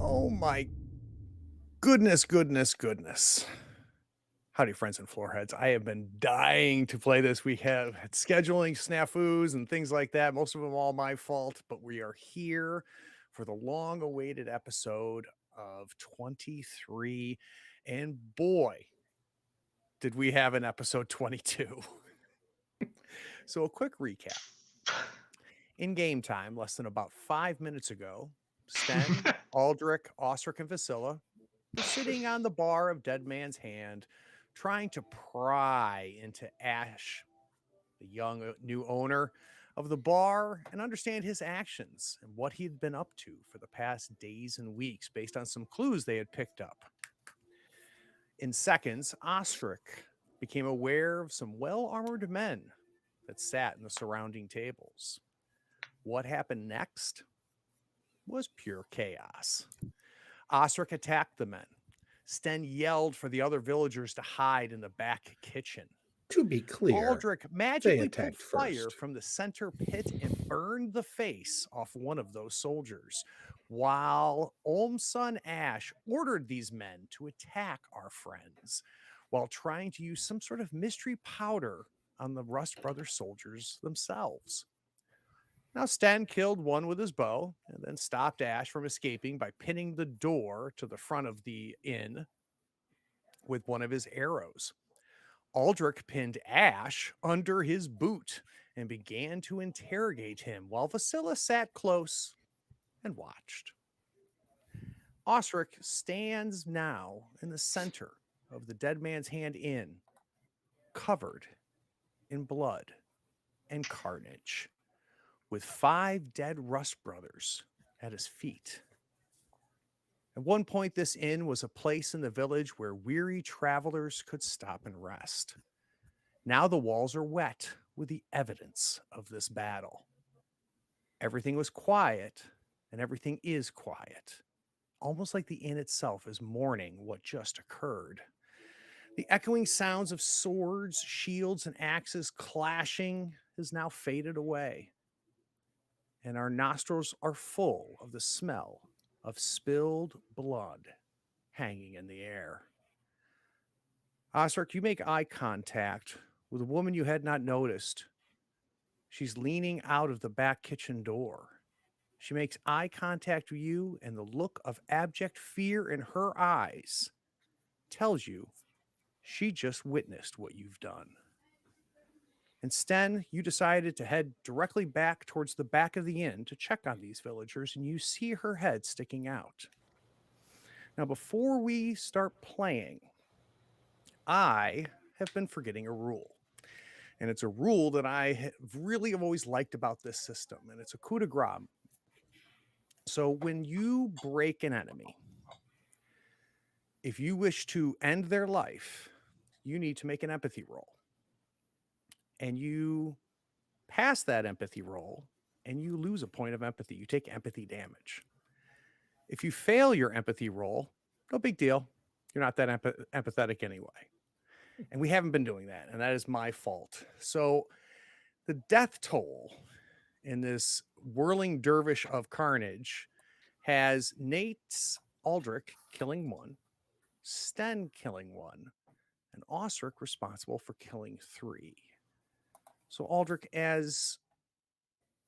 Oh my goodness. Howdy, friends and floorheads. I have been dying to play this. We have had scheduling snafus and things like that. Most of them all my fault, but we are here for the long awaited episode of 23. And boy, did we have an episode 22. So, a quick recap. In game time, less than about 5 minutes ago, Sten, Aldrich, Osric, and Vasilla were sitting on the bar of Dead Man's Hand, trying to pry into Ash, the young new owner of the bar, and understand his actions and what he had been up to for the past days and weeks based on some clues they had picked up. In seconds, Osric became aware of some well-armored men that sat in the surrounding tables. What happened next was pure chaos. Osric attacked the men. Sten yelled for the other villagers to hide in the back kitchen. To be clear, Aldrich they magically pulled attacked fire first. from the center pit and burned the face off one of those soldiers, while Olm's son Ash ordered these men to attack our friends while trying to use some sort of mystery powder on the Rust Brothers soldiers themselves. Now, Sten killed one with his bow and then stopped Ash from escaping by pinning the door to the front of the inn with one of his arrows. Aldrich pinned Ash under his boot and began to interrogate him while Vasilla sat close and watched. Osric stands now in the center of the Dead Man's Hand Inn, covered in blood and carnage, with 5 dead Rust brothers at his feet. At one point, this inn was a place in the village where weary travelers could stop and rest. Now the walls are wet with the evidence of this battle. Everything was quiet, and everything is quiet, almost like the inn itself is mourning what just occurred. The echoing sounds of swords, shields, and axes clashing has now faded away, and our nostrils are full of the smell of spilled blood hanging in the air. Osric, you make eye contact with a woman you had not noticed. She's leaning out of the back kitchen door. She makes eye contact with you, and the look of abject fear in her eyes tells you she just witnessed what you've done. And Sten, you decided to head directly back towards the back of the inn to check on these villagers, and you see her head sticking out. Now, before we start playing, I have been forgetting a rule. And it's a rule that I have always liked about this system, and it's a coup de grace. So when you break an enemy, if you wish to end their life, you need to make an empathy roll. And you pass that empathy roll, and you lose a point of empathy. You take empathy damage. If you fail your empathy roll, no big deal. You're not that empathetic anyway. And we haven't been doing that, and that is my fault. So the death toll in this whirling dervish of carnage has Nate's Aldrich killing 1, Sten killing 1, and Osric responsible for killing 3. So Aldrich, as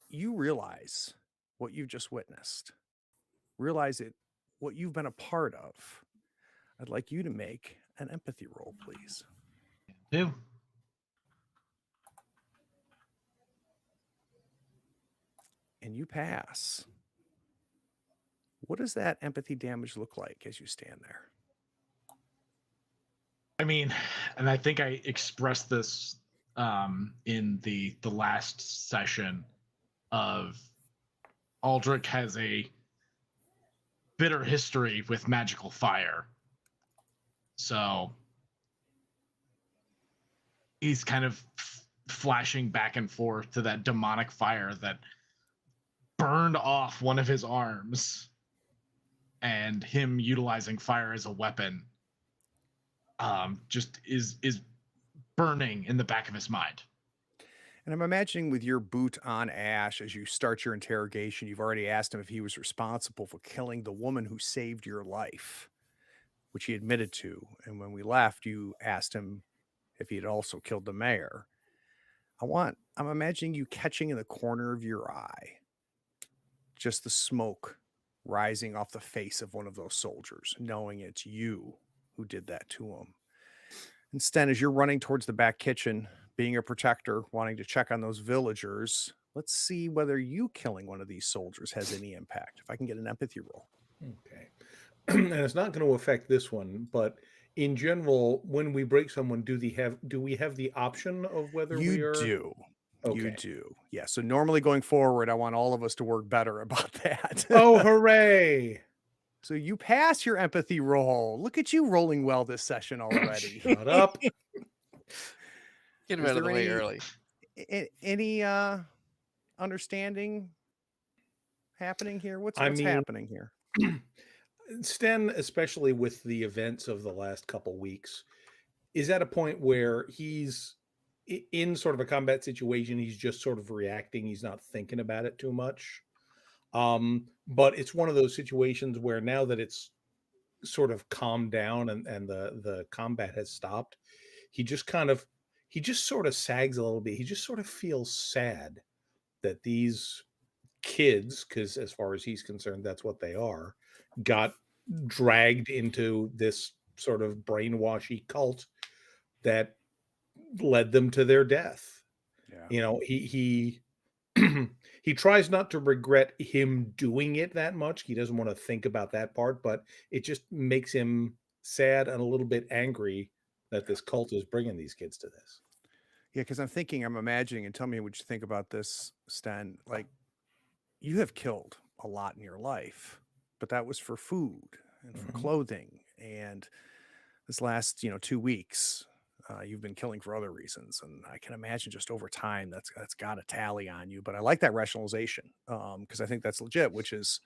you realize what you've just witnessed, realize it, what you've been a part of, I'd like you to make an empathy roll, please. Do. And you pass. What does that empathy damage look like as you stand there? I mean, and I think I expressed this in the last session of Aldrich has a bitter history with magical fire. So he's kind of flashing back and forth to that demonic fire that burned off one of his arms, and him utilizing fire as a weapon just is burning in the back of his mind. And I'm imagining with your boot on Ash, as you start your interrogation, you've already asked him if he was responsible for killing the woman who saved your life, which he admitted to. And when we left, you asked him if he had also killed the mayor. I'm imagining you catching in the corner of your eye just the smoke rising off the face of one of those soldiers, knowing it's you who did that to him. And Sten, as you're running towards the back kitchen, being a protector, wanting to check on those villagers, let's see whether you killing one of these soldiers has any impact. If I can get an empathy roll. Okay. And it's not going to affect this one, but in general, when we break someone, do we have the option of whether we You are? do. You Okay. do. Yeah. So normally going forward, I want all of us to work better about that. Oh, hooray! So you pass your empathy roll. Look at you rolling well this session already. Shut up. Get him Is out of the there way any- early. Any understanding happening here? What's I mean- happening here? Sten, especially with the events of the last couple weeks, is at a point where he's in sort of a combat situation. He's just sort of reacting. He's not thinking about it too much. But it's one of those situations where now that it's sort of calmed down and the combat has stopped, he just sort of sags a little bit. He just sort of feels sad that these kids, because as far as he's concerned, that's what they are, got dragged into this sort of brainwashy cult that led them to their death. Yeah. You know, he he tries not to regret him doing it that much. He doesn't want to think about that part, but it just makes him sad and a little bit angry that this cult is bringing these kids to this. Yeah, because I'm imagining, and tell me what you think about this, Sten. Like, you have killed a lot in your life, but that was for food and for Mhm. clothing. And this last, 2 weeks, you've been killing for other reasons. And I can imagine just over time that's got to tally on you. But I like that rationalization because I think that's legit, which is,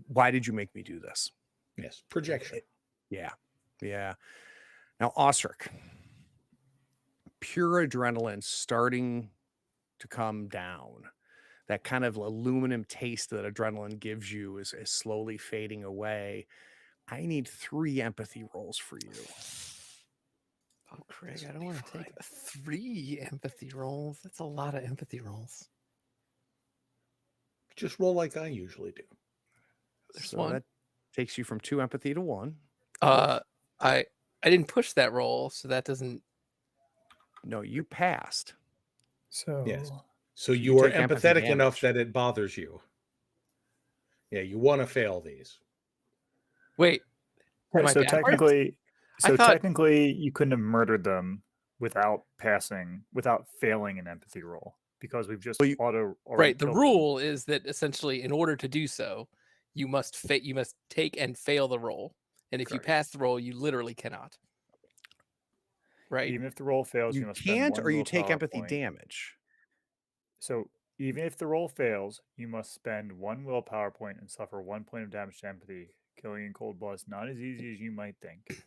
why did you make me do this? Yes, projection. Yeah. Now, Osric, pure adrenaline starting to come down. That kind of aluminum taste that adrenaline gives you is slowly fading away. I need 3 empathy rolls for you. Oh, Craig, I don't want to take 3 empathy rolls. That's a lot of empathy rolls. Just roll like I usually do. There's So one. that takes you from 2 empathy to 1. I didn't push that roll, so that doesn't. No, you passed. So Yes. So you you are take empathy empathetic enough damage. that it bothers you. Yeah, you want to fail these. Wait. Am I so backwards? technically you couldn't have murdered them without failing an empathy roll because we've just Well, already Right. The killed them. rule is that essentially, in order to do so, you must take and fail the roll, and if you Correct. pass the roll, you literally cannot. Right. Even if the roll fails, you You must spend can't, one or you take willpower empathy point. damage. So even if the roll fails, you must spend 1 willpower point and suffer 1 point of damage to empathy. Killing in cold blood is not as easy as you might think.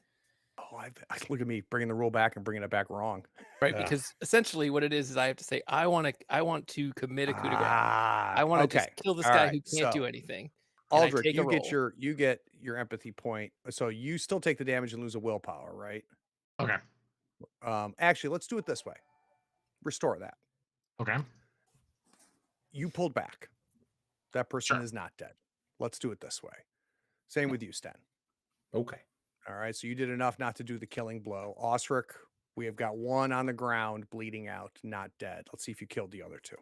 Oh, look at me bringing the rule back and bringing it back wrong. Right. Yeah. Because essentially, what it is I have to say, I want to commit a coup de grace. I want to okay. just kill this All guy right, who can't do so, anything. And I Aldrich, take a you get roll. your empathy point. So you still take the damage and lose a willpower, right? Okay. Actually, let's do it this way. Restore that. Okay. You pulled back. That person Sure. is not dead. Let's do it this way. Same with you, Sten. Okay. All right. So you did enough not to do the killing blow. Osric, we have got 1 on the ground, bleeding out, not dead. Let's see if you killed the other 2.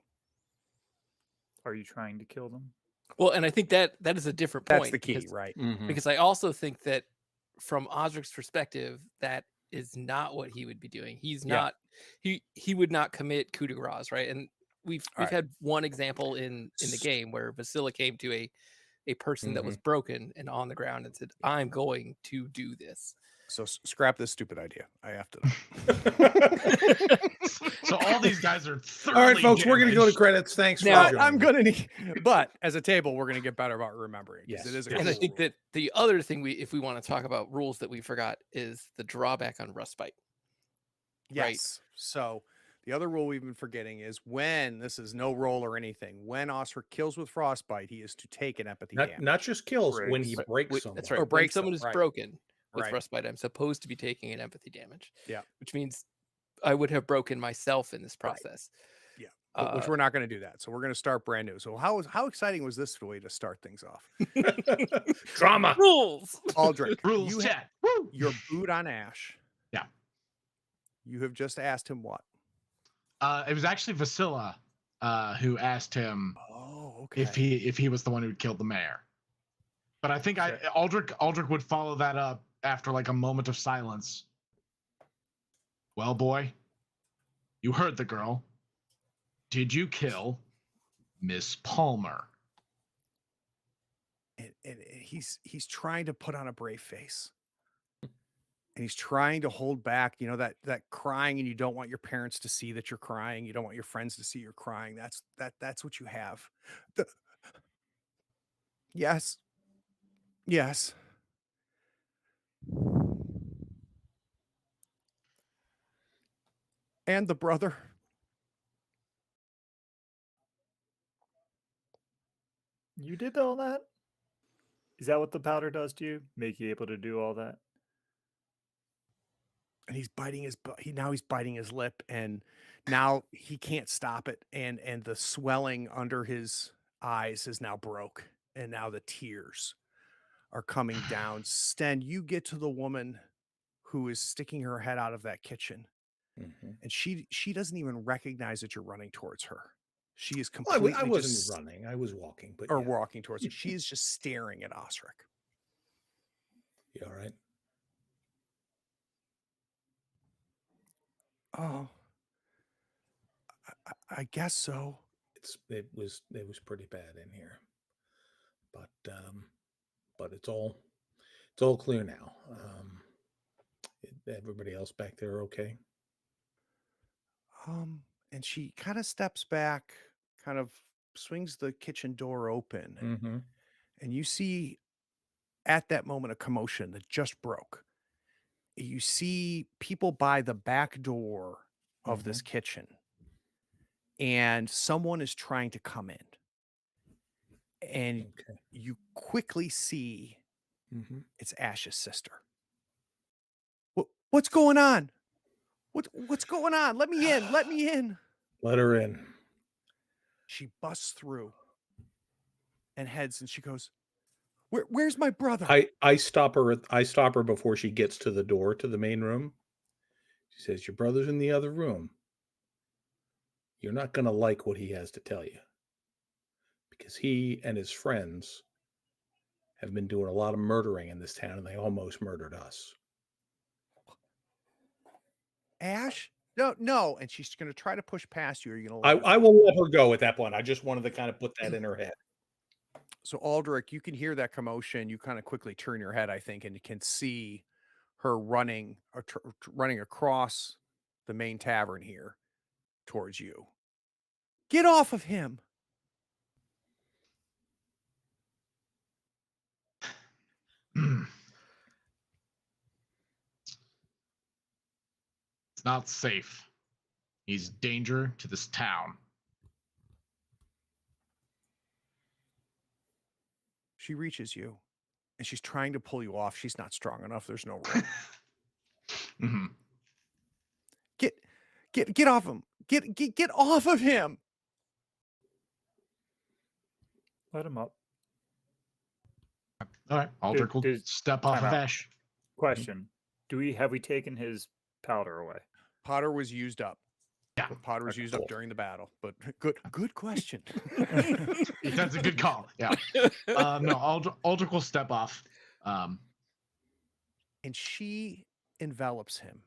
Are you trying to kill them? Well, and I think that is a different point. That's the key, because, right? Mhm. because I also think that from Osric's perspective, that is not what he would be doing. He's Yeah. not. He would not commit coup de grace, right? And we've All right. had one example in the game where Vasilla came to a person that was broken and on the ground and said, "I'm going to do this." So scrap this stupid idea. I have to. So all these guys are thoroughly All right, folks, we're going to go to damaged. credits. Thanks for Now, joining. I'm gonna need, but as a table, we're gonna get better about remembering. 'Cause Yes, it is a yes. And I cool think rule. that the other thing if we want to talk about rules that we forgot is the drawback on respite. Yes. So The other rule we've been forgetting is when this is no roll or anything. When Osric kills with frostbite, he is to take an empathy damage. Not just kills, when he Breaks. breaks someone. That's right. Or When breaks someone them, is right. broken with Right. frostbite, I'm supposed to be taking an empathy damage. Yeah. Which means I would have broken myself in this Right. process. Yeah. Which we're not going to do that. So we're going to start brand new. So how exciting was this way to start things off? Drama. Rules. Aldrich, Rules you chat. Woo! your boot on Ash. Yeah. You have just asked him what? It was actually Vasilla who asked him Oh, okay. if he was the one who killed the mayor. But I think Okay. Aldrich would follow that up after like a moment of silence. Well, boy, you heard the girl. Did you kill Miss Palmer? And he's trying to put on a brave face. And he's trying to hold back, you know, that crying, and you don't want your parents to see that you're crying. You don't want your friends to see you're crying. That's what you have. Yes. Yes. And the brother. You did all that? Is that what the powder does to you? Make you able to do all that? And he's biting his he's biting his lip, and now he can't stop it, and the swelling under his eyes is now broke, and now the tears are coming down. Sten, you get to the woman who is sticking her head out of that kitchen, Mhm. and she doesn't even recognize that you're running towards her. She is Well, completely I wasn't just running. I was walking, but or yeah. walking towards her. She is just staring at Osric. You all right? Oh, I guess so. It was pretty bad in here, but it's all clear now. Everybody else back there okay? And she kind of steps back, kind of swings the kitchen door open, Mm-hmm. and you see at that moment a commotion that just broke. You see people by the back door of this kitchen, and someone is trying to come in. And Okay. you quickly see it's Ash's sister. What's going on? What's going on? Let me in. Let me in. Let her in. She busts through and heads, and she goes, Where's my brother? I stop her. I stop her before she gets to the door to the main room. She says, "Your brother's in the other room. You're not going to like what he has to tell you, because he and his friends have been doing a lot of murdering in this town, and they almost murdered us." Ash? No. And she's going to try to push past you. Or you're going to let her I go? will let her go at that point. I just wanted to kind of put that in her head. So Aldrich, you can hear that commotion. You kind of quickly turn your head, I think, and you can see her running across the main tavern here towards you. Get off of him. It's not safe. He's danger to this town. She reaches you, and she's trying to pull you off. She's not strong enough. There's no room. Mm-hmm. Get off him. Get off of him. Let him up. All right, Aldrich will There's- step off time of out. Ash. Question: have we taken his powder away? Potter was used up. Yeah. Potter was Okay, used up cool. during the battle. But good question. That's a good call. Yeah. No, Aldrich will step off. And she envelops him.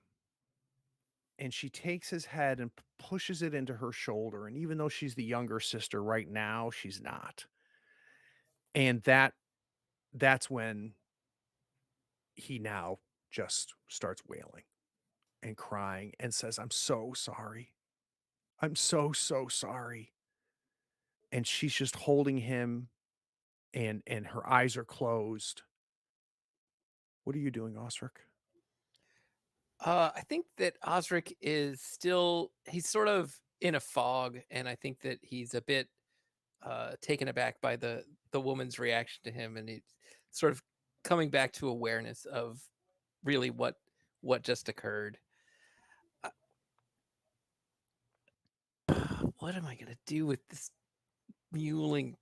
And she takes his head and pushes it into her shoulder. And even though she's the younger sister right now, she's not. And that's when he now just starts wailing and crying and says, I'm so sorry. I'm so sorry. And she's just holding him, and her eyes are closed. What are you doing, Osric? I think that Osric is he's sort of in a fog, and I think that he's a bit taken aback by the woman's reaction to him, and he's sort of coming back to awareness of really what just occurred. What am I gonna do with this muling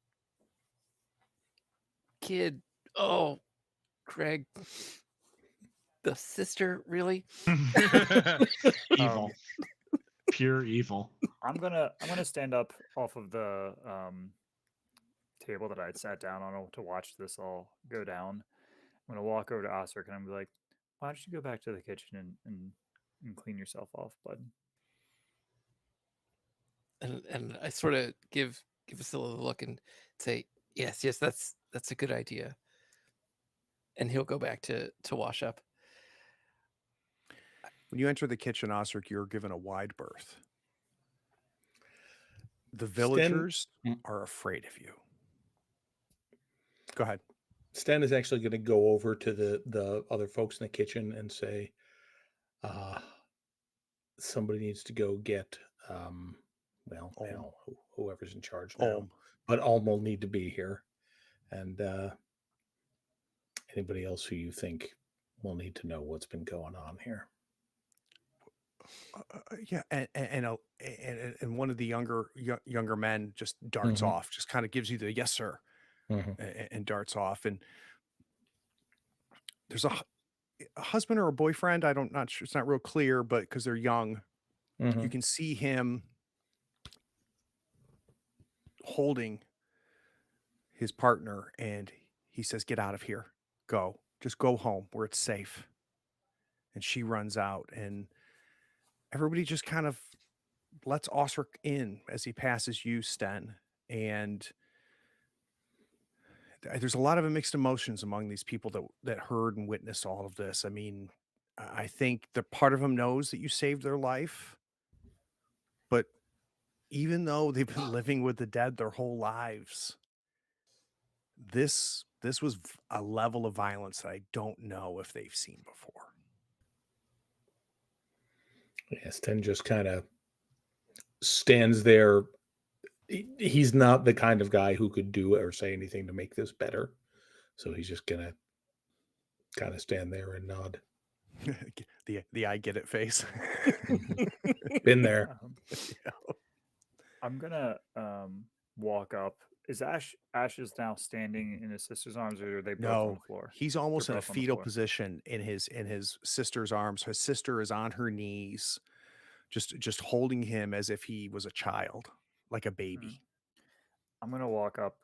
kid? Oh, Craig, the sister, really? Evil. Pure evil. I'm gonna stand up off of the table that I had sat down on to watch this all go down. I'm gonna walk over to Osric and I'm gonna be like, "Why don't you go back to the kitchen and clean yourself off, bud?" And I sort of give Vasilla a look and say, yes, that's a good idea. And he'll go back to wash up. When you enter the kitchen, Osric, you're given a wide berth. The villagers are afraid of you. Go ahead. Sten is actually going to go over to the other folks in the kitchen and say, somebody needs to go get, whoever's in charge now. But Ulm will need to be here. And anybody else who you think will need to know what's been going on here. Yeah, and one of the younger men just darts off, just kind of gives you the yes sir, and darts off. And there's a husband or a boyfriend. Not sure. It's not real clear, but because they're young, you can see him holding his partner, and he says, "Get out of here. Go. Just go home where it's safe." And she runs out, and everybody just kind of lets Osric in as he passes you, Sten. And there's a lot of mixed emotions among these people that heard and witnessed all of this. I mean, I think the part of them knows that you saved their life, but even though they've been living with the dead their whole lives, this was a level of violence that I don't know if they've seen before. Yeah, Sten just kind of stands there. He's not the kind of guy who could do or say anything to make this better. So he's just going to kind of stand there and nod. the I get it face. Been there. I'm going to walk up. Is Ash is now standing in his sister's arms, or are they both on the floor? He's almost in a fetal position in his sister's arms. Her sister is on her knees, just holding him as if he was a child, like a baby. I'm gonna walk up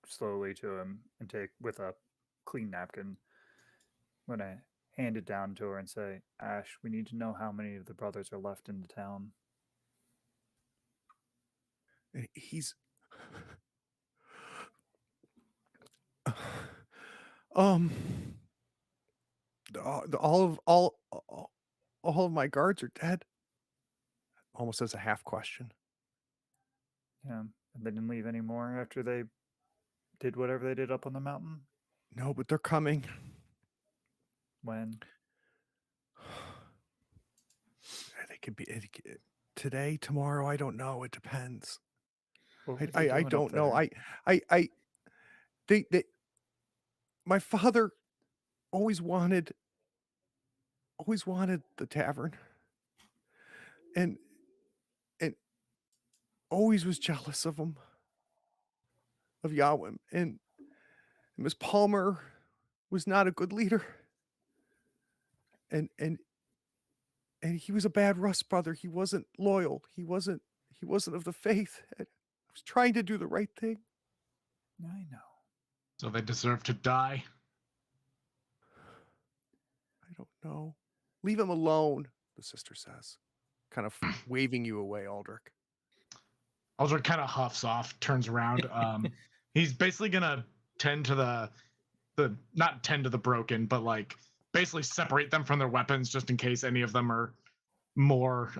slowly to him and take with a clean napkin. I'm gonna hand it down to her and say, "Ash, we need to know how many of the brothers are left in the town." He's all of my guards are dead. Almost as a half question. Yeah, and they didn't leave any more after they did whatever they did up on the mountain. No, but they're coming. When? They could be today, tomorrow. I don't know. It depends. I don't know. They my father always wanted the tavern, and always was jealous of him, of Yahweh, and Miss Palmer was not a good leader, and he was a bad Rust brother. He wasn't loyal. He wasn't of the faith. I was trying to do the right thing. I know. So they deserve to die? I don't know. Leave him alone, the sister says, kind of waving you away, Aldrich. Aldrich kind of huffs off, turns around. He's basically gonna tend to the not tend to the broken, but like basically separate them from their weapons just in case any of them are more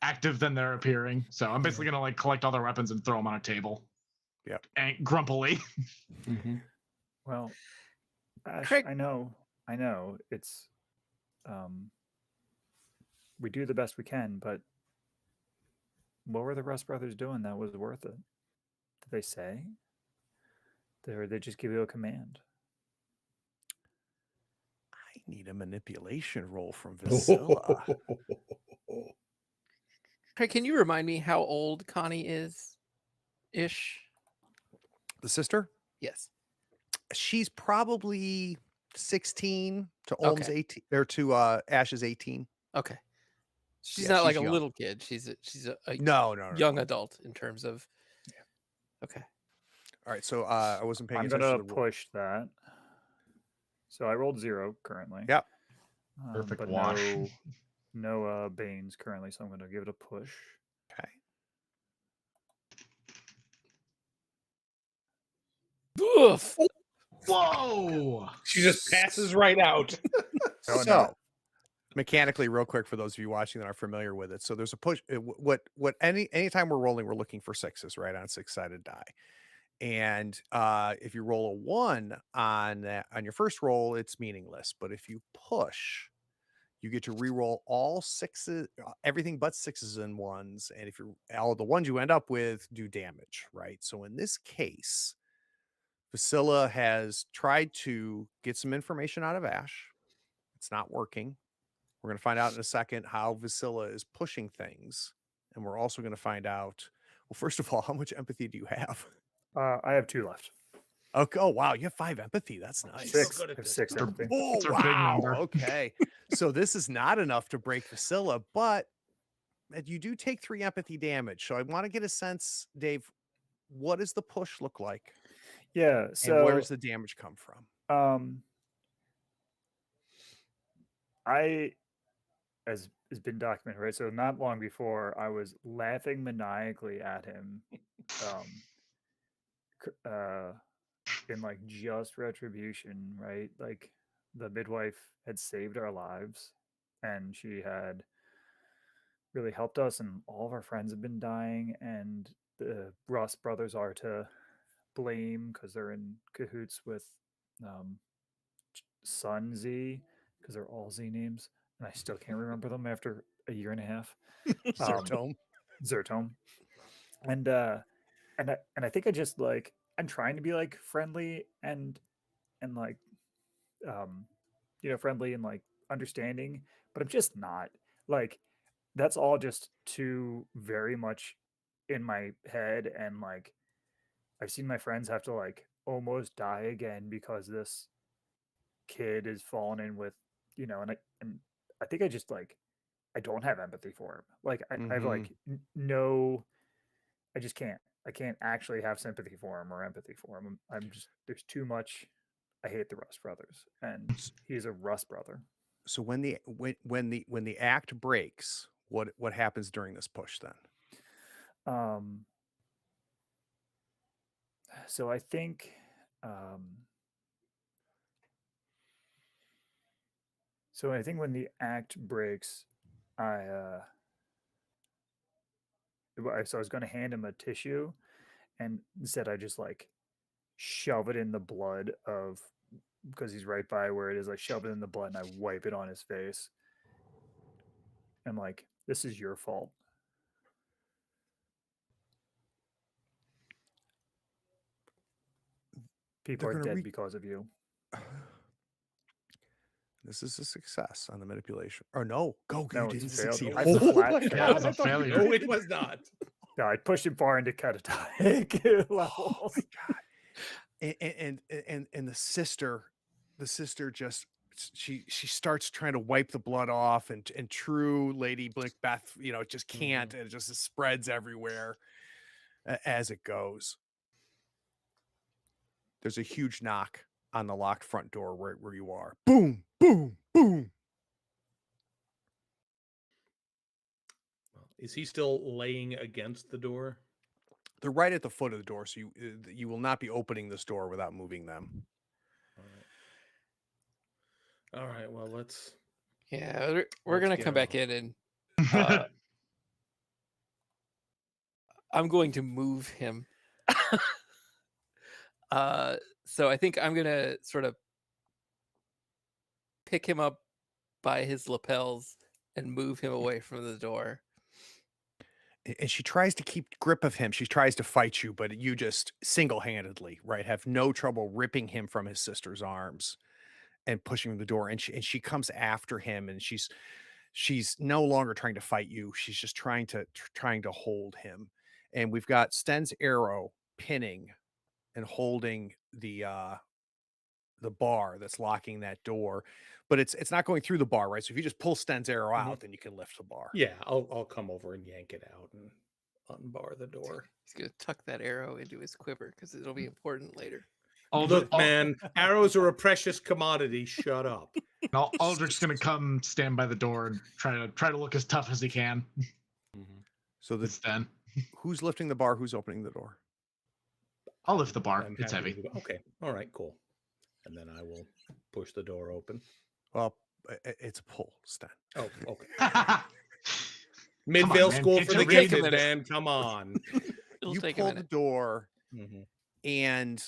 active than they're appearing. So I'm basically gonna like collect all their weapons and throw them on a table. Yeah, and grumpily. Well, Ash, Craig. I know. It's we do the best we can, but what were the Rust brothers doing that was worth it? Did they say? Or they just give you a command? I need a manipulation roll from Vasilla. Craig, can you remind me how old Connie is? Ish. The sister? Yes. She's probably 16 to Olm's Okay. 18 or to Ash's 18. Okay. She's Yeah, not like she's a young. little kid. She's a No. young adult in terms of. Yeah. Okay. All right, so I wasn't paying I'm attention gonna to the roll. push that. So I rolled 0 currently. Yep. Perfect but wash. no Banes currently, so I'm gonna give it a push. Okay. Oof. Whoa! She just passes right out. Oh, So, no. mechanically, real quick for those of you watching that are familiar with it. So there's a push. Anytime we're rolling, we're looking for sixes, right, on a 6-sided die. And if you roll a 1 on your first roll, it's meaningless. But if you push, you get to re-roll all sixes, everything but 6s and 1s. And if you're all the ones you end up with do damage, right? So in this case, Vasilla has tried to get some information out of Ash. It's not working. We're going to find out in a second how Vasilla is pushing things. And we're also going to find out, well, first of all, how much empathy do you have? I have 2 left. Okay. Oh, wow. You have 5 empathy. That's nice. 6. good at I have this. 6 Sure. empathy. Oh, It's our big wow. number. Okay. So this is not enough to break Vasilla, but you do take 3 empathy damage. So I want to get a sense, Dave, what does the push look like? Yeah. So And where does the damage come from? I, as has been documented, right? So not long before, I was laughing maniacally at him, in like just retribution, right? Like the midwife had saved our lives, and she had really helped us, and all of our friends have been dying, and the Ross brothers are to blame because they're in cahoots with Sun Z, because they're all Z names, and I still can't remember them after a year and a half. Zertome. Zertome. And I think I just like, I'm trying to be like friendly and like friendly and like understanding, but I'm just not. Like, that's all just too very much in my head, and like I've seen my friends have to like almost die again because this kid is fallen in with, and I think I just like, I don't have empathy for him. Like I have like no, I just can't. I can't actually have sympathy for him or empathy for him. I'm just, there's too much. I hate the Rust brothers, and he's a Rust brother. So when the act breaks, what happens during this push then? So I think when the act breaks, I was going to hand him a tissue, and instead I just like shove it in the blood of, because he's right by where it is, I shove it in the blood and I wipe it on his face. I'm like, this is your fault. People are dead because of you. This is a success on the manipulation. Or no, you didn't failed. succeed. That's a flat my fail. Yeah, it was a I thought you failure. No, it was not. No, I pushed him far into catatonic Oh levels. my god! And the sister just she starts trying to wipe the blood off, and true Lady Blinkbeth, just can't, and it just spreads everywhere as it goes. There's a huge knock on the locked front door right where you are. Boom, boom, boom. Is he still laying against the door? They're right at the foot of the door, so you will not be opening this door without moving them. All right. Well, let's. Yeah, we're Let's gonna get come back on. in, and I'm going to move him. So I think I'm gonna sort of pick him up by his lapels and move him away from the door. And she tries to keep grip of him. She tries to fight you, but you just single-handedly, right, have no trouble ripping him from his sister's arms and pushing the door. And she comes after him, and she's no longer trying to fight you. She's just trying to hold him. And we've got Sten's arrow pinning and holding the bar that's locking that door, but it's not going through the bar, right? So if you just pull Sten's arrow out, then you can lift the bar. Yeah, I'll come over and yank it out and unbar the door. He's gonna tuck that arrow into his quiver because it'll be important later. Look, man, arrows are a precious commodity. Shut up. Aldrich's gonna come stand by the door and try to look as tough as he can. So It's Sten. who's lifting the bar? Who's opening the door? I'll lift the bar. I'm It's happy heavy. to go. Okay, all right, cool. And then I will push the door open. Well, it's a pull, Sten. Oh, okay. Come on, Midvale man. School Get for your the reins gifted, in it. man. Come on. It'll You take a pull the minute. door, Mhm. and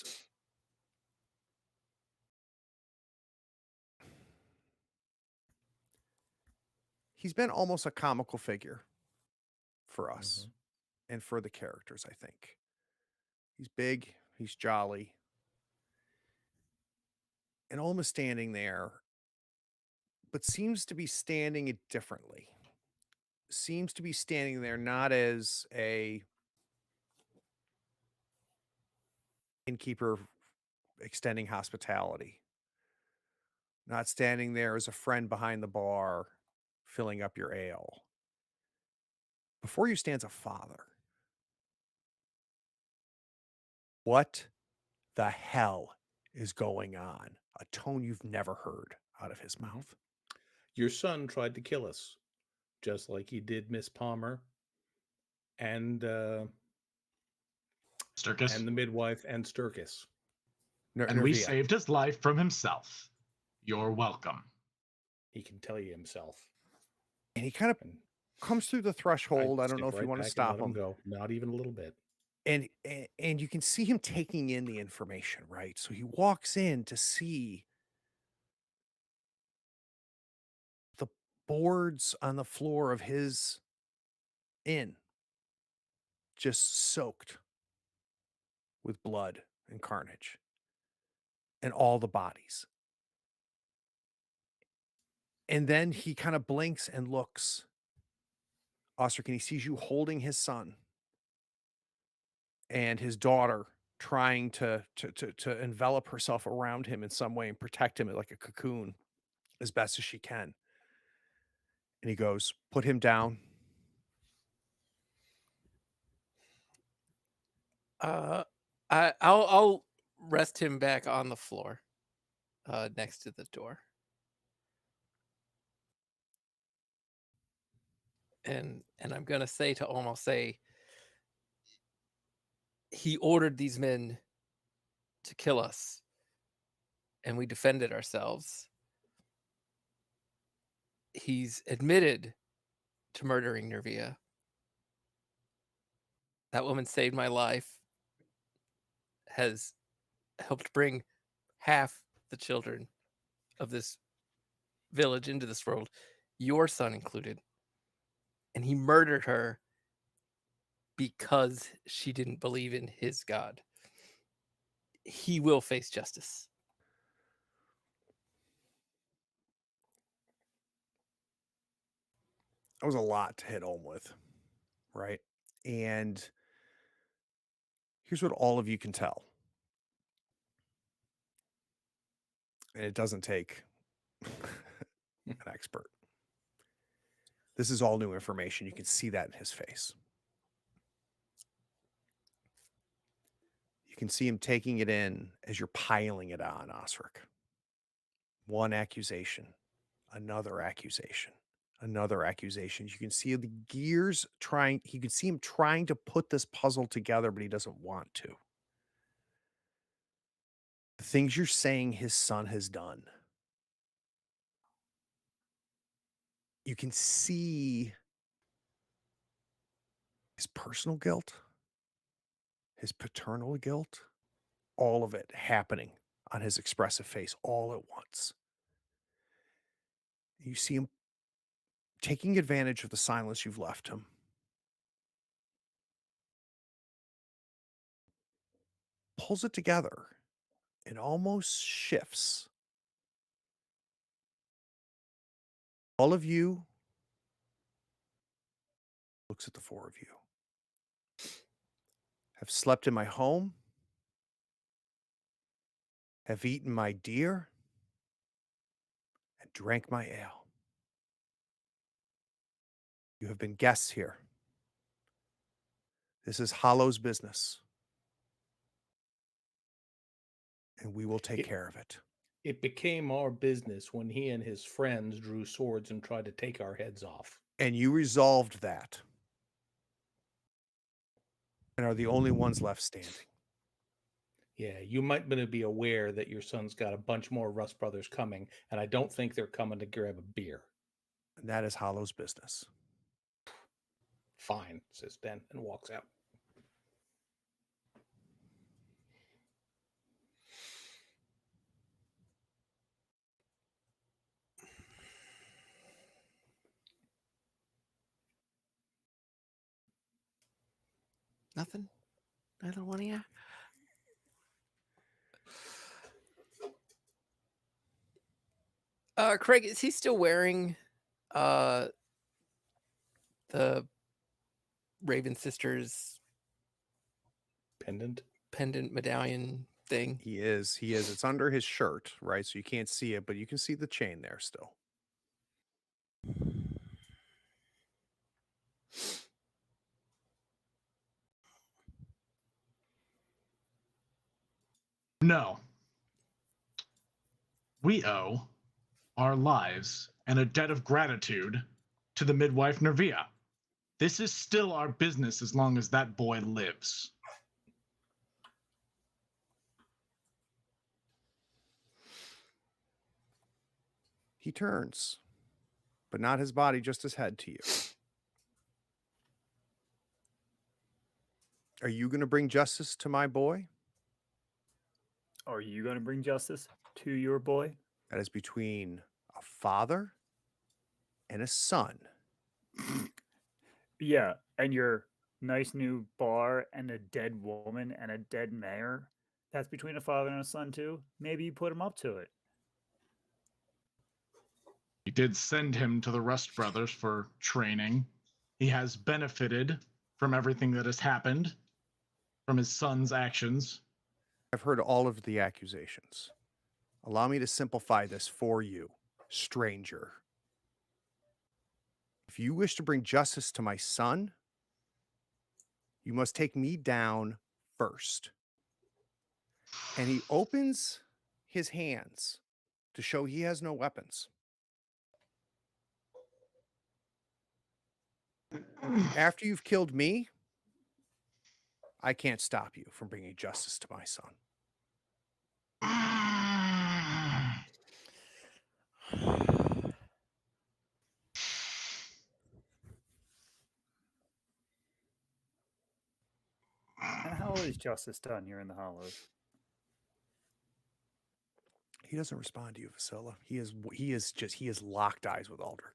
he's been almost a comical figure for us and for the characters, I think. He's big, he's jolly. And Olma's standing there, but seems to be standing it differently. Seems to be standing there not as a innkeeper extending hospitality, not standing there as a friend behind the bar filling up your ale. Before you stands a father. What the hell is going on? A tone you've never heard out of his mouth. Your son tried to kill us, just like he did Miss Palmer and Sturkis. the midwife and Sturkis. And we Nervia. saved his life from himself. You're welcome. He can tell you himself. And he kind of And comes through the threshold. I don't know step if you right want to back and stop let him. go. Not even a little bit. And you can see him taking in the information, right? So he walks in to see the boards on the floor of his inn just soaked with blood and carnage and all the bodies. And then he kind of blinks and looks, Ostric, and he sees you holding his son and his daughter trying to envelop herself around him in some way and protect him like a cocoon as best as she can. And he goes, put him down. I'll rest him back on the floor, next to the door. And I'm gonna say to almost say he ordered these men to kill us, and we defended ourselves. He's admitted to murdering Nervia. That woman saved my life, has helped bring half the children of this village into this world, your son included. And he murdered her because she didn't believe in his God. He will face justice. That was a lot to hit home with, right? And here's what all of you can tell. And it doesn't take an expert. This is all new information. You can see that in his face. You can see him taking it in as you're piling it on, Osric. One accusation, another accusation, another accusation. You can see the gears trying, you can see him trying to put this puzzle together, but he doesn't want to. The things you're saying his son has done. You can see his personal guilt, his paternal guilt, all of it happening on his expressive face all at once. You see him taking advantage of the silence you've left him. Pulls it together and almost shifts. All of you looks at the four of you. Have slept in my home, have eaten my deer, and drank my ale. You have been guests here. This is Hollow's business, and we will take care of it. It became our business when he and his friends drew swords and tried to take our heads off. And you resolved that, and are the only ones left standing. Yeah, you might be aware that your son's got a bunch more Rust Brothers coming, and I don't think they're coming to grab a beer. And that is Hollow's business. Fine, says Sten, and walks out. Nothing? Neither one of you? Craig, is he still wearing the Raven Sisters Pendant medallion thing? He is. It's under his shirt, right? So you can't see it, but you can see the chain there still. No. We owe our lives and a debt of gratitude to the midwife Nervia. This is still our business as long as that boy lives. He turns, but not his body, just his head to you. Are you going to bring justice to my boy? Are you going to bring justice to your boy? That is between a father and a son. Yeah, and your nice new bar and a dead woman and a dead mayor. That's between a father and a son too. Maybe you put him up to it. We did send him to the Rust Brothers for training. He has benefited from everything that has happened, from his son's actions. I've heard all of the accusations. Allow me to simplify this for you, stranger. If you wish to bring justice to my son, you must take me down first. And he opens his hands to show he has no weapons. After you've killed me, I can't stop you from bringing justice to my son. And how is justice done here in the Hollows? He doesn't respond to you, Vasilla. He is locked eyes with Aldrich.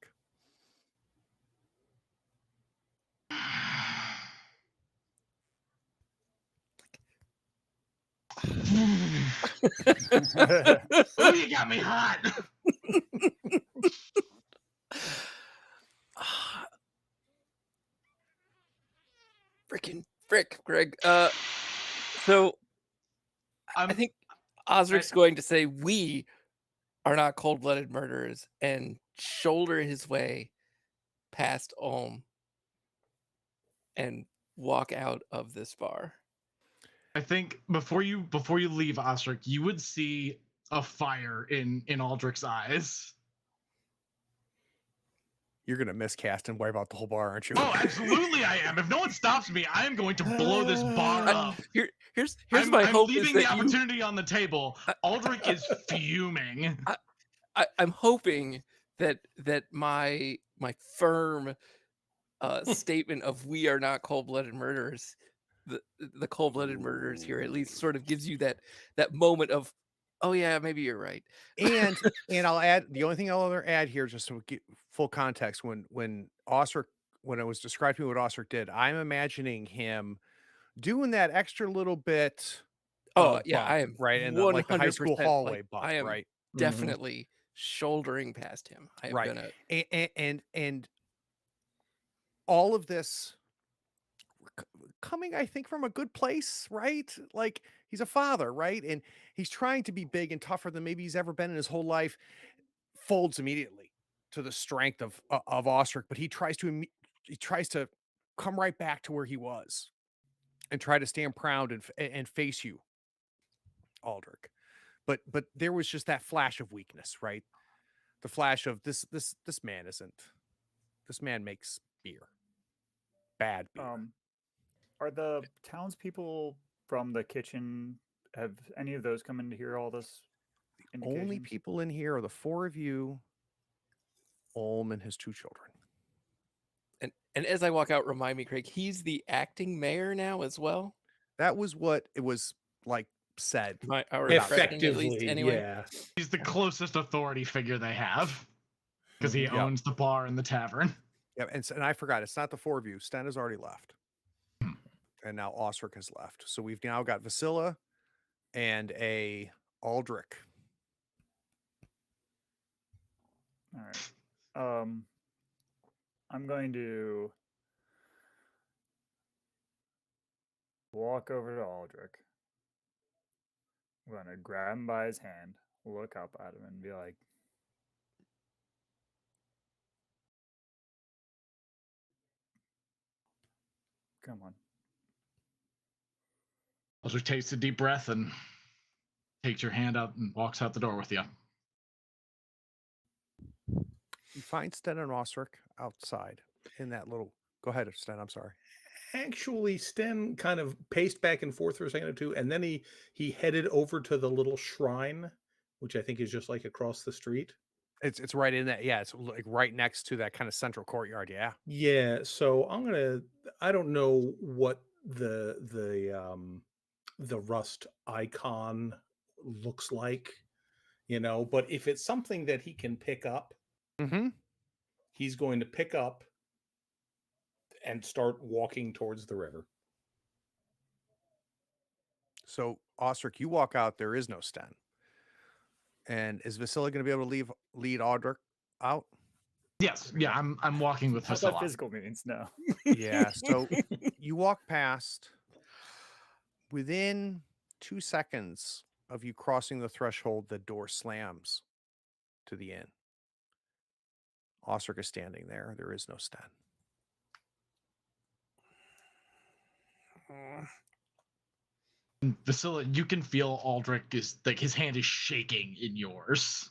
Oh, you got me hot. Freaking frick, Greg. So I think Osric's going to say we are not cold-blooded murderers and shoulder his way past Ulm and walk out of this bar. I think before you leave, Osric, you would see a fire in Aldrich's eyes. You're going to miscast and wipe out the whole bar, aren't you? Oh, absolutely I am. If no one stops me, I am going to blow this bar up. Here's my hope. I'm leaving is the that opportunity on the table. Aldrich is fuming. I'm hoping that my firm statement of we are not cold-blooded murderers, the cold-blooded murderers here at least sort of gives you that moment of, Oh yeah, maybe you're right. And I'll add the only thing I'll ever add here, just to get full context. When it was described to me what Osric did, I'm imagining him doing that extra little bit Oh of yeah, bump, I am right? And like the high school 100% hallway like bump, I am right? definitely shouldering past him. I am Right. gonna And all of this coming, I think, from a good place, right? Like he's a father, right? And he's trying to be big and tougher than maybe he's ever been in his whole life. Folds immediately to the strength of Osric, but he tries to come right back to where he was and try to stand proud and face you, Aldrich. But there was just that flash of weakness, right? The flash of this man makes beer, bad beer. Are the townspeople from the kitchen, have any of those come in to hear all this? Only Indications? people in here are the four of you, Olm and his two children. and as I walk out, remind me, Craig, he's the acting mayor now as well. That was what it was like said. Our impression, at Effectively, least, anyway. yeah. He's the closest authority figure they have because he Yep. owns the bar and the tavern. Yeah, and I forgot, it's not the four of you. Sten has already left. And now Osric has left. So we've now got Vasilla and a Aldrich. All right. I'm going to walk over to Aldrich. I'm going to grab him by his hand, look up at him, and be like, come on. Also takes a deep breath and takes your hand out and walks out the door with you. You find Sten and Osric outside in that little. Go ahead, Sten. I'm sorry. Actually, Sten kind of paced back and forth for a second or two, and then he headed over to the little shrine, which I think is just like across the street. It's right in that. Yeah, it's like right next to that kind of central courtyard. Yeah. Yeah, so I don't know what the rust icon looks like, but if it's something that he can pick up, Mm-hmm. he's going to pick up and start walking towards the river. So Osric, you walk out. There is no Sten. And is Vasilla going to be able to lead Aldrich out? Yes, yeah, I'm walking with How's that Vasilla. physical means? No. Yeah. So you walk past. Within 2 seconds of you crossing the threshold, the door slams to the inn. Osric is standing there. There is no Sten. Vasilla, you can feel Aldrich is like his hand is shaking in yours.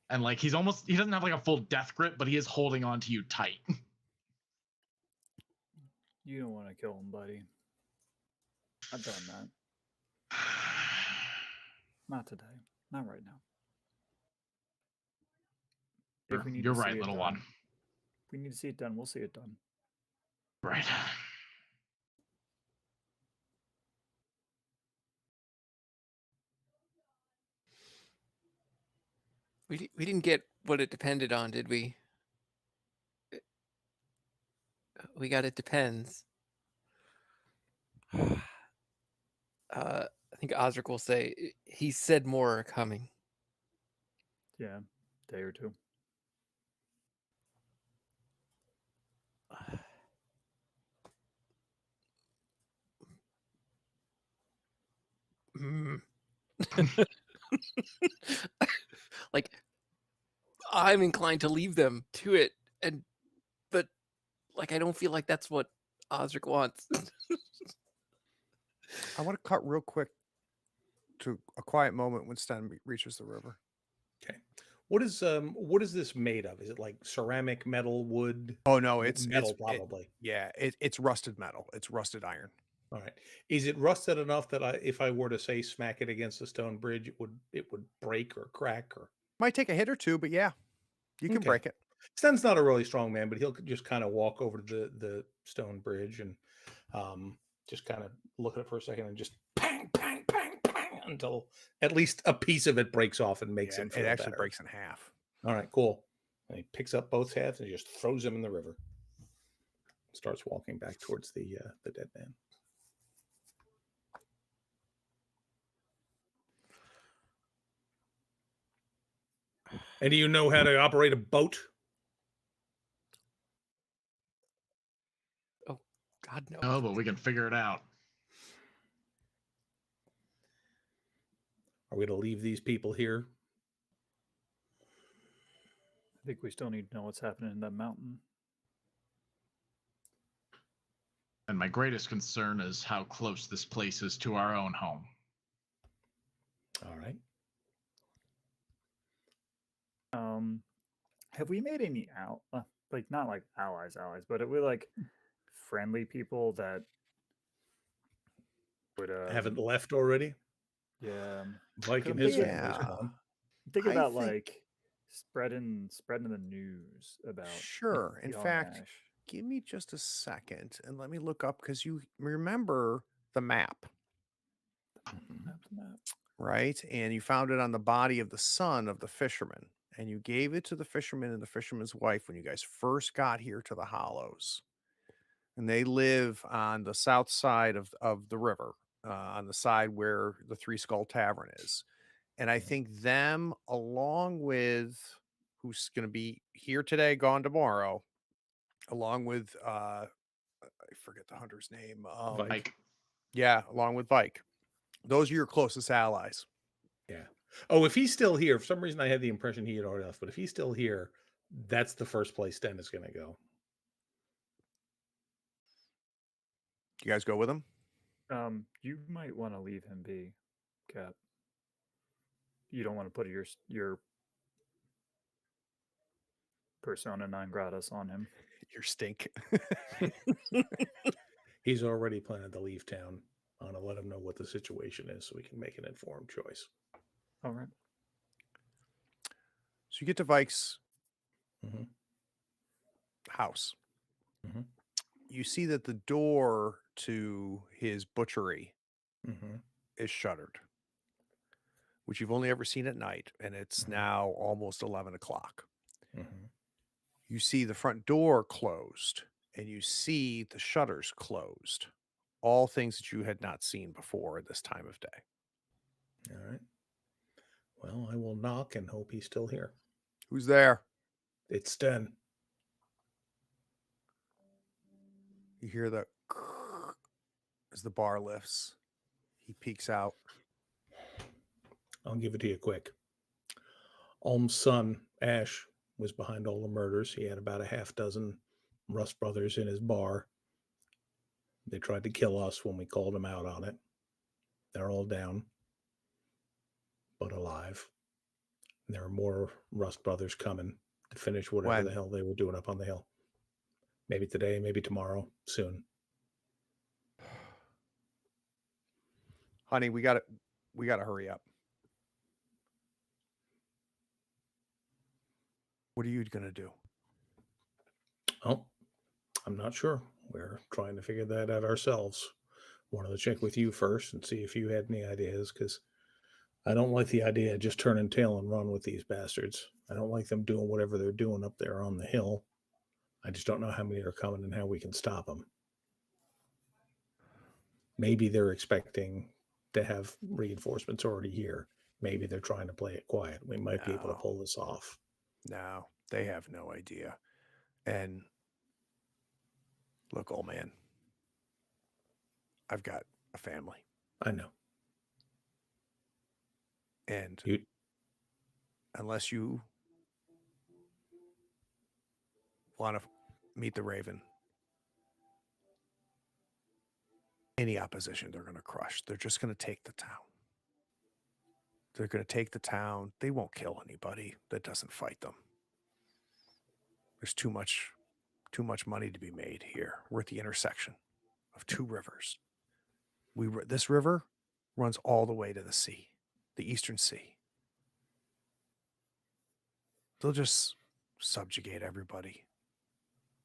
And like he doesn't have like a full death grip, but he is holding on to you tight. You don't want to kill him, buddy. I've done that. Not today. Not right now. If we need You're to see right, it little done, one. If we need to see it done, we'll see it done. Right. We didn't get what it depended on, did we? We got it depends. I think Osric will say he said more are coming. Yeah, day or two. Like, I'm inclined to leave them to it, but like I don't feel like that's what Osric wants. I want to cut real quick to a quiet moment when Sten reaches the river. Okay. What is this made of? Is it like ceramic, metal, wood? Oh no, it's metal, probably. It's rusted metal. It's rusted iron. All right. Is it rusted enough that if I were to say smack it against a stone bridge, it would break or crack or? Might take a hit or two, but yeah, you can Okay. break it. Sten's not a really strong man, but he'll just kind of walk over to the stone bridge and just kind of look at it for a second and just pang, pang, pang, pang until at least a piece of it breaks off and makes him feel it actually better. breaks in half. All right, cool. And he picks up both halves and he just throws them in the river. Starts walking back towards the dead man. And do you know how to operate a boat? God no. No, but we can figure it out. Are we going to leave these people here? I think we still need to know what's happening in that mountain. And my greatest concern is how close this place is to our own home. All right. Have we made any like not like allies, but are we like friendly people that would Haven't left already? yeah. Like in Could his be. family's Yeah. gone. Think I about think- like spreading the news about Sure. In young fact, Ash. give me just a second and let me look up because you remember the map, Map. right? And you found it on the body of the son of the fisherman. And you gave it to the fisherman and the fisherman's wife when you guys first got here to the Hollows. And they live on the south side of the river, on the side where the Three Skull Tavern is. And I think them, along with who's going to be here today, gone tomorrow, along with I forget the hunter's name. Like, Yeah, along with Vike. Those are your closest allies. Yeah. Oh, if he's still here, for some reason I had the impression he had already left, but if he's still here, that's the first place Sten is going to go. You guys go with them? You might want to leave him be, Cap. You don't want to put your persona non gratis on him. Your stink. He's already planning to leave town. I'm going to let him know what the situation is so we can make an informed choice. All right. So you get to Vike's Mhm. house. Mhm. You see that the door to his butchery Mm-hmm. is shuttered, which you've only ever seen at night, and it's Mhm. now almost 11 o'clock. Mm-hmm. You see the front door closed, and you see the shutters closed. All things that you had not seen before at this time of day. All right. Well, I will knock and hope he's still here. Who's there? It's Sten. You hear the as the bar lifts. He peeks out. I'll give it to you quick. Olm's son, Ash, was behind all the murders. He had about a half dozen Rust brothers in his bar. They tried to kill us when we called them out on it. They're all down, but alive. And there are more Rust brothers coming to finish whatever When? the hell they were doing up on the hill. Maybe today, maybe tomorrow, soon. Honey, we gotta hurry up. What are you gonna do? Oh, I'm not sure. We're trying to figure that out ourselves. Wanted to check with you first and see if you had any ideas, because I don't like the idea of just turning tail and run with these bastards. I don't like them doing whatever they're doing up there on the hill. I just don't know how many are coming and how we can stop them. Maybe they're expecting to have reinforcements already here. Maybe they're trying to play it quiet. We might be able to No. pull this off. No, they have no idea. And look, old man, I've got a family, I know. and You unless you want to meet the Raven, any opposition they're going to crush. They're just going to take the town. They're going to take the town. They won't kill anybody that doesn't fight them. There's too much money to be made here. We're at the intersection of two rivers. This river runs all the way to the sea, the Eastern Sea. They'll just subjugate everybody.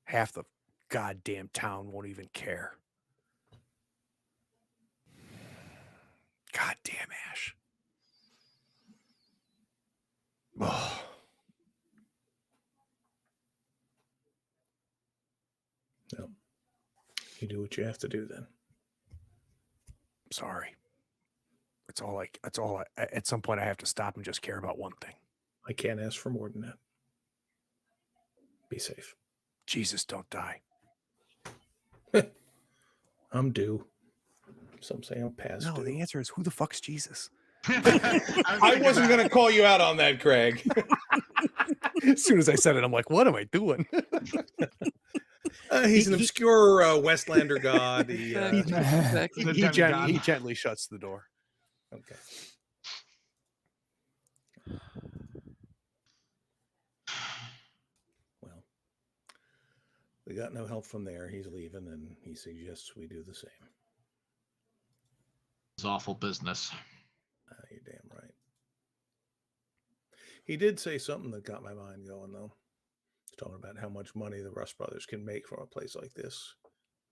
Half the goddamn town won't even care. Goddamn, Ash. You do what you have to do then. I'm sorry. It's all like at some point I have to stop and just care about one thing. I can't ask for more than that. Be safe. Jesus, don't die. I'm due. Some say I'm past No, due. the answer is who the fuck's Jesus? I wasn't going to call you out on that, Craig. As soon as I said it, I'm like, what am I doing? He's an obscure Westlander god. Exactly. The he demigod. gently shuts the door. Okay. Well, we got no help from there. He's leaving, and he suggests we do the same. It's awful business. You're damn right. He did say something that got my mind going, though. He's talking about how much money the Rust Brothers can make from a place like this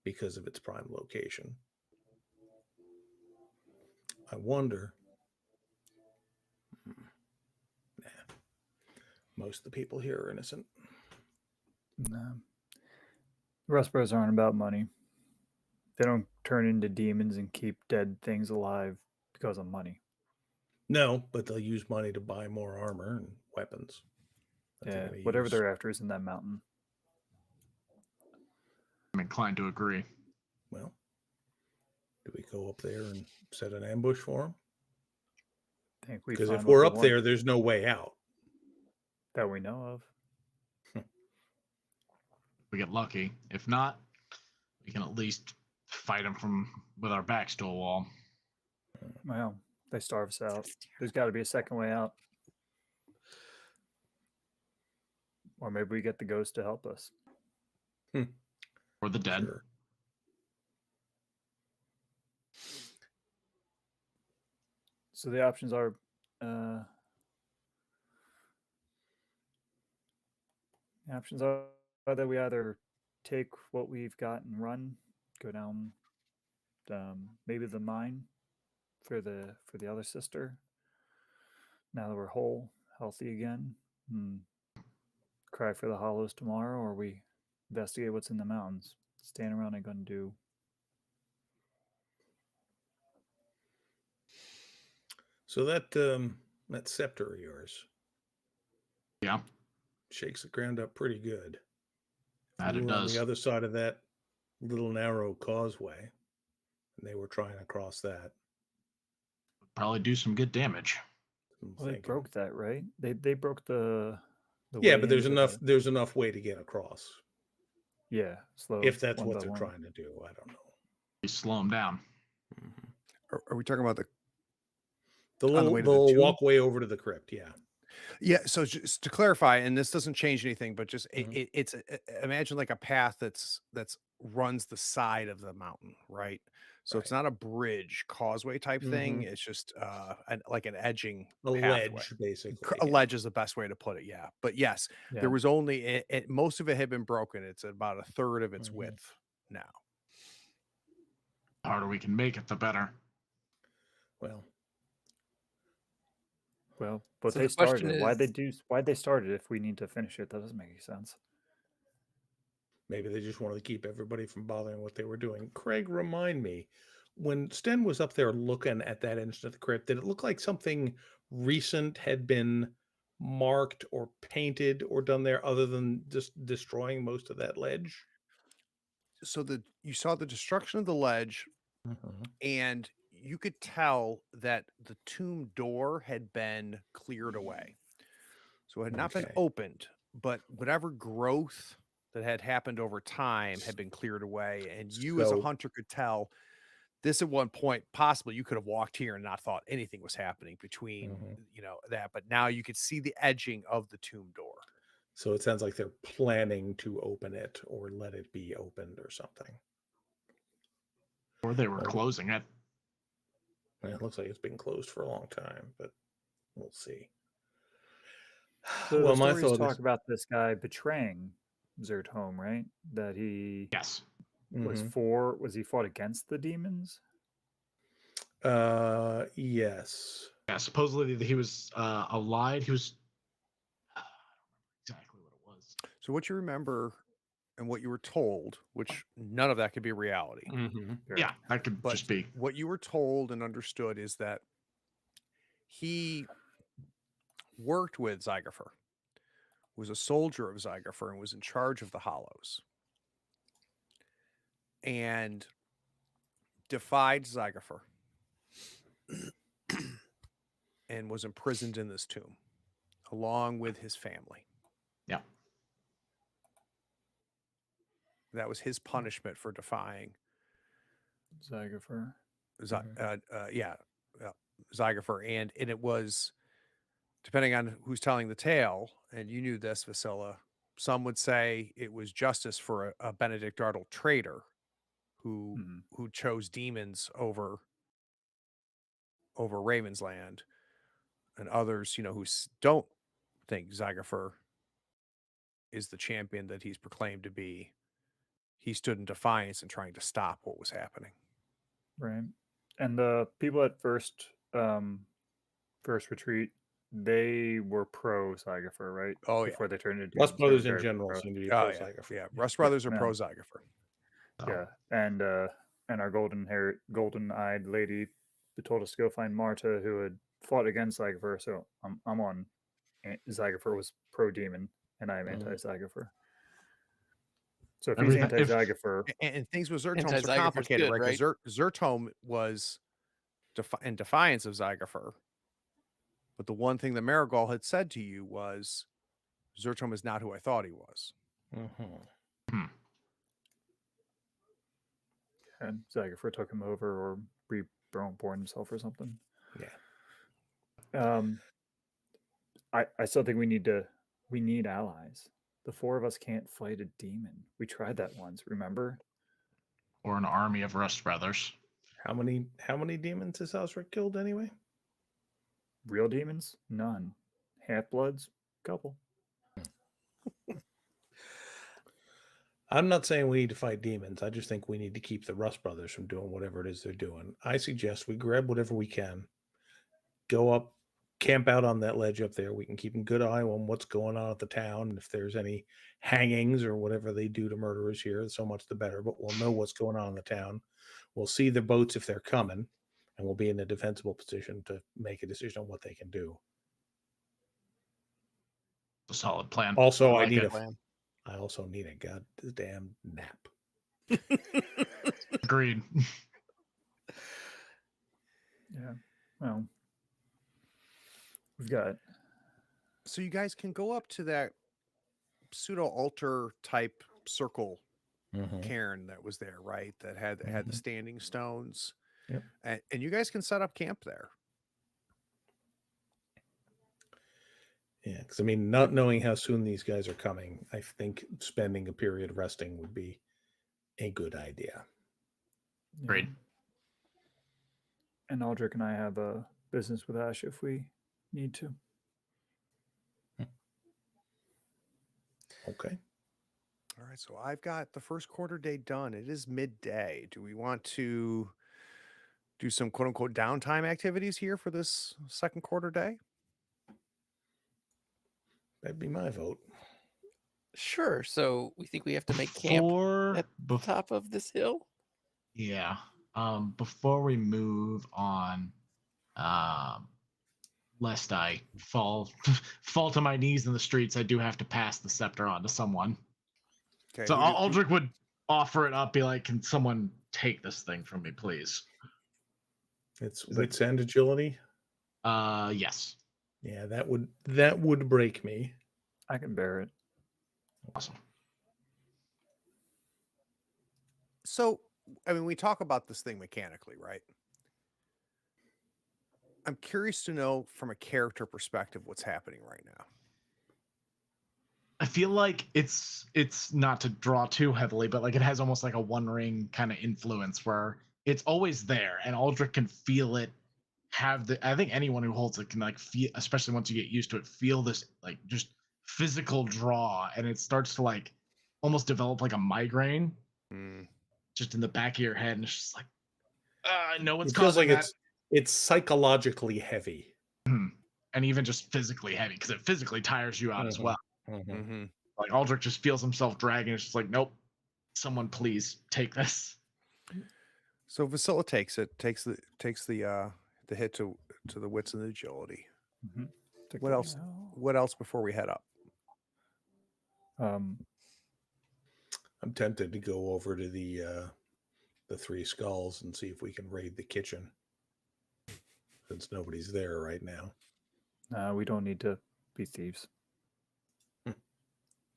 because of its prime location. I wonder. Nah. Most of the people here are innocent. No. Rust Bros aren't about money. They don't turn into demons and keep dead things alive because of money. No, but they'll use money to buy more armor and weapons. Yeah, whatever they're after is in that mountain. I'm inclined to agree. Well, do we go up there and set an ambush for them? Because if we're up there, there's no way out. That we know of. We get lucky. If not, we can at least fight them with our backs to a wall. Well, they starve us out. There's got to be a second way out. Or maybe we get the ghost to help us. Or the dead. Sure. So the options are that we either take what we've got and run, go down maybe the mine for the other sister. Now that we're whole, healthy again, cry for the hollows tomorrow, or we investigate what's in the mountains. Stand around and gonna do. So that scepter of yours, Yeah, shakes the ground up pretty good. that You it were on does. the other side of that little narrow causeway, and they were trying to cross that. Probably do some good damage. Well, they broke that, right? They broke the Yeah, way but there's into enough. There's enough way to get across. Yeah, slow. If that's one what by they're one. trying to do, I don't know. You slow them down. Are we talking about The On the way little to the tomb? walkway over to the crypt. Yeah. Yeah, so just to clarify, and this doesn't change anything, but just Mhm. it's imagine like a path that's runs the side of the mountain, right? So it's Right. not a bridge causeway type thing. Mhm. It's just like an edging A pathway. ledge, basically. A ledge is the best way to put it. Yeah, but yes, Yeah. there was only most of it had been broken. It's about a third of its Mhm. width now. The harder we can make it, the better. Well, but So they the question started. is- Why'd they start it if we need to finish it? That doesn't make any sense. maybe they just wanted to keep everybody from bothering what they were doing. Craig, remind me, when Sten was up there looking at that entrance of the crypt, did it look like something recent had been marked or painted or done there other than just destroying most of that ledge? So you saw the destruction of the ledge, and you could tell that the tomb door had been cleared away. So it had not been Okay. opened, but whatever growth that had happened over time had been cleared away. And you, as a So- hunter, could tell this at one point. Possibly you could have walked here and not thought anything was happening between, that. But now you could see the edging of the tomb door. So it sounds like they're planning to open it or let it be opened or something. Or they were Well, closing it. Well, it looks like it's been closed for a long time, but we'll see. So Well, the my stories thought talk is, about this guy betraying Zertholm, right? That he Yes. was Mhm. was he fought against the demons? Yes. Yeah, supposedly he was allied. He was. I don't remember exactly what it was. So what you remember and what you were told, which none of that could be reality. Yeah, that could But just be. what you were told and understood is that he worked with Zygerfer, was a soldier of Zygerfer, and was in charge of the Hollows, and defied Zygerfer and was imprisoned in this tomb along with his family. Yeah. That was his punishment for defying Zygerfer. Zygerfer. And it was, depending on who's telling the tale, and you knew this, Vasilla, some would say it was justice for a Benedict Arnold traitor who chose demons over Raven's Land, and others, who don't think Zygerfer is the champion that he's proclaimed to be. He stood in defiance and trying to stop what was happening. Right. And the people at first retreat, they were pro Zygerfer, right? Oh, yeah. Before they turned into Rust demons, they were Brothers in very general pro. seem to be Oh, pro yeah. Zygerfer. Yeah. Rust Brothers are no. pro Zygerfer. Yeah. And our golden-eyed lady who told us to go find Marta, who had fought against Zygerfer. So I'm on Zygerfer was pro demon, and I am anti Zygerfer. So if he's anti Zygerfer, and things with Zertome Anti-Zygerfer's so complicated, good, right? Because Zertome was in defiance of Zygerfer, but the one thing that Marigold had said to you was, Zertome is not who I thought he was. and Zygerfer took him over or reborn himself or something. Yeah. I still think we need allies. The four of us can't fight a demon. We tried that once, remember? Or an army of Rust Brothers. How many demons has Osric killed anyway? Real demons? None. Half-bloods? Couple. I'm not saying we need to fight demons. I just think we need to keep the Rust Brothers from doing whatever it is they're doing. I suggest we grab whatever we can, go up, camp out on that ledge up there. We can keep a good eye on what's going on at the town. And if there's any hangings or whatever they do to murderers here, so much the better. But we'll know what's going on in the town. We'll see the boats if they're coming, and we'll be in a defensible position to make a decision on what they can do. A solid plan. Also, I I like need it. I also need a goddamn nap. Agreed. Yeah. Well, we've got. So you guys can go up to that pseudo altar type circle cairn that was there, right? That had the standing stones. Yep. And you guys can set up camp there. Yeah, because I mean, not knowing how soon these guys are coming, I think spending a period resting would be a good idea. Great. And Aldrich and I have a business with Ash if we need to. Okay. All right, so I've got the first quarter day done. It is midday. Do we want to do some quote unquote downtime activities here for this second quarter day? That'd be my vote. Sure. So we think we have to make camp at the top of this hill? Yeah. Before we move on, lest I fall to my knees in the streets, I do have to pass the scepter on to someone. Okay. So Aldrich would offer it up, be like, "Can someone take this thing from me, please?" It's wits and agility. Yes. Yeah, that would break me. I can bear it. Awesome. So, I mean, we talk about this thing mechanically, right? I'm curious to know from a character perspective what's happening right now. I feel like it's not to draw too heavily, but like it has almost like a One Ring kind of influence where it's always there, and Aldrich can feel it. I think anyone who holds it can like feel, especially once you get used to it, feel this like just physical draw, and it starts to like almost develop like a migraine just in the back of your head, and it's just like I know what's It feels causing like that. it's psychologically heavy. And even just physically heavy because it physically tires you out as well. Like Aldrich just feels himself dragging. It's just like, nope. Someone please take this. So Vasilla takes the hit to the wits and the agility. Mhm. Took What the else? L. What else before we head up? I'm tempted to go over to the Three Skulls and see if we can raid the kitchen, since nobody's there right now. We don't need to be thieves.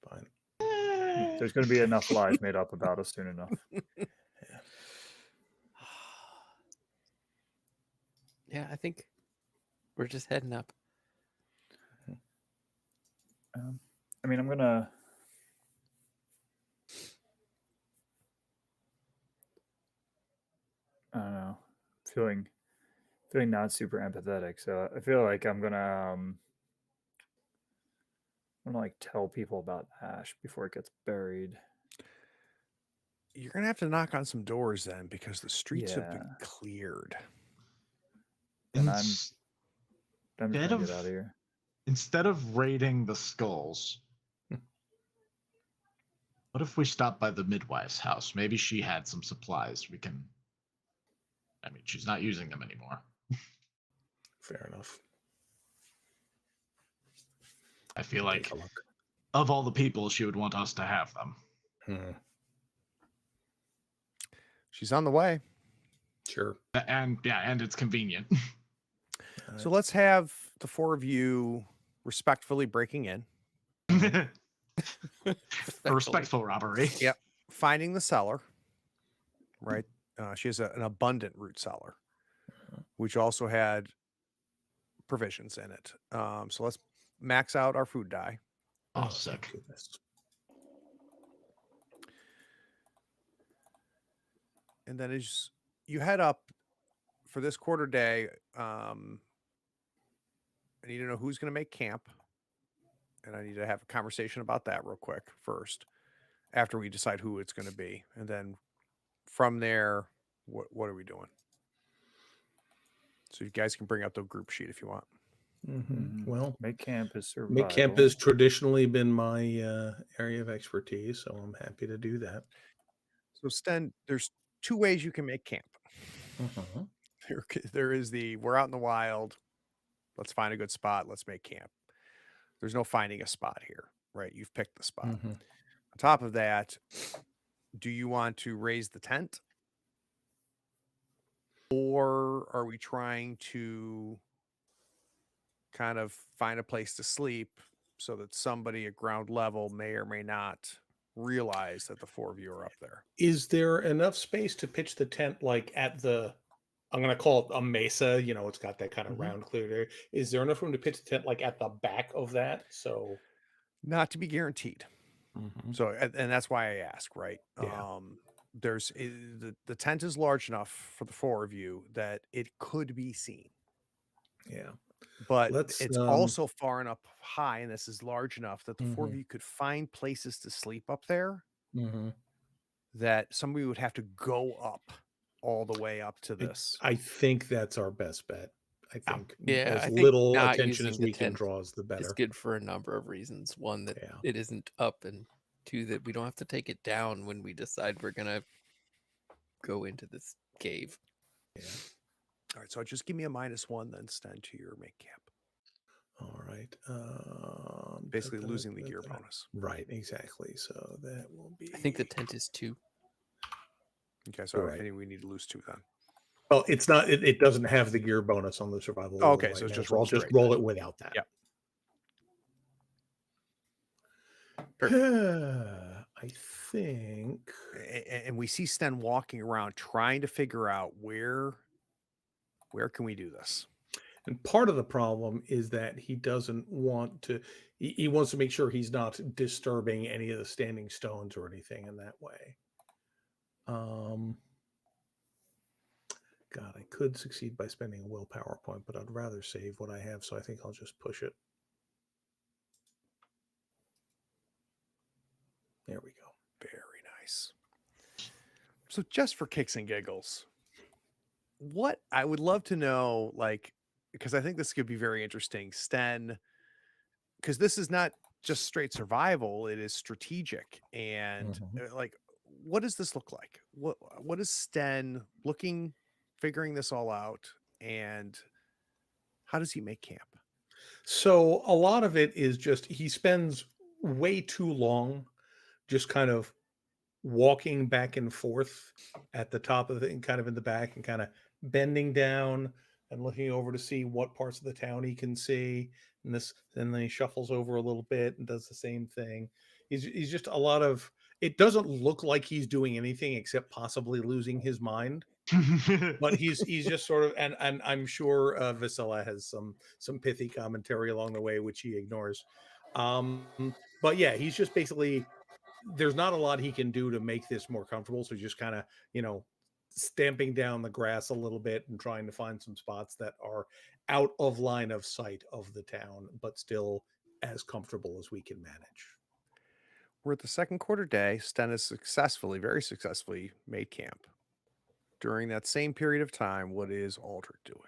Fine. There's going to be enough lies made up about us soon enough. Yeah, I think we're just heading up. I mean, I'm gonna. I don't know. Feeling not super empathetic, so I feel like I'm gonna like tell people about Ash before it gets buried. You're gonna have to knock on some doors then, because the streets have been Yeah. cleared. And I'm Ins- just Instead gonna of- get out of here. Instead of raiding the skulls, what if we stop by the midwife's house? Maybe she had some supplies. We can. I mean, she's not using them anymore. Fair enough. I feel Take like a look. of all the people, she would want us to have them. She's on the way. Sure. And it's convenient. So let's have the four of you respectfully breaking in, A respectful robbery. Yep. Finding the cellar. Right. She has an abundant root cellar, which also had provisions in it. So let's max out our food die. Oh, thank sick. goodness. And then as you head up for this quarter day, I need to know who's going to make camp. And I need to have a conversation about that real quick first, after we decide who it's going to be. And then from there, what are we doing? So you guys can bring up the group sheet if you want. Well, Make camp is survival. make camp has traditionally been my area of expertise, so I'm happy to do that. So Sten, there's two ways you can make camp. Uh-huh. There is we're out in the wild. Let's find a good spot. Let's make camp. There's no finding a spot here, right? You've picked the spot. Mhm. On top of that, do you want to raise the tent? Or are we trying to kind of find a place to sleep so that somebody at ground level may or may not realize that the four of you are up there? Is there enough space to pitch the tent like at the, I'm going to call it a mesa, it's got that kind of Mhm. round cleared area. Is there enough room to pitch the tent like at the back of that? So Not to be guaranteed. So, and that's why I ask, right? Yeah. The tent is large enough for the four of you that it could be seen, yeah. but Let's, it's also far enough high, and this is large enough that the four of you could find places to sleep up there, that somebody would have to go up all the way up to this. I think that's our best bet. I think Yeah, as I think little not attention using as the we can tent draw is the better. It's good for a number of reasons. One, that Yeah. it isn't up, and two, that we don't have to take it down when we decide we're gonna go into this cave. Yeah. All right, so just give me a -1 then, Sten, to your make camp. All right. Basically losing the gear bonus. Right, exactly. So that will be. I think the tent is 2. Okay, so Right. I think we need to lose 2 then. Well, it's not. It doesn't have the gear bonus on the survival. Oh, roll okay, right so it's now, just I'll roll just straight roll then. it without that. Yep. I think. And we see Sten walking around trying to figure out where can we do this? And part of the problem is that he doesn't want to. He wants to make sure he's not disturbing any of the standing stones or anything in that way. God, I could succeed by spending a willpower point, but I'd rather save what I have, so I think I'll just push it. There we go. Very nice. So just for kicks and giggles, what I would love to know, like, because I think this could be very interesting, Sten, because this is not just straight survival. It is strategic. And Mhm. like, what does this look like? What is Sten looking, figuring this all out, and how does he make camp? So a lot of it is just he spends way too long just kind of walking back and forth at the top of it and kind of in the back and kind of bending down and looking over to see what parts of the town he can see. And then he shuffles over a little bit and does the same thing. He's just a lot of it doesn't look like he's doing anything except possibly losing his mind. But he's just sort of and I'm sure Vasilla has some pithy commentary along the way which he ignores. But yeah, he's just basically there's not a lot he can do to make this more comfortable. So just kind of, stamping down the grass a little bit and trying to find some spots that are out of line of sight of the town, but still as comfortable as we can manage. We're at the second quarter day. Sten has very successfully made camp. During that same period of time, what is Aldrich doing?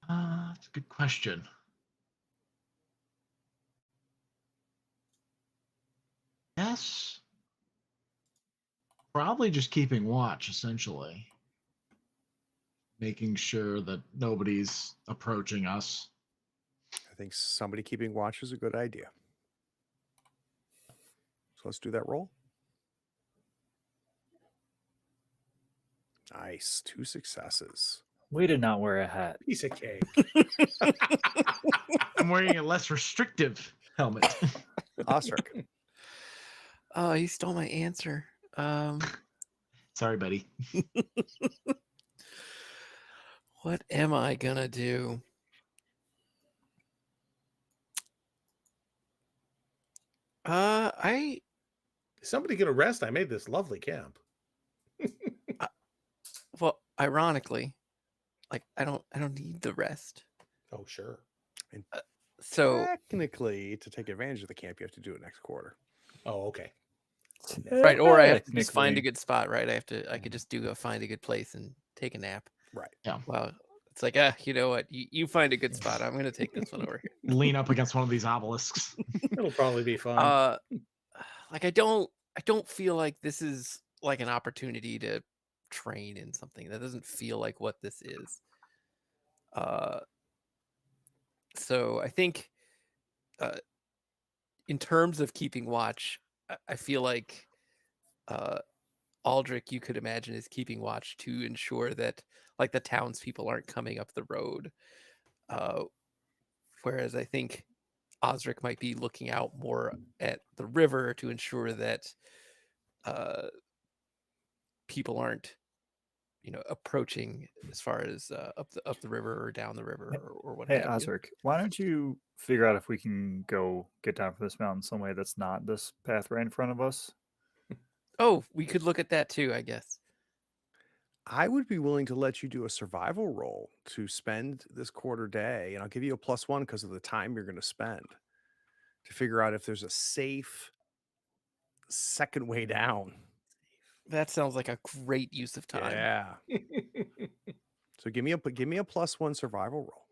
That's a good question. Yes. Probably just keeping watch, essentially. Making sure that nobody's approaching us. I think somebody keeping watch is a good idea. So let's do that roll. Nice. 2 successes. We did not wear a hat. Piece of cake. I'm wearing a less restrictive helmet. Osric. Oh, you stole my answer. Sorry, buddy. What am I gonna do? I Somebody get a rest. I made this lovely camp. well, ironically, like I don't need the rest. Oh, sure. So Technically, to take advantage of the camp, you have to do it next quarter. Oh, okay. right, or I have to just find a Technically. good spot, right? I could just do a find a good place and take a nap. Right. Yeah. Well, it's like, you know what? You find a good spot. I'm gonna take this one over here. Lean up against one of these obelisks. It'll probably be fun. Like I don't feel like this is like an opportunity to train in something. That doesn't feel like what this is. So I think in terms of keeping watch, I feel like Aldrich, you could imagine, is keeping watch to ensure that like the townspeople aren't coming up the road. Whereas I think Osric might be looking out more at the river to ensure that people aren't, approaching as far as up the river or down the river or what Hey, have you. Osric, why don't you figure out if we can go get down from this mountain some way that's not this path right in front of us? Oh, we could look at that too, I guess. I would be willing to let you do a survival roll to spend this quarter day, and I'll give you a +1 because of the time you're going to spend to figure out if there's a safe second way down. That sounds like a great use of time. Yeah. So give me a +1 survival roll.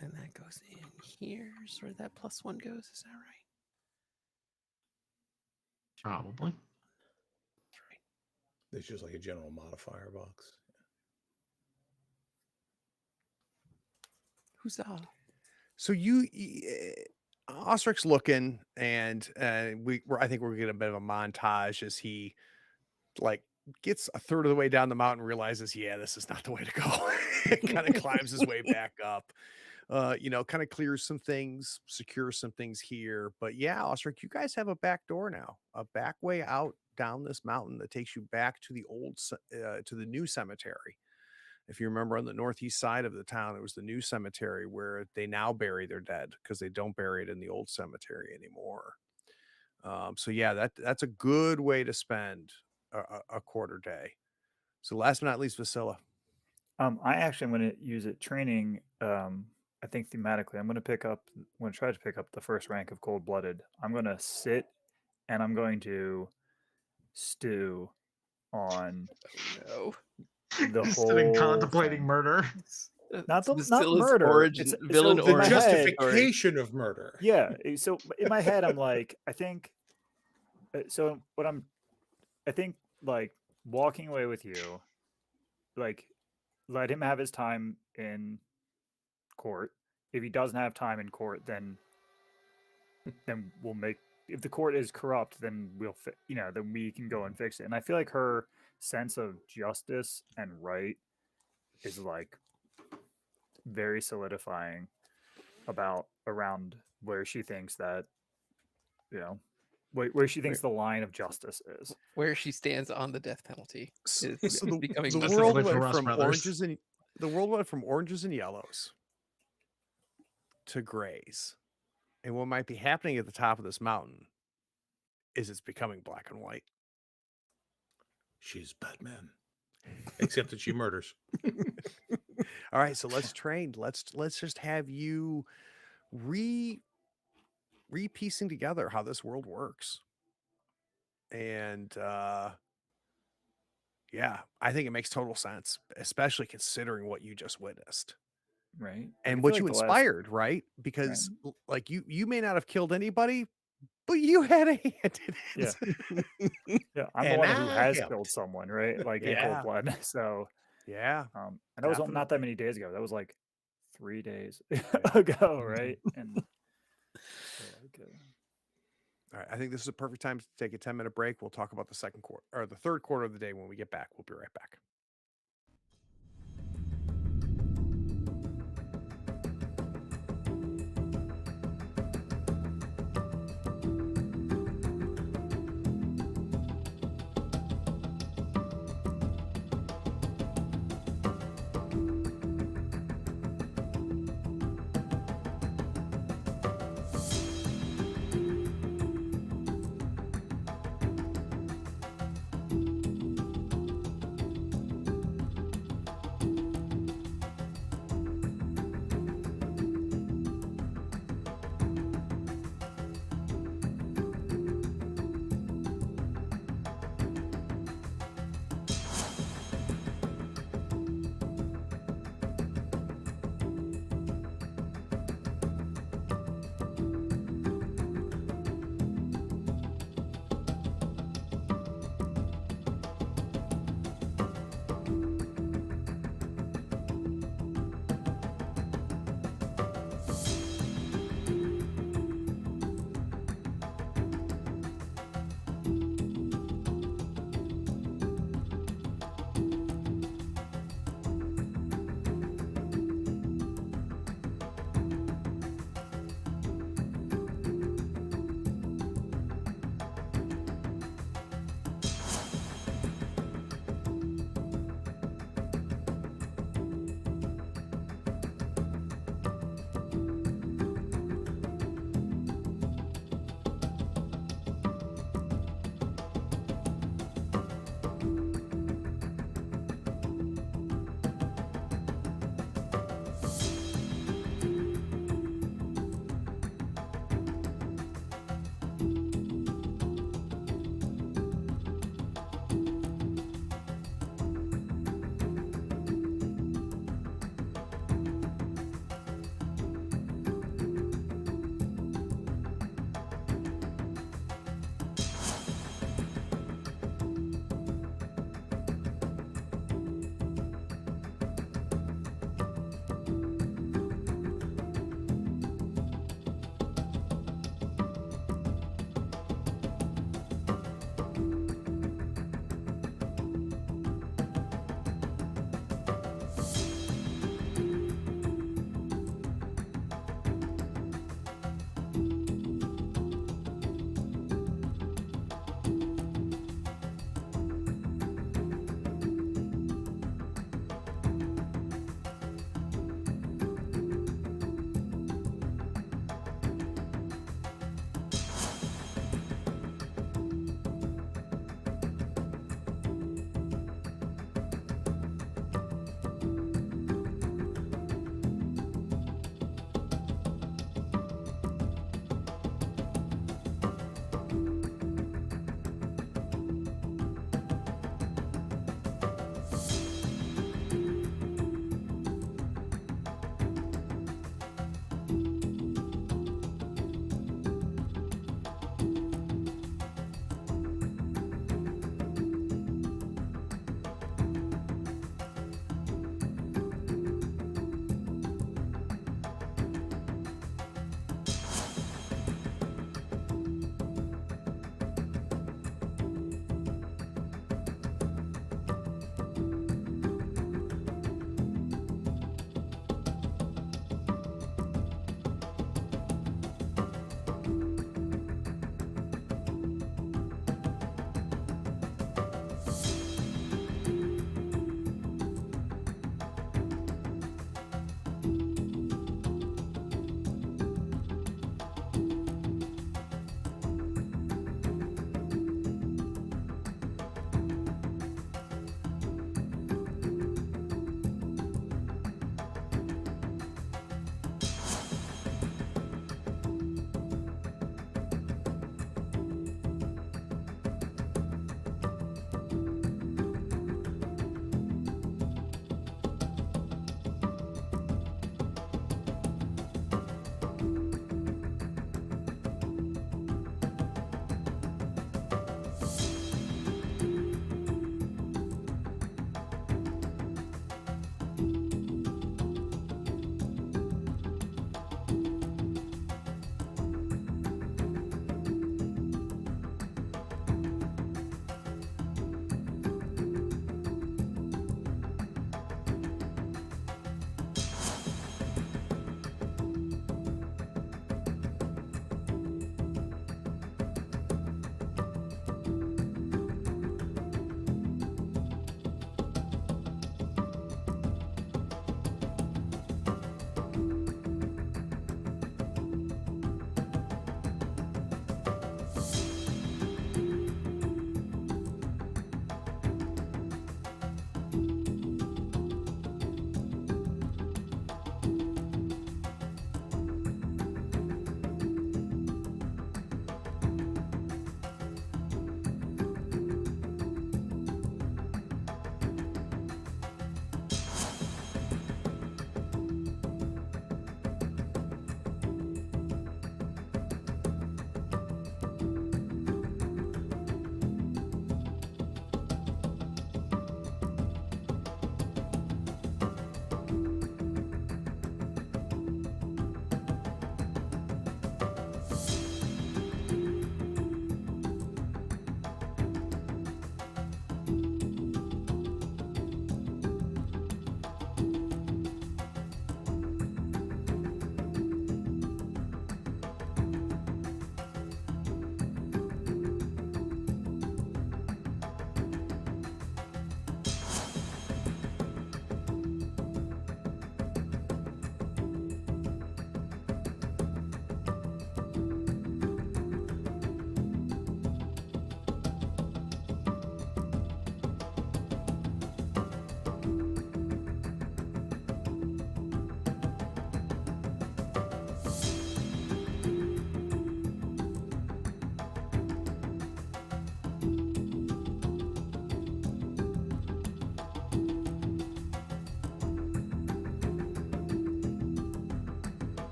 And that goes in here. Is where that +1 goes. Is that right? Probably. That's right. There's just like a general modifier box. Who's So Osric's looking, and I think we're getting a bit of a montage as he like gets a third of the way down the mountain, realizes, yeah, this is not the way to go. Kind of climbs his way back up. Kind of clears some things, secures some things here. But yeah, Osric, you guys have a back door now, a back way out down this mountain that takes you back to to the new cemetery. If you remember, on the northeast side of the town, it was the new cemetery where they now bury their dead because they don't bury it in the old cemetery anymore. So yeah, that's a good way to spend a quarter day. So last but not least, Vasilla. I actually am going to use it training. I think thematically, I'm going to try to pick up the first rank of cold-blooded. I'm going to sit and I'm going to stew on No. the Instead of whole contemplating thing. murder. Not Vasilla's murder. origin, It's- villain so The in my origin. head- story. justification of murder. Yeah. So in my head, I'm like, I think like walking away with you, like let him have his time in court. If he doesn't have time in court, then we'll make. If the court is corrupt, then then we can go and fix it. And I feel like her sense of justice and right is like very solidifying around where she thinks that where she thinks the line of justice is. Where she stands on the death penalty So is becoming the That's world definitely for went Russ from Brothers. oranges and yellows to grays. And what might be happening at the top of this mountain is it's becoming black and white. She's Batman. Except that she murders. All right, so let's train. Let's just have you re-piecing together how this world works. And yeah, I think it makes total sense, especially considering what you just witnessed. Right. And I what feel you like the last- inspired, right? Because like you may not have killed anybody, but you had a hand in it. Yeah, I'm the And one who I has helped. killed someone, right? Like in Yeah. cold blood. So Yeah. and that was not that Definitely. many days ago. That was like 3 days ago, right? And so, like, All right. I think this is a perfect time to take a 10-minute break. We'll talk about the second quarter or the third quarter of the day when we get back. We'll be right back.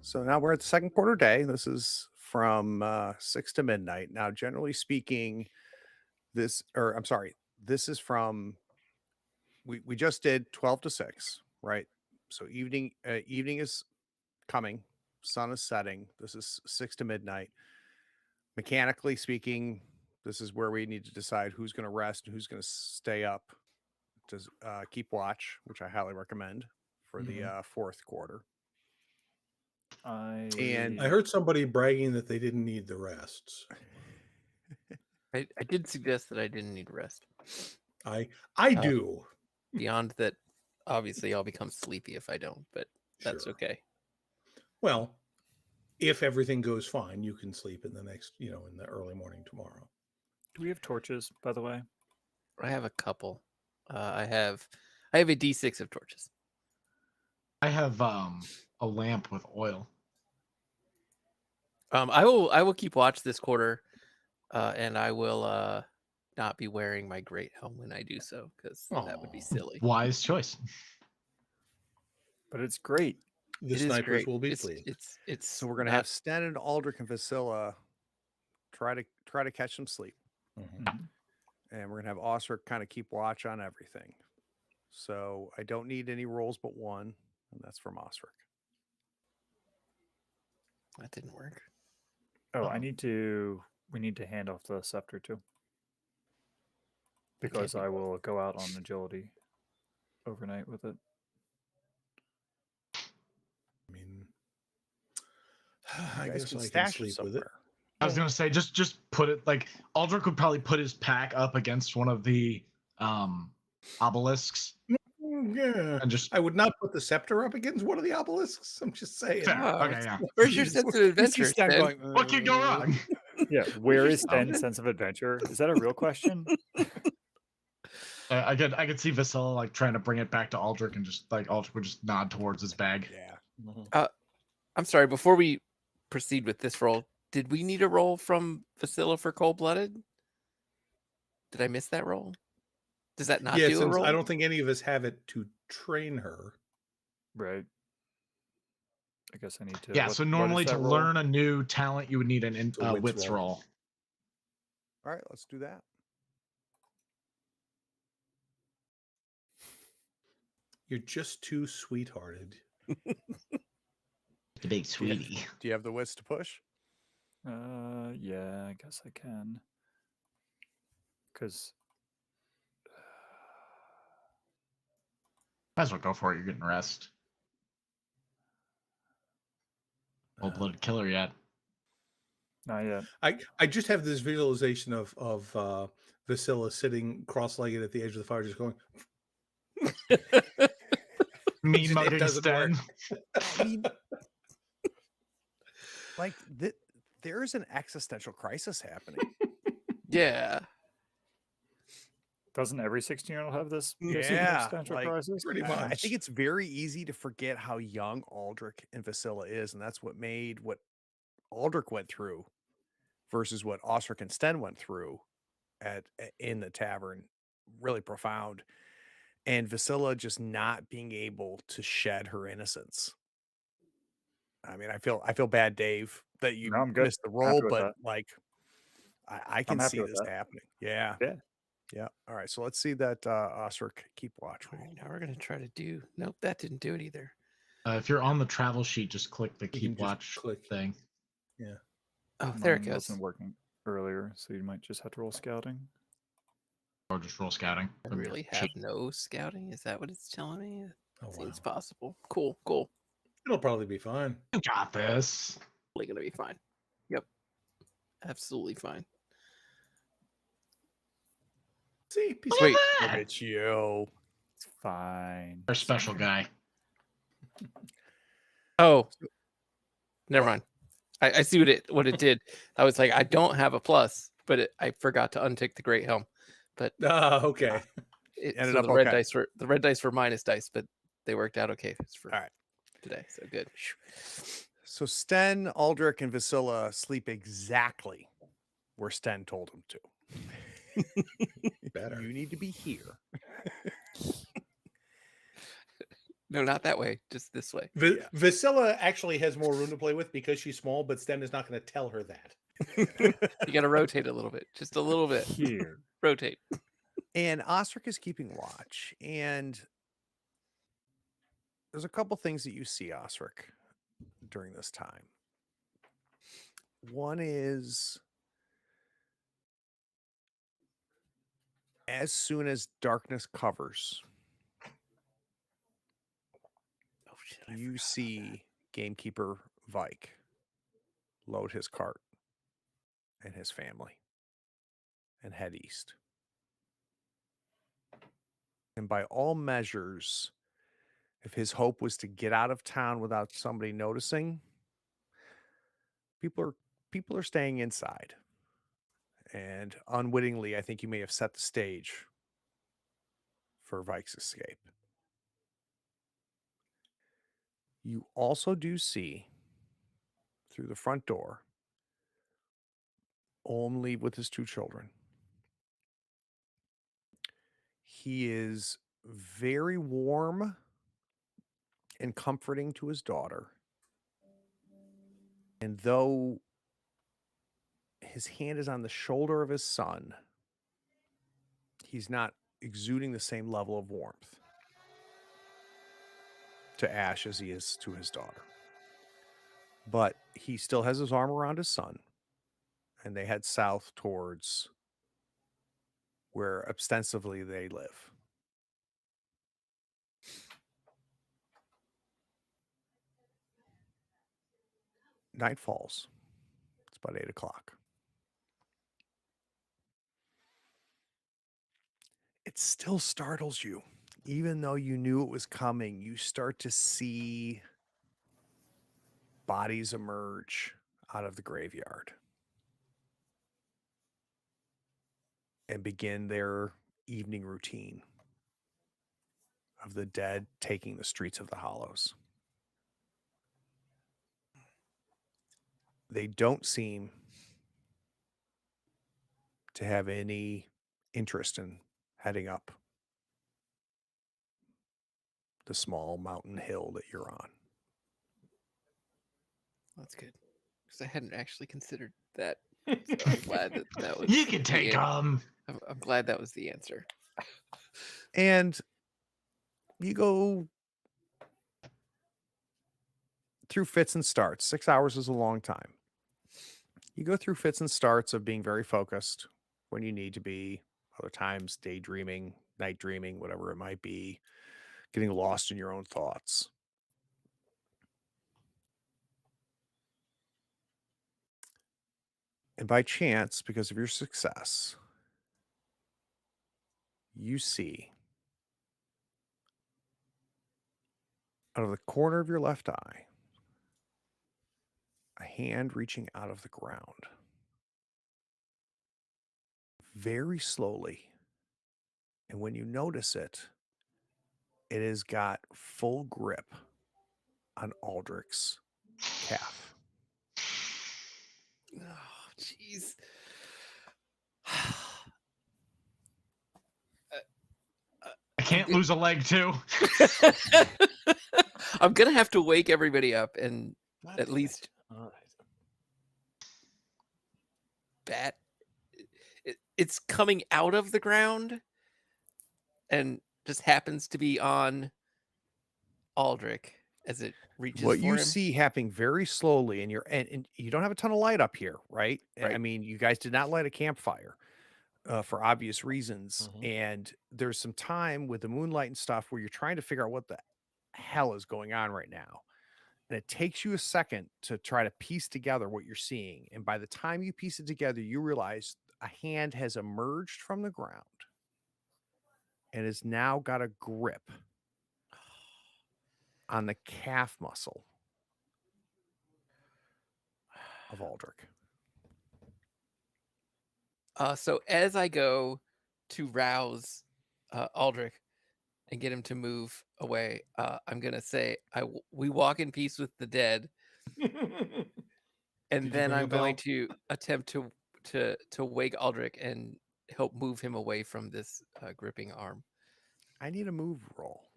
So now we're at the second quarter day. This is from 6 to midnight. Now, generally speaking, this is from we just did 12 to 6, right? So evening is coming, sun is setting. This is 6 to midnight. Mechanically speaking, this is where we need to decide who's going to rest and who's going to stay up to keep watch, which I highly recommend for the fourth quarter. I heard somebody bragging that they didn't need the rests. I did suggest that I didn't need rest. I do. Beyond that, obviously, I'll become sleepy if I don't, but that's Sure. okay. Well, if everything goes fine, you can sleep in the next, in the early morning tomorrow. Do we have torches, by the way? I have a couple. I have a D6 of torches. I have a lamp with oil. I will keep watch this quarter, and I will not be wearing my great helm when I do so, because that would be silly. Wise choice. But it's great. The It is snipers great. will be pleased. It's So we're gonna have Sten and Aldrich and Vasilla try to catch some sleep, Mhm. and we're gonna have Osric kind of keep watch on everything. So I don't need any rolls but one, and that's from Osric. that didn't work. Oh, Uh-oh. we need to hand off the scepter too. Because I will go out on agility overnight with it. I mean, You I guys guess can I can stash it sleep with it. somewhere. I was gonna say just put it like Aldrich would probably put his pack up against one of the obelisks Yeah. and just I would not put the scepter up against one of the obelisks. I'm just saying. fair. Oh, Okay, yeah. Where's your Jeez. sense of You see adventure, Sten Sten? going, What could go wrong? Yeah, where is yourself. Sten's sense of adventure? Is that a real question? I could see Vasilla like trying to bring it back to Aldrich and just like Aldrich would just nod towards his bag. Yeah. I'm sorry, before we proceed with this roll, did we need a roll from Vasilla for cold-blooded? Did I miss that roll? Does that not Yeah, do a since roll? I don't think any of us have it to train her. Right. I guess I need to. Yeah, what- so what is normally that to roll? learn a new talent, you would need an a wits wits roll. roll. All right, let's do that. You're just too sweethearted. The big sweetie. Do you have the wits to push? Yeah, I guess I can. Because Might as well go for it. You're getting rest. Cold-blooded killer yet? not yet. I just have this visualization of Vasilla sitting cross-legged at the edge of the fire, just going. Mean It mugging doesn't work. Sten. I mean, like there is an existential crisis happening. Yeah. Doesn't every 16-year-old have this Yeah, basic existential like, crisis? Pretty I much. think it's very easy to forget how young Aldrich and Vasilla is, and that's what made what Aldrich went through versus what Osric and Sten went through in the tavern really profound. And Vasilla just not being able to shed her innocence. I mean, I feel bad, Dave, that you No, I'm good. missed the I'm happy role, with but that. like I can happy see with this that. happening. Yeah. Yeah. Yeah. All right. So let's see that Osric keep watch. All right, now we're gonna try to do. Nope, that didn't do it either. If you're on the travel sheet, just click the can keep just watch click. thing. Oh, there it Mine goes. wasn't working earlier, so you might just have to roll scouting. Or just roll scouting. I from your really have sheet. no scouting. Is that what it's telling me? Oh, wow. Seems possible. Cool. It'll probably be fine. You got this. Probably gonna be fine. Yep. Absolutely fine. See, piece Wait. Look at you. It's fine. Our special guy. Oh, never mind. I see what it did. I was like, I don't have a plus, but I forgot to untick the great helm. But okay. Ended so up the red okay. dice were minus dice, but they worked out okay for All right. today. So good. So Sten, Aldrich, and Vasilla sleep exactly where Sten told them to. Better. You need to be here. No, not that way. Just this way. Vasilla actually has more room to play with because she's small, but Sten is not going to tell her that. You got to rotate a little bit, just a little bit. Here. Rotate. And Osric is keeping watch. And there's a couple things that you see, Osric, during this time. One is as soon as darkness covers, Oh shit! I you forgot about see gamekeeper Vike load his cart and his family and head east. And by all measures, if his hope was to get out of town without somebody noticing, people are staying inside. And unwittingly, I think you may have set the stage for Vike's escape. You also do see through the front door Olm leave with his 2 children. He is very warm and comforting to his daughter. And though his hand is on the shoulder of his son, he's not exuding the same level of warmth to Ash as he is to his daughter. But he still has his arm around his son, and they head south towards where ostensibly they live. Night falls. It's about 8 o'clock. It still startles you. Even though you knew it was coming, you start to see bodies emerge out of the graveyard and begin their evening routine of the dead taking the streets of the Hollows. They don't seem to have any interest in heading up the small mountain hill that you're on. That's good, because I hadn't actually considered that. So I'm glad that was. You can take them. I'm glad that was the answer. And you go through fits and starts. 6 hours is a long time. You go through fits and starts of being very focused when you need to be, other times daydreaming, night dreaming, whatever it might be, getting lost in your own thoughts. And by chance, because of your success, you see out of the corner of your left eye a hand reaching out of the ground very slowly. And when you notice it, it has got full grip on Aldrich's calf. Oh, jeez. I can't lose a leg too. I'm gonna have to wake everybody up and at least bat. It's coming out of the ground and just happens to be on Aldrich as it reaches What for you him. see happening very slowly, and and you don't have a ton of light up here, right? I Right. mean, you guys did not light a campfire for obvious reasons. Mhm. And there's some time with the moonlight and stuff where you're trying to figure out what the hell is going on right now. And it takes you a second to try to piece together what you're seeing. And by the time you piece it together, you realize a hand has emerged from the ground and has now got a grip on the calf muscle of Aldrich. So as I go to rouse Aldrich and get him to move away, I'm gonna say, we walk in peace with the dead, and Did you then ring a I'm going bell? to attempt to wake Aldrich and help move him away from this gripping arm. I need a move roll.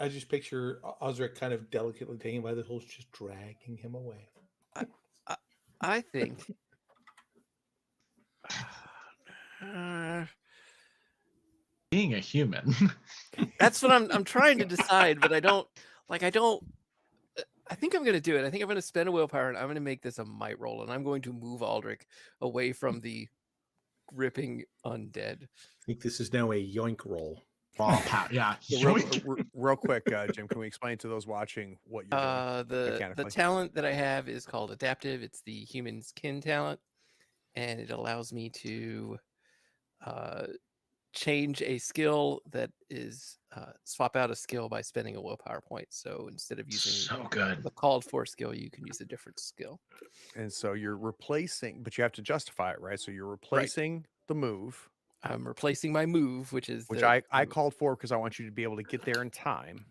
I just picture Osric kind of delicately taking him by the horse, just dragging him away. I think. Uh, Being a human. that's what I'm trying to decide, but I don't. I think I'm going to do it. I think I'm going to spend a willpower, and I'm going to make this a might roll, and I'm going to move Aldrich away from the gripping undead. I think this is now a yoink roll. Raw power. Yeah. So real quick, Jim, can we explain to those watching what you're doing? The mechanically? talent that I have is called adaptive. It's the human's kin talent, and it allows me to change a skill that is swap out a skill by spending a willpower point. So instead of using so good. the called for skill, you can use a different skill. And so you're replacing, but you have to justify it, right? So you're replacing the move, I'm replacing my move, which I called for because I want you to be able to get there in time.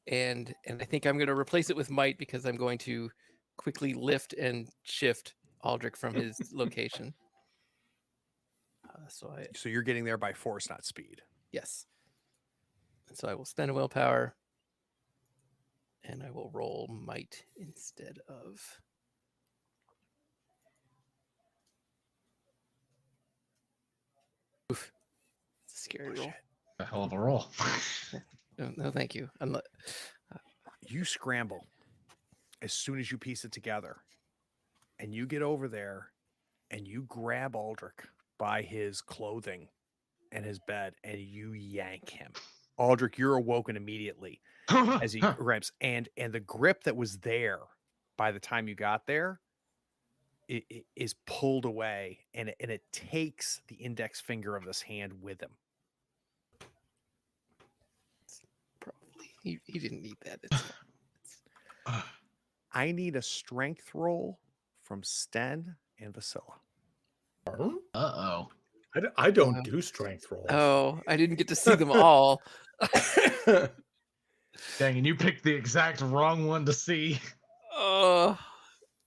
and I think I'm going to replace it with might because I'm going to quickly lift and shift Aldrich from his location. So you're getting there by force, not speed. Yes. And so I will spend a willpower, and I will roll might instead of. Oof. It's a scary roll. A hell of a roll. No, thank you. You scramble as soon as you piece it together, and you get over there, and you grab Aldrich by his clothing and his bed, and you yank him. Aldrich, you're awoken immediately as he grabs, and the grip that was there by the time you got there it is pulled away, and it takes the index finger of this hand with him. Probably he didn't need that. It's I need a strength roll from Sten and Vasilla. Uh-oh. I don't do strength rolls. Oh, I didn't get to see them all. Dang, and you picked the exact wrong one to see. Oh,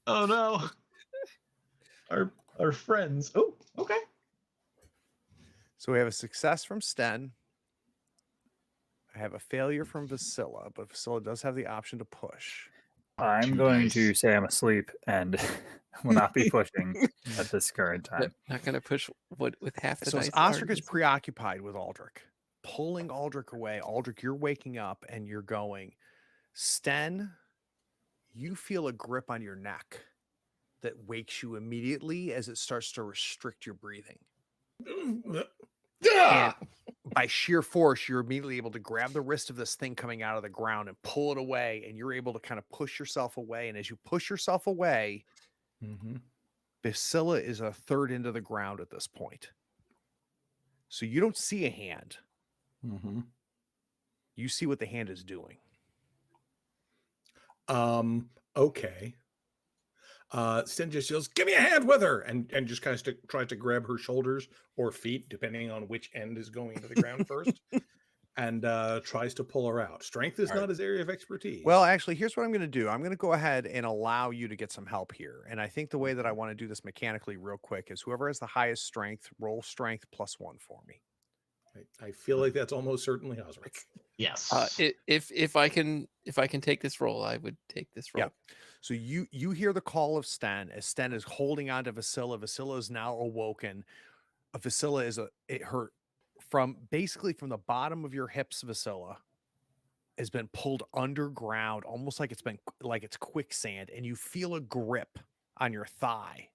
Oh no. Our friends. Oh, okay. So we have a success from Sten. I have a failure from Vasilla, but Vasilla does have the option to push. I'm Two going dice. to say I'm asleep and will not be pushing at this current time. not going to push with half the So dice. as Osric is already. preoccupied with Aldrich, pulling Aldrich away, Aldrich, you're waking up and you're going, Sten, you feel a grip on your neck that wakes you immediately as it starts to restrict your breathing. And by sheer force, you're immediately able to grab the wrist of this thing coming out of the ground and pull it away, and you're able to kind of push yourself away. And as you push yourself away, Vasilla is a third into the ground at this point. So you don't see a hand. You see what the hand is doing. Okay. Sten just yells, "Give me a hand with her!" and just kind of tries to grab her shoulders or feet, depending on which end is going into the ground first, and tries to pull her out. Strength is not his area of expertise. Well, actually, here's what I'm going to do. I'm going to go ahead and allow you to get some help here. And I think the way that I want to do this mechanically real quick is whoever has the highest strength, roll strength +1 for me. I feel like that's almost certainly Osric. Yes. If I can take this roll, I would take this roll. Yeah. So you hear the call of Sten as Sten is holding on to Vasilla. Vasilla is now awoken. Vasilla is from the bottom of your hips. Vasilla has been pulled underground, almost like it's quicksand, and you feel a grip on your thigh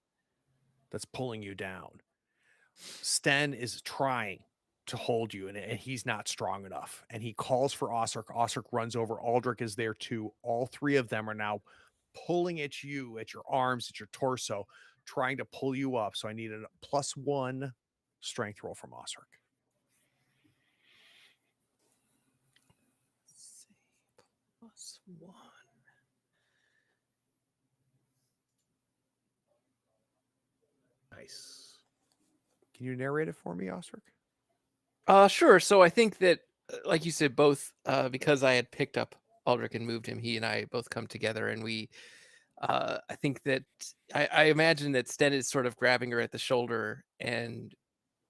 that's pulling you down. Sten is trying to hold you, and he's not strong enough, and he calls for Osric. Osric runs over. Aldrich is there too. All three of them are now pulling at you, at your arms, at your torso, trying to pull you up. So I need a +1 strength roll from Osric. +1. Nice. Can you narrate it for me, Osric? Sure. So I think that, like you said, both because I had picked up Aldrich and moved him, he and I both come together, and we. I think that I imagine that Sten is sort of grabbing her at the shoulder and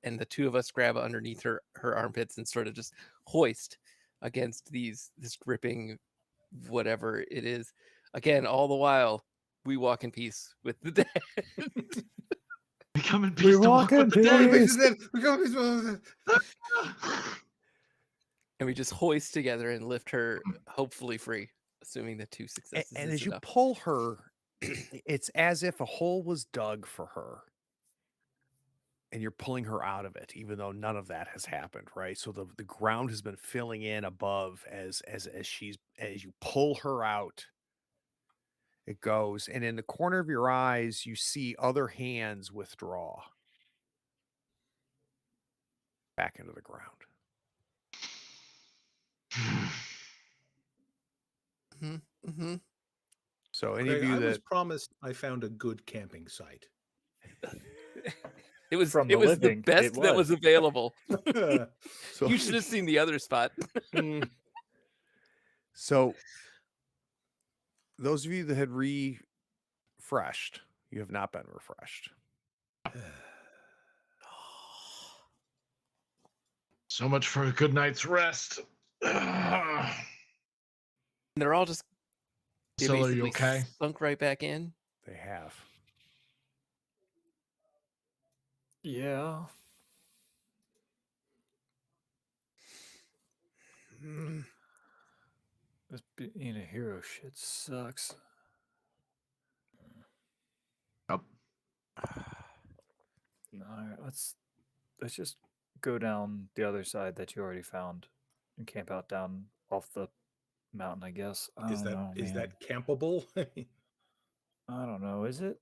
and the two of us grab underneath her armpits and sort of just hoist against this gripping whatever it is. Again, all the while we walk in peace with the dead. We come in peace to walk with the dead. And we just hoist together and lift her, hopefully free, assuming the 2 successes. And is as you enough. pull her, it's as if a hole was dug for her. And you're pulling her out of it, even though none of that has happened, right? So the ground has been filling in above as you pull her out. It goes, and in the corner of your eyes, you see other hands withdraw back into the ground. Mm-hmm. So any Craig, of you I was that promised I found a good camping site. It was From the the living, best it that was was. available. so You should have seen the other spot. Mm, so those of you that had refreshed, you have not been refreshed. So much for a good night's rest. And they're all just So are you basically okay? sunk right back in. They have. Yeah. This being a hero shit sucks. Yep. All right, let's just go down the other side that you already found and camp out down off the mountain, I guess. I is don't know, that man. campable? I don't know. Is it?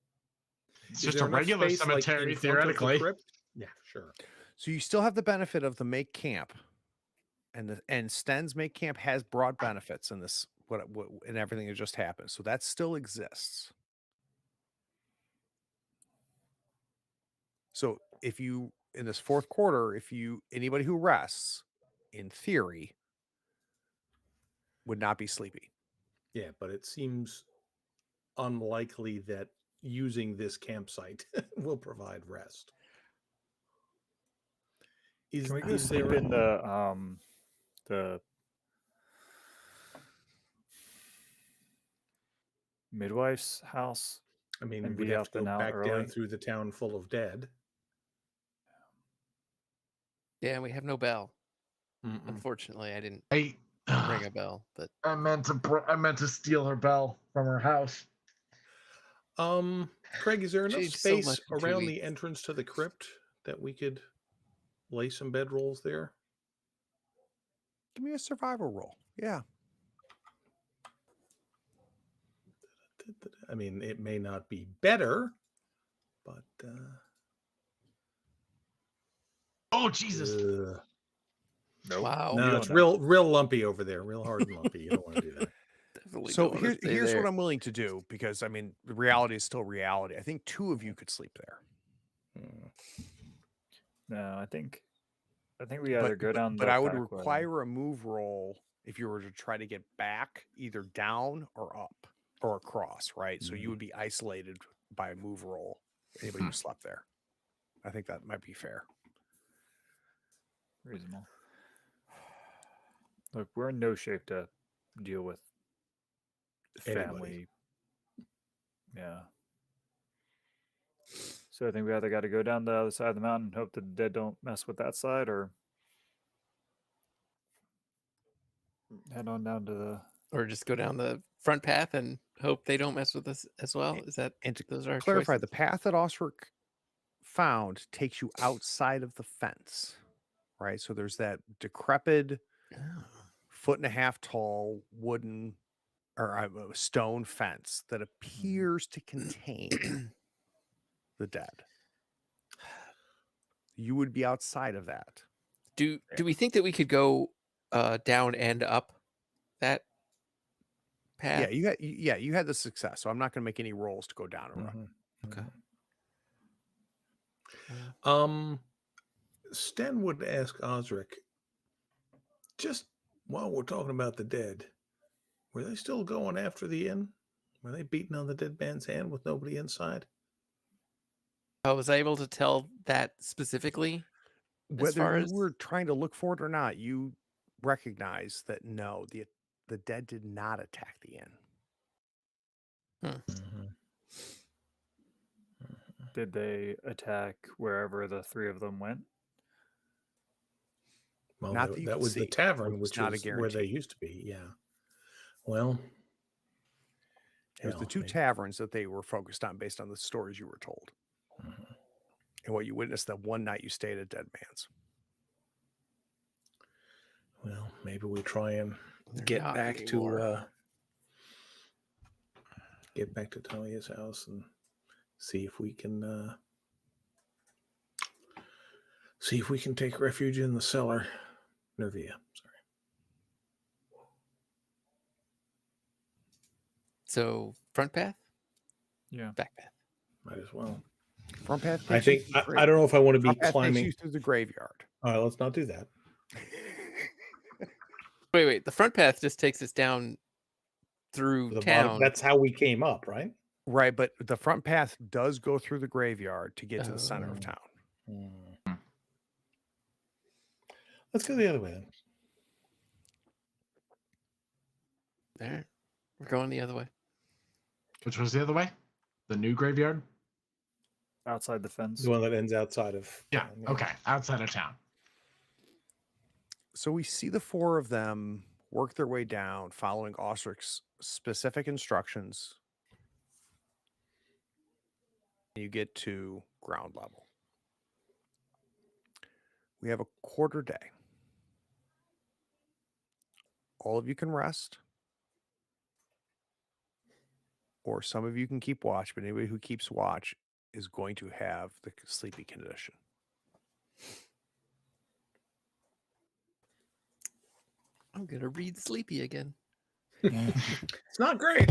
It's Is just there a enough regular space, like, cemetery, in front of the theoretically. crypt? Yeah, sure. So you still have the benefit of the make camp, and Sten's make camp has broad benefits in this what and everything that just happened. So that still exists. So if you in this fourth quarter, anybody who rests, in theory, would not be sleepy. Yeah, but it seems unlikely that using this campsite will provide rest. Can we go is sleep there a- in the midwife's house? I mean, and we'd be have up to and go out back early? down through the town full of dead. Yeah, we have no bell. Mm-mm. Unfortunately, I didn't I ring a bell, but meant to steal her bell from her house. Craig, is there enough Changed so space much in 2 around the weeks. entrance to the crypt that we could lay some bedrolls there? Give me a survival roll. Yeah. I mean, it may not be better, but Oh Jesus! Nope. Wow. You no, don't it's know. real lumpy over there, real hard and lumpy. You don't want to do that. Definitely So don't wanna stay here's there. what I'm willing to do, because I mean the reality is still reality. I think 2 of you could sleep there. Mm. No, I think we either go down But the I would back way. require a move roll if you were to try to get back, either down or up or across, right? So you would be isolated by a move roll. Anybody who slept there, I think that might be fair. Reasonable. Look, we're in no shape to deal with Anybody. family. Yeah. So I think we either got to go down the other side of the mountain and hope the dead don't mess with that side, or head on down to the. Or just go down the front path and hope they don't mess with us as well. Is that And to those are our clarify, choices? the path that Osric found takes you outside of the fence, right? So there's that decrepit, Oh. 1.5 foot tall wooden or stone fence that appears to contain the dead. You would be outside of that. Do we think that we could go down and up that path? You had the success, so I'm not going to make any rolls to go down or up. Okay. Sten would ask Osric, just while we're talking about the dead, were they still going after the inn? Were they beating on the dead man's hand with nobody inside? I was able to tell that specifically. Whether far you as were trying to look for it or not, you recognize that no, the dead did not attack the inn. Mhm. Did they attack wherever the three of them went? Well, Not that you that could was the see, tavern, which is which not a is where they guarantee. used to be. Yeah. Well, It was the hell, two they- taverns that they were focused on based on the stories you were told Mhm. and what you witnessed that one night you stayed at Dead Man's. Well, maybe we try and They're get not back anymore. to Talia's house and see if we can take refuge in the cellar. Nervia, sorry. So front path, Yeah. back path. Might as well. Front path I takes you think through the I don't know if I want to be front path takes climbing. you through the graveyard. All right, let's not do that. Wait. The front path just takes us down through The town. bottom, that's how we came up, right? Right, but the front path does go through the graveyard to get to the center of Oh. town. Hmm. Let's go the other way then. There, we're going the other way. Which was the other way? The new graveyard? Outside the fence. The one that ends outside of Yeah. town, Okay. Outside of town. So we see the four of them work their way down, following Ostric's specific instructions. You get to ground level. We have a quarter day. All of you can rest, or some of you can keep watch, but anybody who keeps watch is going to have the sleepy condition. I'm gonna read Sleepy again. It's not great.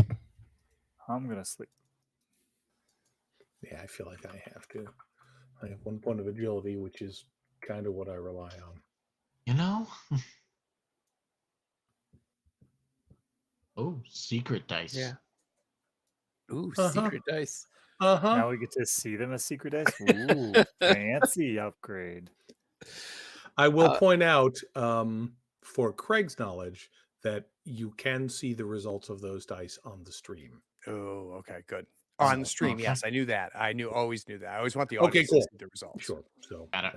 I'm gonna sleep. Yeah, I feel like I have to. I have 1 point of agility, which is kind of what I rely on. You know? Oh, secret dice. Yeah. Ooh, Uh-huh. secret dice. Uh-huh. Now we get to see them as secret dice. Ooh, fancy upgrade. I will Uh, point out, for Craig's knowledge, that you can see the results of those dice on the stream. Oh, okay, good. On the stream, okay. yes, I knew that. Always knew that. I always want the Okay, audience cool. to see the results. Sure. So Got it.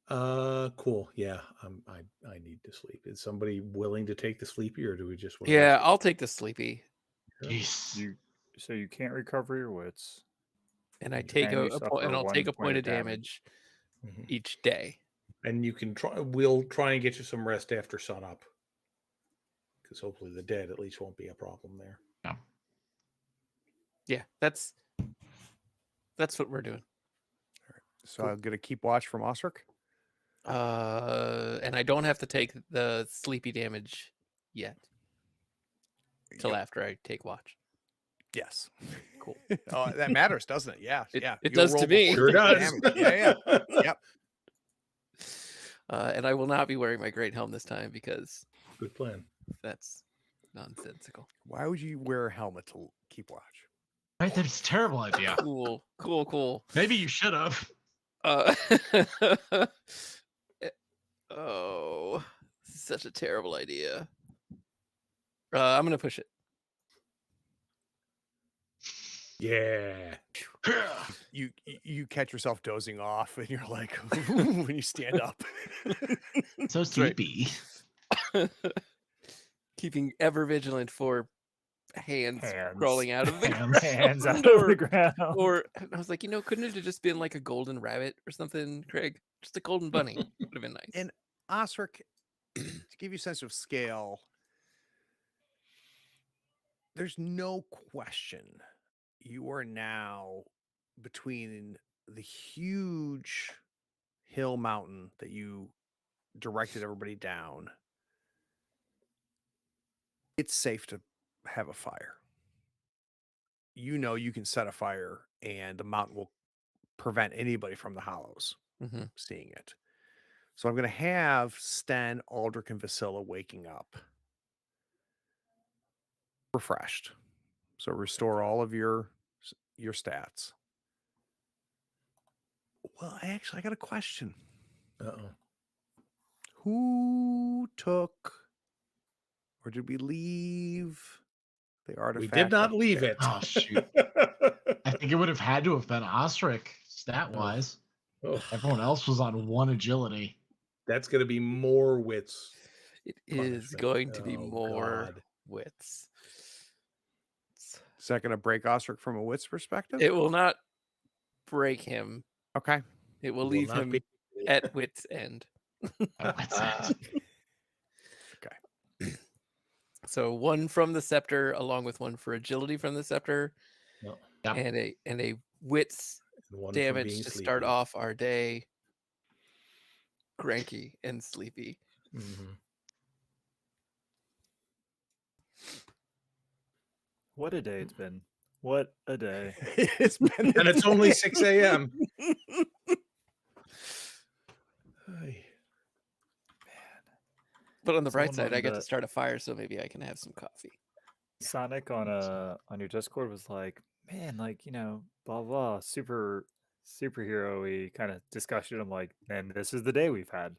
yeah. Cool. Yeah. I need to sleep. Is somebody willing to take the sleepy, or do we just want Yeah, I'll take the Sleepy, Jeez. So you can't recover your wits. and I And take you and suffer I'll 1 take a point of damage. damage each day. And you can try. We'll try and get you some rest after sunup, because hopefully the dead at least won't be a problem there. Yeah, that's what we're doing. So I'm gonna keep watch from Ostric. And I don't have to take the sleepy damage yet till Yep. after I take watch. Yes. Cool. Oh, that matters, doesn't it? Yeah. It- yeah. it You'll does to roll me. before Sure you take does. damage. Yeah. Yep. And I will not be wearing my great helm this time because Good plan. that's nonsensical. Why would you wear a helmet to keep watch? Right, that's a terrible idea. Cool. Maybe you should have. Oh, such a terrible idea. I'm gonna push it. Yeah. You catch yourself dozing off, and you're like, when you stand up. So right. sleepy. Keeping ever vigilant for hands Hands. crawling out of the Hands out ground, of the ground. or I was like, couldn't it have just been like a golden rabbit or something, Craig? Just a golden bunny would have been nice. And Ostric, to give you a sense of scale, there's no question you are now between the huge hill mountain that you directed everybody down. It's safe to have a fire. You know you can set a fire and the mountain will prevent anybody from the hollows Mhm. seeing it. So I'm going to have Sten, Aldrich, and Vasilla waking up refreshed. So restore all of your stats. Well, actually, I got a question. Uh-oh. Who took, or did we leave the artifact? We did not leave upstairs? it. Oh, shoot. I think it would have had to have been Osric, stat-wise. Oh, Everyone else was on 1 agility. that's going to be more wits. It is Punishment. going to be Oh, more God. wits. Is that going to break Osric from a wit's perspective? It will not break him. Okay. It will Will leave not him be- at wit's end. That's it. So 1 from the scepter, along with 1 for agility from the scepter, No. Yep. and a wits And one from damage being to start sleepy. off our day. Cranky and sleepy. Mhm. What a day it's been. What a day. It's been And it's only 6 a.m. Ay. But on the bright Someone side, on I get to the- start a fire, so maybe I can have some coffee. Sonic on your Discord was like, man, like, you know, blah blah, superhero-y kind of discussion. I'm like, and this is the day we've had.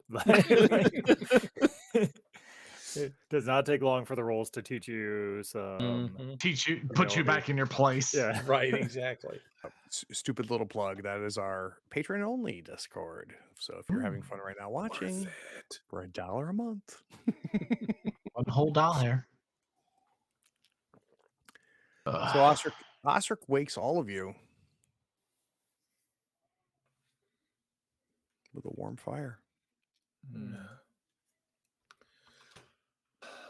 It does not take long for the roles to teach you some. Mhm. Teach you, put you Ability. back in your place. Yeah. Right, exactly. Stupid little plug. That is our patron only Discord. So if you're having fun right now watching Worth it. for $1 a month, 1 whole dollar. so Osric wakes all of you with a warm fire. Mm.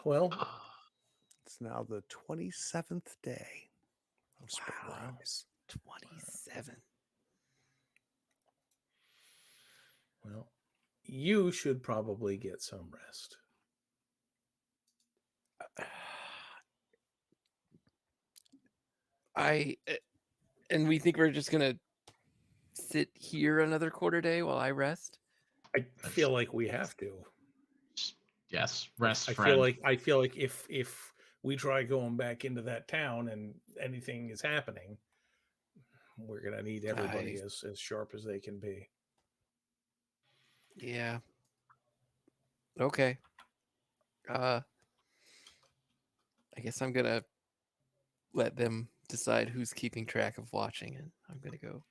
Well, It's now the 27th day of Spring Wow. Rise. 27. well, you should probably get some rest. And we think we're just gonna sit here another quarter day while I rest. I feel like we have to. Yes, rest, I friend. feel like if we try going back into that town and anything is happening, we're gonna need everybody as sharp as they can be. Yeah. Okay. I guess I'm gonna let them decide who's keeping track of watching, and I'm gonna go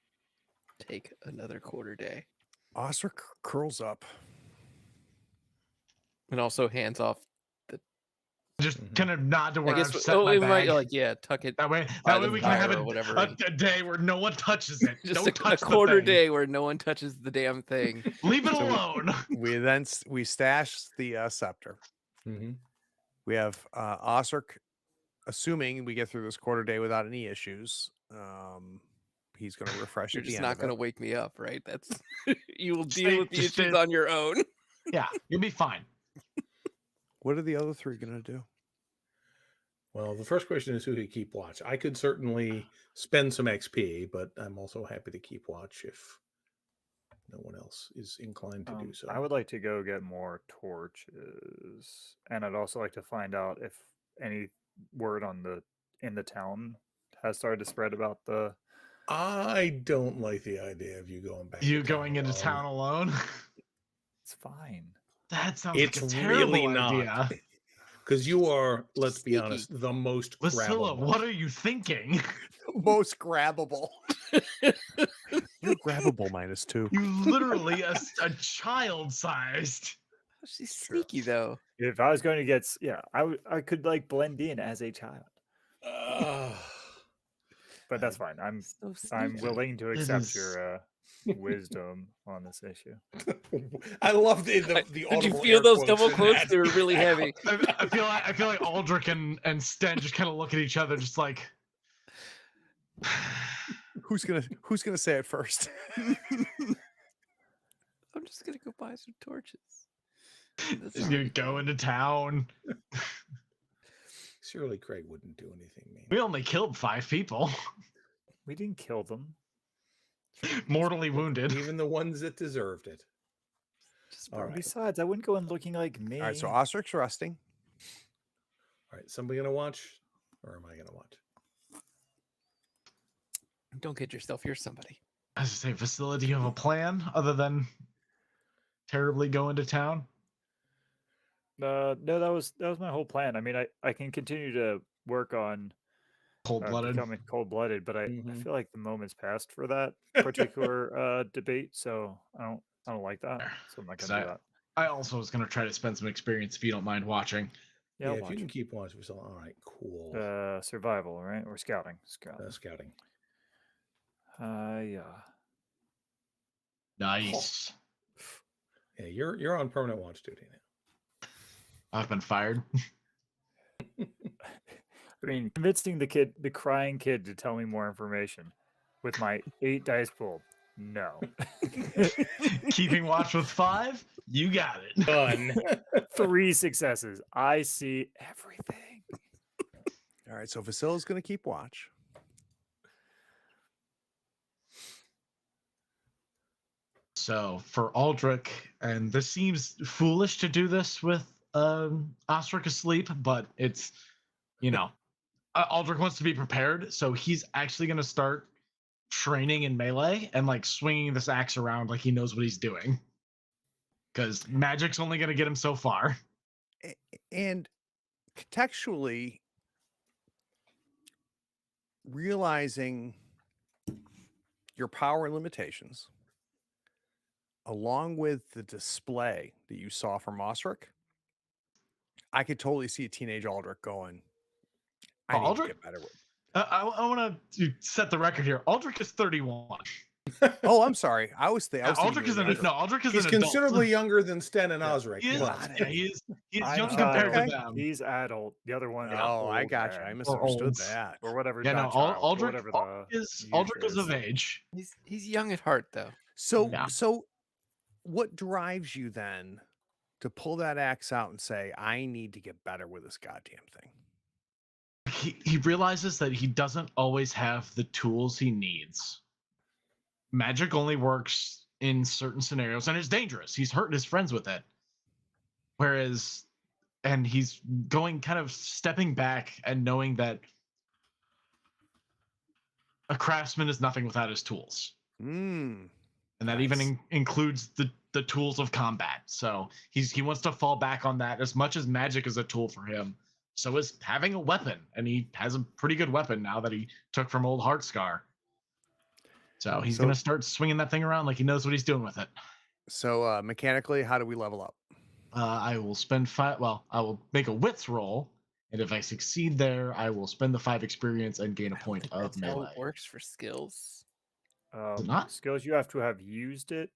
take another quarter day. Osric curls up. And also hands off. Just Mhm. kind of nod to where I guess I've set my it might bag. tuck it. That way by the we can have fire or whatever, and- a day where no one touches it. Just Don't a touch the quarter thing. day where no one touches the damn thing. Leave it So we- alone. We stash the scepter. Mm-hmm. We have Osric, assuming we get through this quarter day without any issues. He's going to refresh You're at the just end not of going to it. wake me up, right? That's you will Just deal stay- with the just issues stay- on your own. Yeah, you'll be fine. What are the other 3 going to do? Well, the first question is who could keep watch. I could certainly spend some XP, but I'm also happy to keep watch if no one else is inclined to do so. I would like to go get more torches, and I'd also like to find out if any word in the town has started to spread about the. I don't like the idea of you going back. You to going into alone. town alone? It's fine. That sounds It's like a terrible really not. idea. Because you are, let's be Sneaky. honest, the most Vasilla, grabbable. what are you thinking? Most grabbable. You're grabbable -2. You literally a child-sized. She's sneaky though. If I was going to get, I could like blend in as a child, but that's fine. I'm So I'm sneaky. willing to This accept is- your wisdom on this issue. I love the Did you audible feel air those quotes double in quotes? that. They were really heavy. I feel like Aldrich and Sten just kind of look at each other, just like. Who's gonna say it first? I'm just gonna go buy some torches. That's You go into town. Surely Craig wouldn't do anything mean. We only killed 5 people, We didn't kill them. mortally wounded. Even the ones that deserved it. just All right. Besides, I wouldn't go in looking like me. All right, so Osric's resting. All right, somebody gonna watch, or am I gonna watch? Don't kid yourself. You're somebody. As I say, Vasilla, do you have a plan other than terribly go into town? No, that was my whole plan. I mean, I can continue to work on Cold-blooded. becoming cold-blooded, but I Mhm. feel like the moment's passed for that particular debate, so I don't like that. Fair. So I'm not 'Cause gonna do that. I also was going to try to spend some experience if you don't mind watching. Yeah, Yeah, I'll if you watch. can keep watch for so all right, cool. Survival, right? Or scouting. Scouting. Scouting. Yeah. Nice. Yeah, you're on permanent watch duty now. I've been fired. I mean, convincing the crying kid to tell me more information with my 8 dice pool. No. Keeping watch with 5? You got it. Done. 3 successes. I see everything. All right, so Vasilla's going to keep watch. So for Aldrich, and this seems foolish to do this with Osric asleep, but it's, Aldrich wants to be prepared, so he's actually going to start training in melee and like swinging this axe around like he knows what he's doing. Because magic's only going to get him so far. And contextually, realizing your power limitations, along with the display that you saw from Osric, I could totally see a teenage Aldrich going, I need Aldrich? to get better with. I want to set the record here. Aldrich is 31. Oh, I'm sorry. I was thinking. Aldrich is Aldrich is He's an considerably adult. younger than Sten and Osric. He is, but- yeah, he is I'm young child. compared Okay. to them. He's adult. The other one. Oh, I old got you. man. I misunderstood old. that. Or whatever. Yeah, no, not child, or Aldrich whatever the Aldrich is user of age. He's young at heart, though. So, Yeah. so what drives you then to pull that axe out and say, I need to get better with this goddamn thing? He realizes that he doesn't always have the tools he needs. Magic only works in certain scenarios, and it's dangerous. He's hurting his friends with it. And he's going kind of stepping back and knowing that a craftsman is nothing without his tools. Mm. And that even includes the tools of combat. So he wants to fall back on that as much as magic is a tool for him. So is having a weapon, and he has a pretty good weapon now that he took from old Heartscar. So he's going to start swinging that thing around like he knows what he's doing with it. So mechanically, how do we level up? I will spend 5. Well, I will make a wits roll, and if I succeed there, I will spend the 5 experience and gain a point of That's how melee. it works for skills. it not? Skills, you have to have used it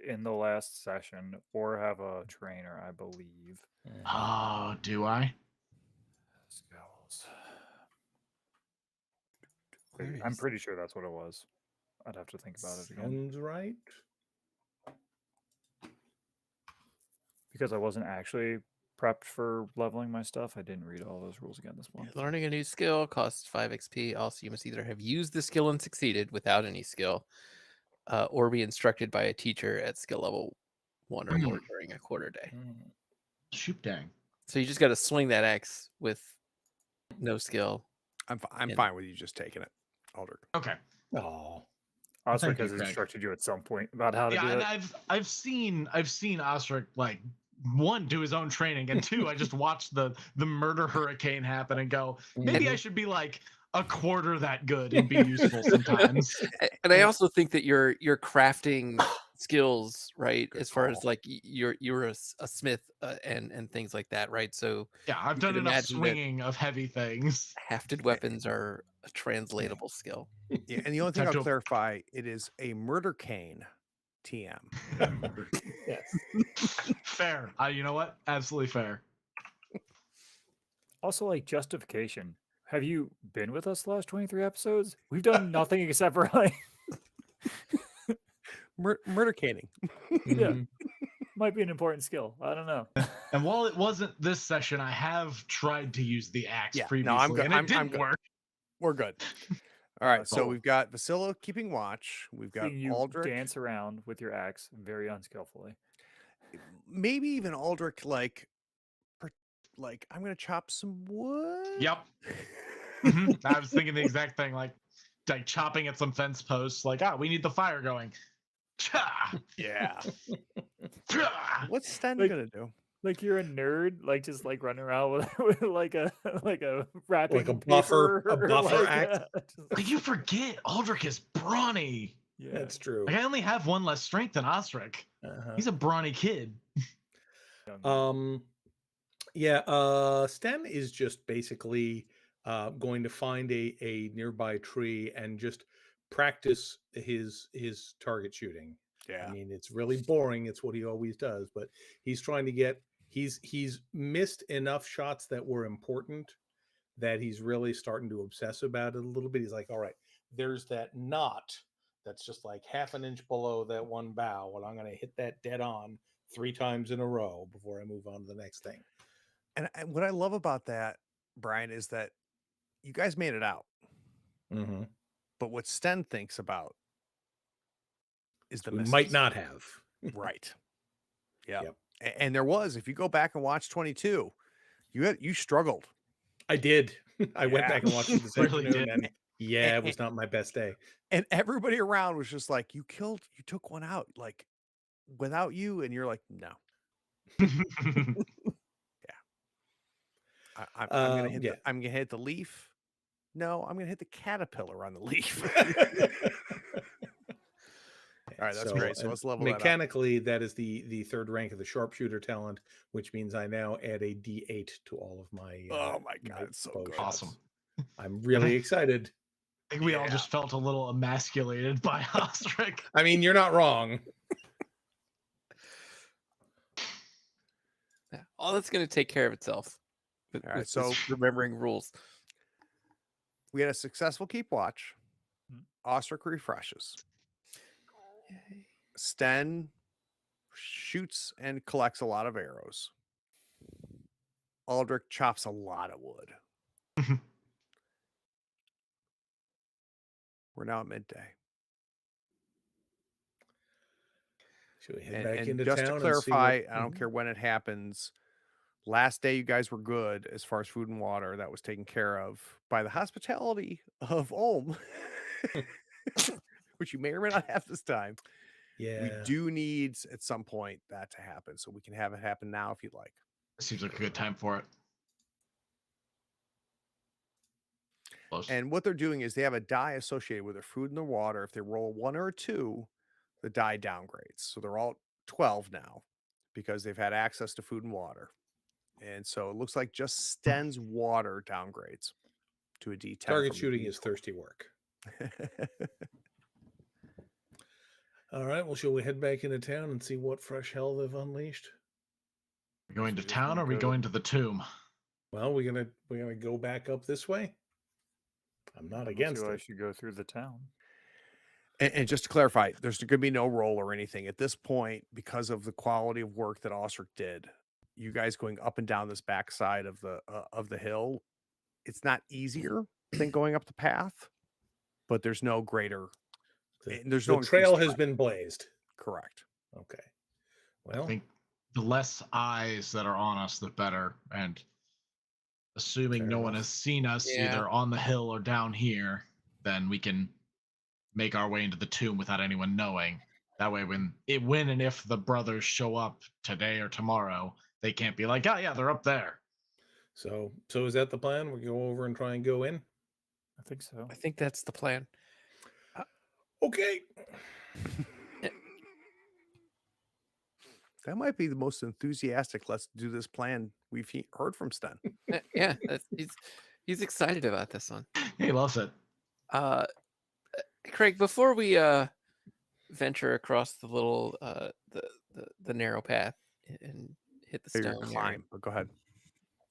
in the last session or have a trainer, I believe. Oh, do I? Skills. Where I'm is- pretty sure that's what it was. I'd have to think about it again Sounds right. because I wasn't actually prepped for leveling my stuff. I didn't read all those rules again this month. Learning a new skill costs 5 XP. Also, you must either have used the skill and succeeded without any skill, or be instructed by a teacher at skill level 1 or more during a quarter day. Shoot dang. So you just got to swing that axe with no skill. I'm And- fine with you just taking it, Aldrich. Okay. Oh, Osric Thank you, has Craig. instructed you at some point about how to Yeah, do and it. I've seen Osric like 1 do his own training, and 2 I just watched the murder hurricane happen and go, maybe I should be like a quarter that good and be useful sometimes. And I also think that your crafting skills, right, Good as far as call. like you're a smith and things like that, right? So Yeah, I've You done could enough imagine that- swinging of heavy things. hafted weapons are a translatable skill. Yeah, and the only thing Time I'll to- clarify, it is a murder cane TM. yes. Fair. You know what? Absolutely fair. Also, like justification. Have you been with us the last 23 episodes? We've done nothing except for like Murder caning. Yeah. Mhm. might be an important skill. I don't know. And while it wasn't this session, I have tried to use the axe Yeah, no, previously, I'm good. and it I'm didn't good. work. We're good. All right, so Cool. we've got Vasilla keeping watch. We've got Seeing you Aldrich. dance around with your axe very unskillfully. Maybe even Aldrich, like I'm gonna chop some wood. Yep. Mhm. I was thinking the exact thing. Like, like chopping at some fence posts, like, we need the fire going. Cha! Yeah. Cha! What's Sten Like- gonna do? Like you're a nerd, like just like running around with like a wrapping a buffer- paper, a buffer like, act. just- Like, you forget Aldrich is brawny. yeah. That's true. Like, I only have one less strength than Osric. Uh-huh. He's a brawny kid. Sten is just basically going to find a nearby tree and just practice his target shooting. Yeah. I mean, it's really boring. It's what he always does, but he's trying to get. He's missed enough shots that were important that he's really starting to obsess about it a little bit. He's like, all right, there's that knot that's just like half an inch below that one bough, and I'm going to hit that dead on 3 times in a row before I move on to the next thing. And what I love about that, Brian, is that you guys made it out. Mm-hmm. But what Sten thinks about is the We misses. might not have. Right. Yeah. Yep. And there was, if you go back and watch 22, you struggled. I did. I went Yeah. back and watched it this Really afternoon, did. and yeah, it was not my best day. And everybody around was just like, you took one out, like without you. And you're like, no. I'm gonna hit Yeah. I'm gonna hit the leaf. No, I'm gonna hit the caterpillar on the leaf. All right, that's great. So let's level that up. mechanically, that is the third rank of the sharpshooter talent, which means I now add a D8 to all of my. Oh my God, my it's so bow good. shots. Awesome. I'm really excited. I think we all Yeah. just felt a little emasculated by Osric. I mean, you're not wrong. Yeah. All that's going to take care of itself. With, All right, with so- just remembering rules. We had a successful keep watch. Osric refreshes. Sten shoots and collects a lot of arrows. Aldrich chops a lot of wood. We're now at midday. Should we head And, back and into just town to and see clarify, what- I don't care when it happens. Last day, you guys were good as far as food and water. That was taken care of by the hospitality of Ulm, which you may or may not have this time. Yeah. We do need at some point that to happen, so we can have it happen now if you'd like. Seems like a good time for it. Close. And what they're doing is they have a die associated with their food and their water. If they roll 1 or a 2, the die downgrades. So they're all 12 now because they've had access to food and water. And so it looks like just Sten's water downgrades to a D10. Target from a shooting is D12. thirsty work. All right. Well, shall we head back into town and see what fresh hell they've unleashed? We going to just town or are we go- going to the tomb? Well, we're gonna go back up this way. I'm not I don't against see why I it. should go through the town. And just to clarify, there's going to be no roll or anything at this point because of the quality of work that Osric did. You guys going up and down this backside of the hill, it's not easier than going up the path, but there's no greater. There's no The trail increased has been blazed. correct. Okay. I Well, think the less eyes that are on us, the better. And assuming Fair no one enough. has seen us Yeah. either on the hill or down here, then we can make our way into the tomb without anyone knowing. That way, when and if the brothers show up today or tomorrow, they can't be like, oh yeah, they're up there. so is that the plan? We go over and try and go in. I think so. I think that's the plan. Okay. That might be the most enthusiastic let's do this plan we've heard from Sten. Yeah, he's excited about this one. He loves it. Craig, before we venture across the little the narrow path and hit the You're stone gonna area- climb, but go ahead.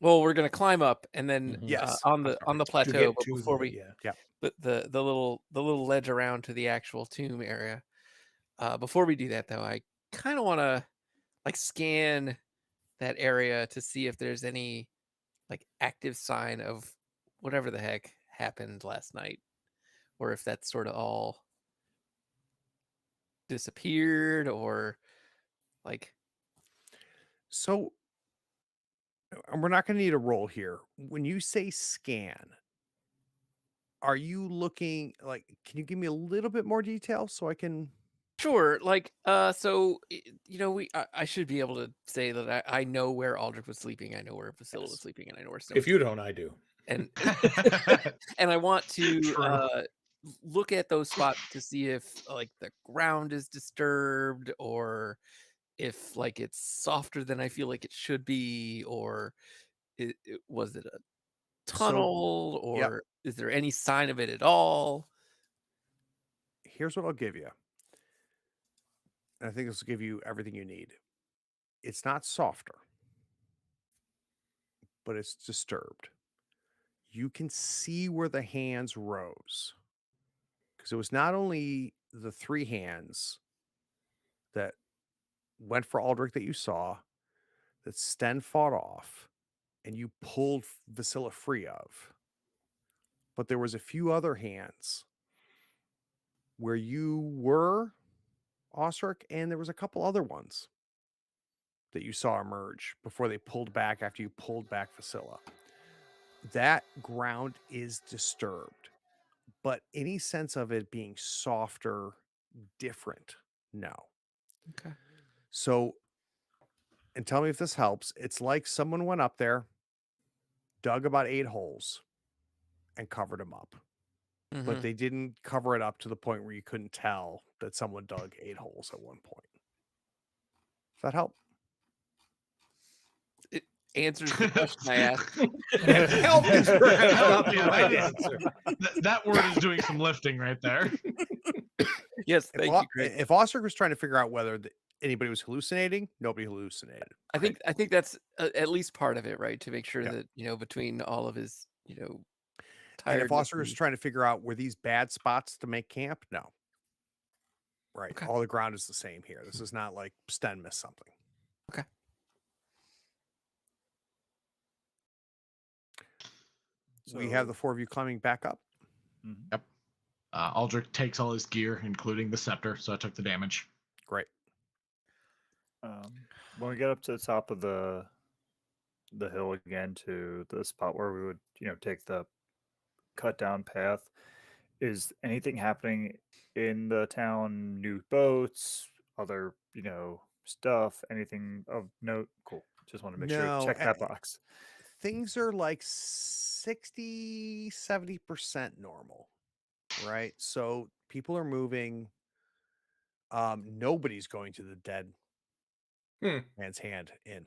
Well, we're gonna climb up and then Mhm. Yes, on I'm the sorry. To plateau. get But to before the- we yeah. the little ledge around to the actual tomb area. Before we do that, though, I kind of want to like scan that area to see if there's any like active sign of whatever the heck happened last night, or if that's sort of all disappeared, or like So, and we're not going to need a roll here. When you say scan, are you looking like? Can you give me a little bit more detail so I can? Sure. Like, I should be able to say that I know where Aldrich was sleeping. I know where Vasilla was Yes. sleeping, and I know where Sten If was you sleeping. don't, I do. And and I want to True. look at those spots to see if like the ground is disturbed, or if like it's softer than I feel like it should be, or was it a So tunnel, yep. or is there any sign of it at all? Here's what I'll give you. And I think this will give you everything you need. It's not softer, but it's disturbed. You can see where the hands rose. Because it was not only the 3 hands that went for Aldrich that you saw, that Sten fought off, and you pulled Vasilla free of, but there was a few other hands where you were, Osric, and there was a couple other ones that you saw emerge before they pulled back after you pulled back Vasilla. That ground is disturbed, but any sense of it being softer, different, no. Okay. So, and tell me if this helps. It's like someone went up there, dug about 8 holes, and covered them up. But Mhm. they didn't cover it up to the point where you couldn't tell that someone dug 8 holes at one point. Does that help? It answers the question I asked. Help is perhaps not the Yeah, right that is- answer. That word is doing some lifting right there. Yes, If, thank you, Greg. if Osric was trying to figure out whether anybody was hallucinating, nobody hallucinated. I think that's at least part of it, right? To make sure Yeah. that between all of his And tiredness. if Osric was trying to figure out were these bad spots to make camp, no. Right. Okay. All the ground is the same here. This is not like Sten missed something. Okay. We have the 4 of you climbing back up. Mhm. Aldrich takes all his gear, including the scepter, so I took the damage. Great. When we get up to the top of the hill again to the spot where we would take the cut down path, is anything happening in the town? New boats, other stuff, anything of note? Cool. Just want to make sure No, check that box. things are like 60, 70% normal, right? So people are moving. Nobody's going to the dead Hmm. man's hand in.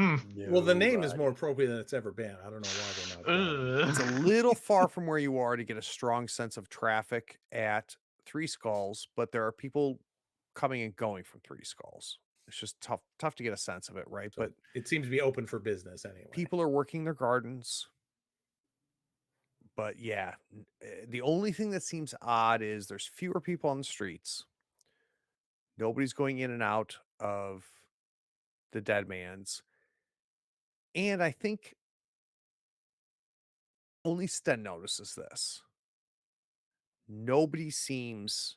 Well, the name is Nobody. more appropriate than it's ever been. I don't know why they're not going. It's a little far from where you are to get a strong sense of traffic at Three Skulls, but there are people coming and going from Three Skulls. It's just tough to get a sense of it, right? So But it seems to be open for business anyway. people are working their gardens. But yeah, the only thing that seems odd is there's fewer people on the streets. Nobody's going in and out of the dead man's. And I think only Sten notices this. Nobody seems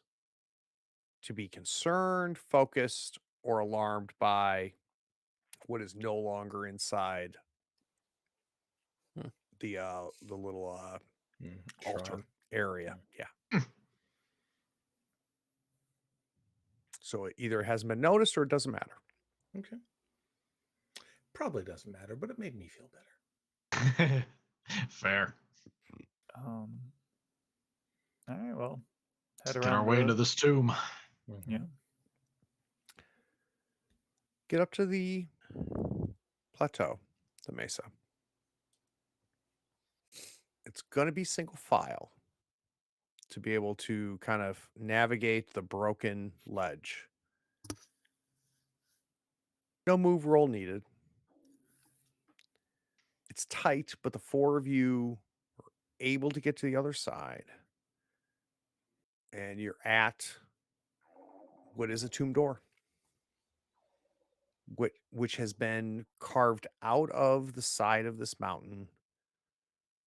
to be concerned, focused, or alarmed by what is no longer inside the little altar Shrine. area. Yeah. So it either hasn't been noticed or it doesn't matter. Okay. Probably doesn't matter, but it made me feel better. Fair. All right, well, head Let's around. get our way into this tomb. Yeah. Get up to the plateau, the mesa. It's going to be single file to be able to kind of navigate the broken ledge. No move roll needed. It's tight, but the 4 of you are able to get to the other side. And you're at what is a tomb door, which has been carved out of the side of this mountain,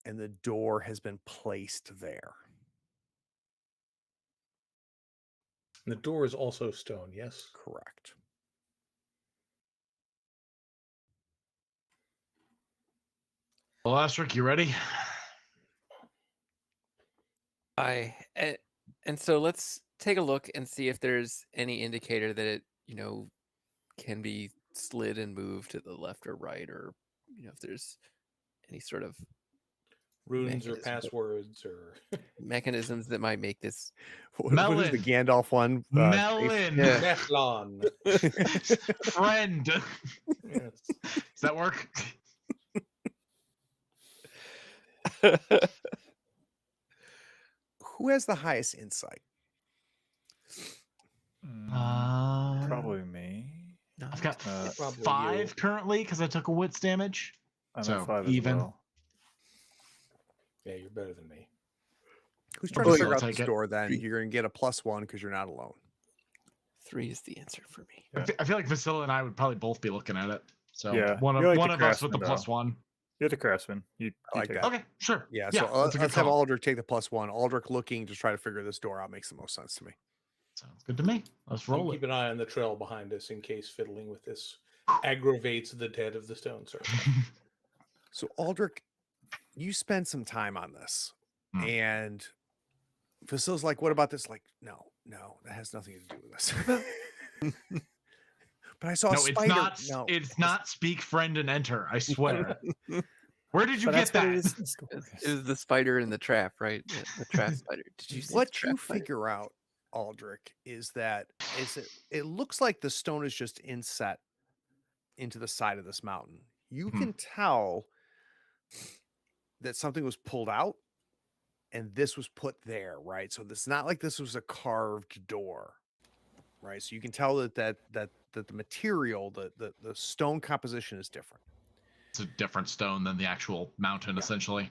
and the door has been placed there. And the door is also stone, yes? Correct. Well, Astric, you ready? And so let's take a look and see if there's any indicator that it, can be slid and moved to the left or right, or if there's any sort of Runes or mechanism. passwords or mechanisms that might make this. What is the Melon. Gandalf one? Melon. Yeah. Teflon. Friend. Yes. Does that work? Who has the highest insight? Probably me. I've got Probably 5 you. currently because I took a wits damage. I'm So, at 5 even. as well. Yeah, you're better than me. Who's I'll trying to figure take out this it. door? Then you're going to get a +1 because you're not alone. 3 is the answer for me. Yeah. I feel like Vasilla and I would probably both be looking at it. So Yeah, one you're like the of us with the craftsman, +1. You're the craftsman. You I like take that. it. Okay, sure. Yeah, so that's a good let's have call. Aldrich take the +1. Aldrich looking to try to figure this door out makes the most sense to me. Sounds good to me. Let's roll Keep it. an eye on the trail behind us in case fiddling with this aggravates the dead of the stone circle. So Aldrich, you spend some time on this, and Vasilla's like, "What about this?" Like, no, that has nothing to do with this. But I saw a No, spider. it's not speak friend and enter. I swear. Where did you But get that's what it that? is in this door, It guys. was the spider in the trap, right? The trap spider. Did you see What the trap you spider? figure out, Aldrich, is that it looks like the stone is just inset into the side of this mountain. You can tell that something was pulled out and this was put there, right? So it's not like this was a carved door, right? So you can tell that the material, the stone composition is different. It's a different stone than the actual mountain, essentially.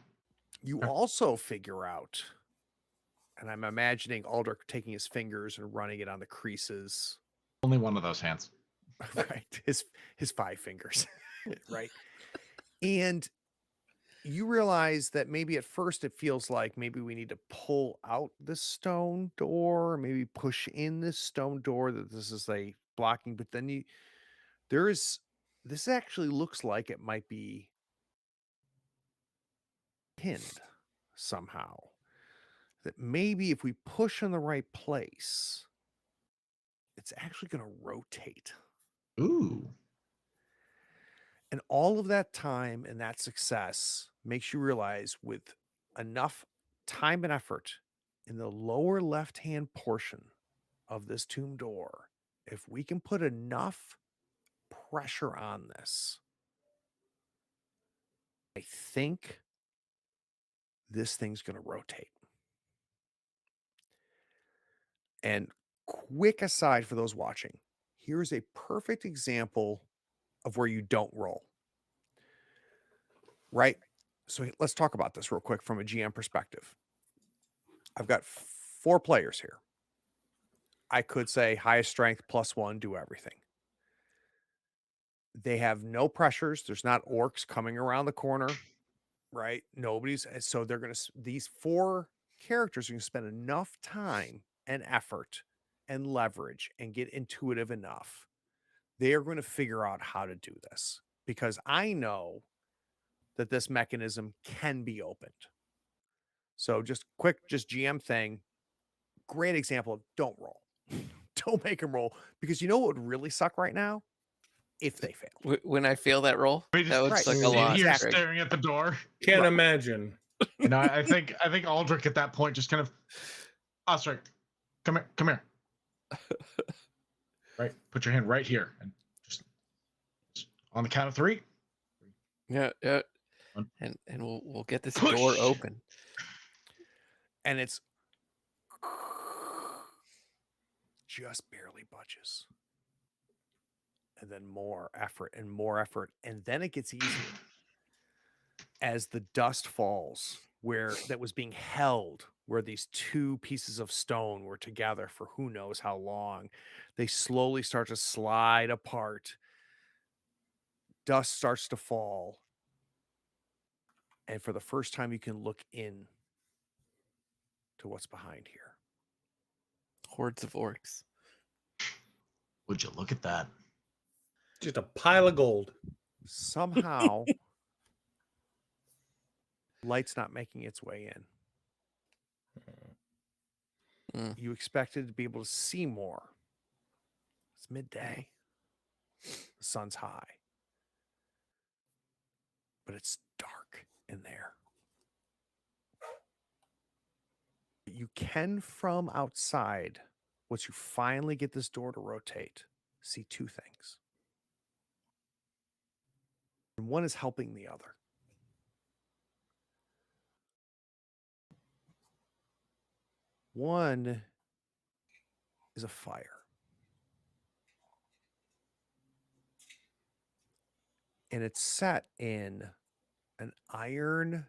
You also figure out, and I'm imagining Aldrich taking his fingers and running it on the creases. Only one of those hands. Right. His 5 fingers. Right. And you realize that maybe at first it feels like maybe we need to pull out this stone door, maybe push in this stone door, that this is a blocking, but then this actually looks like it might be pinned somehow. That maybe if we push in the right place, it's actually going to rotate. Ooh. And all of that time and that success makes you realize, with enough time and effort in the lower left-hand portion of this tomb door, if we can put enough pressure on this, I think this thing's going to rotate. And quick aside for those watching, here's a perfect example of where you don't roll. Right? So let's talk about this real quick from a GM perspective. I've got 4 players here. I could say highest strength +1, do everything. They have no pressures. There's not orcs coming around the corner, right? So they're going to, these 4 characters are going to spend enough time and effort and leverage and get intuitive enough. They are going to figure out how to do this, because I know that this mechanism can be opened. So just GM thing. Great example of don't roll. Don't make them roll, because you know what would really suck right now? If they fail. When I fail that roll, We that just would Right. suck a stand lot. here Exactly. staring at the door. Can't Right. imagine. And I think Aldrich at that point just kind of, Osric, come here. Right, put your hand right here, and just on the count of 3. Yeah. One. And we'll get this Push. door open. And it's just barely budges. And then more effort. And then it gets easier as the dust falls, where that was being held, where these 2 pieces of stone were together for who knows how long. They slowly start to slide apart. Dust starts to fall. And for the first time, you can look in to what's behind here. Hordes of orcs. Would you look at that? Just a pile of gold. Somehow, light's not making its way in. You expected to be able to see more. It's midday. The sun's high. But it's dark in there. You can, from outside, once you finally get this door to rotate, see two things. And one is helping the other. One is a fire. And it's set in an iron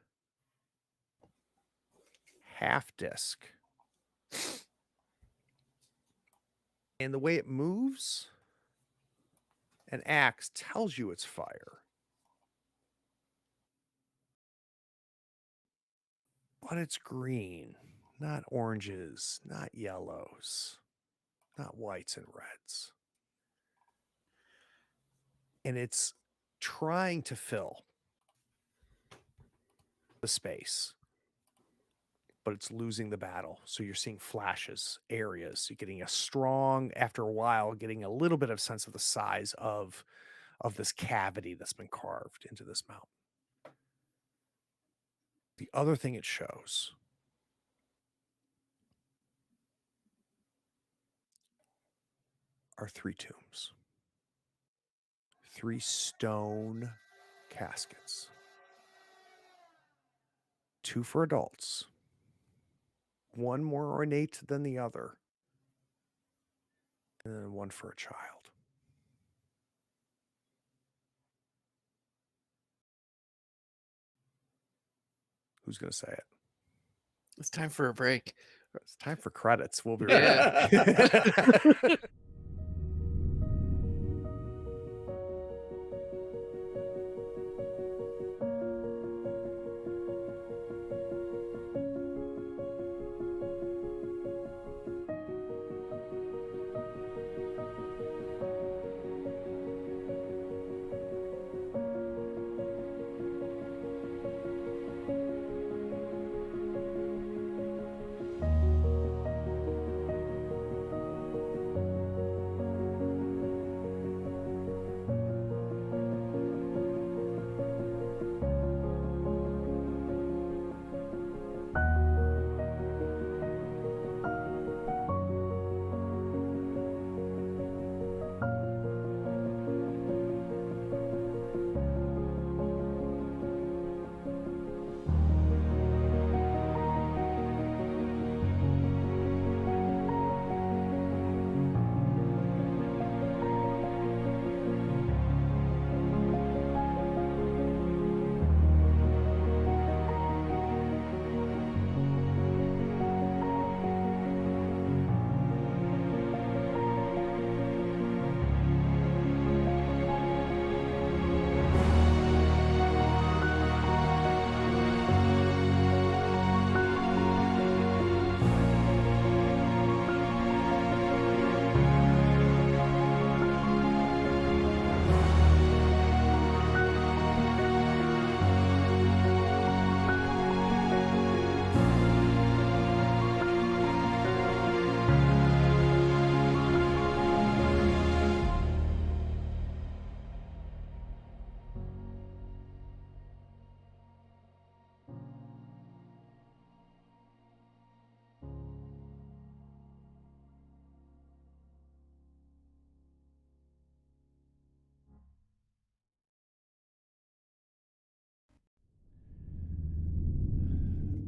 half disc. And the way it moves, an axe tells you it's fire. But it's green, not oranges, not yellows, not whites and reds. And it's trying to fill the space, but it's losing the battle. So you're seeing flashes, areas. You're getting after a while, getting a little bit of sense of the size of this cavity that's been carved into this mountain. The other thing it shows are 3 tombs. 3 stone caskets. 2 for adults. One more ornate than the other. And then one for a child. Who's going to say it? It's time for a break. It's time for credits. We'll be Yeah. right back.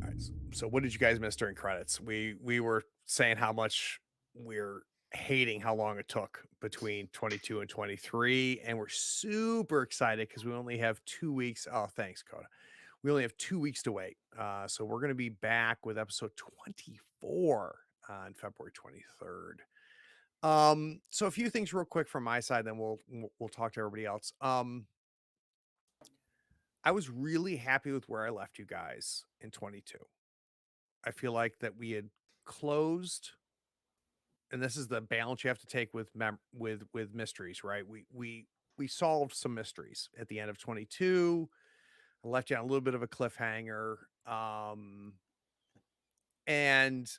All right. So what did you guys miss during credits? We were saying how much we're hating how long it took between 22 and 23, and we're super excited because we only have 2 weeks. Oh, thanks, Coda. We only have 2 weeks to wait. So we're going to be back with episode 24 on February 23rd. So a few things real quick from my side, then we'll talk to everybody else. I was really happy with where I left you guys in 22. I feel like that we had closed, and this is the balance you have to take with with mysteries, right? We solved some mysteries at the end of 22. I left you on a little bit of a cliffhanger, and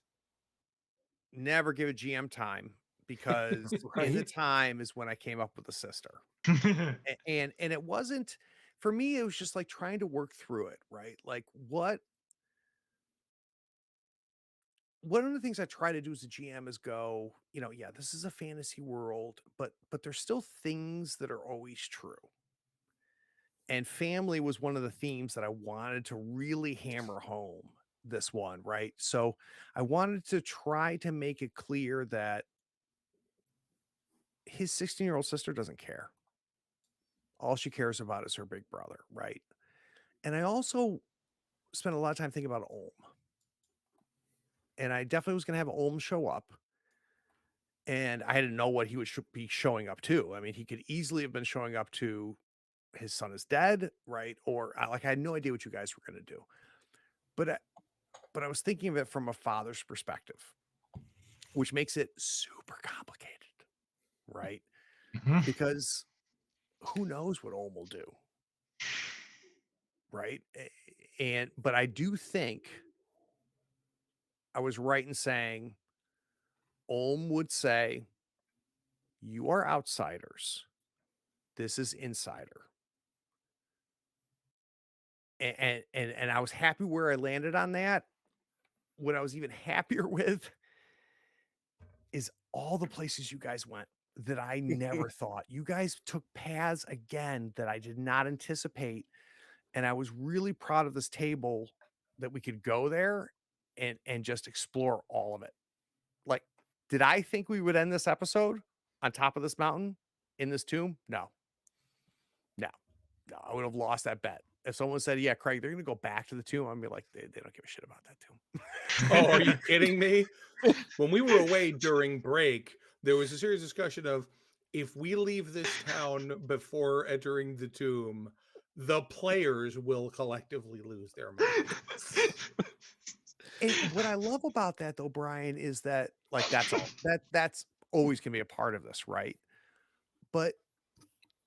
never give a GM time because in the Right? time is when I came up with the sister. And it wasn't for me, it was just like trying to work through it, right? Like what one of the things I try to do as a GM is go, yeah, this is a fantasy world, but there's still things that are always true. And family was one of the themes that I wanted to really hammer home this one, right? So I wanted to try to make it clear that his 16-year-old sister doesn't care. All she cares about is her big brother, right? And I also spent a lot of time thinking about Olm. And I definitely was going to have Olm show up. And I didn't know what he would be showing up to. I mean, he could easily have been showing up to his son is dead, right? Or I had no idea what you guys were going to do. But I was thinking of it from a father's perspective, which makes it super complicated, right? Mhm. Because who knows what Olm will do, right? But I do think I was right in saying Olm would say, "You are outsiders. This is insider." And I was happy where I landed on that. What I was even happier with is all the places you guys went that I never thought. You guys took paths again that I did not anticipate. And I was really proud of this table that we could go there and just explore all of it. Like, did I think we would end this episode on top of this mountain in this tomb? No. No. No, I would have lost that bet. If someone said, "Yeah, Craig, they're going to go back to the tomb," I'd be like, they don't give a shit about that tomb. Oh, are you kidding me? When we were away during break, there was a serious discussion of if we leave this town before entering the tomb, the players will collectively lose their minds. And what I love about that though, Brian, is that that's all. That's always can be a part of this, right? But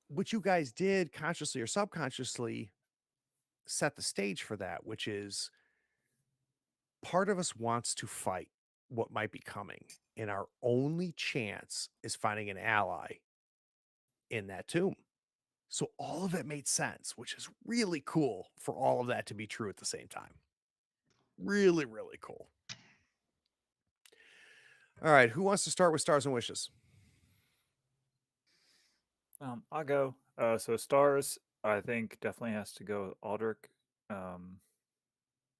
what you guys did consciously or subconsciously set the stage for that, which is part of us wants to fight what might be coming. And our only chance is finding an ally in that tomb. So all of it made sense, which is really cool for all of that to be true at the same time. Really, really cool. All right. Who wants to start with stars and wishes? I'll go. So stars, I think definitely has to go with Aldrich.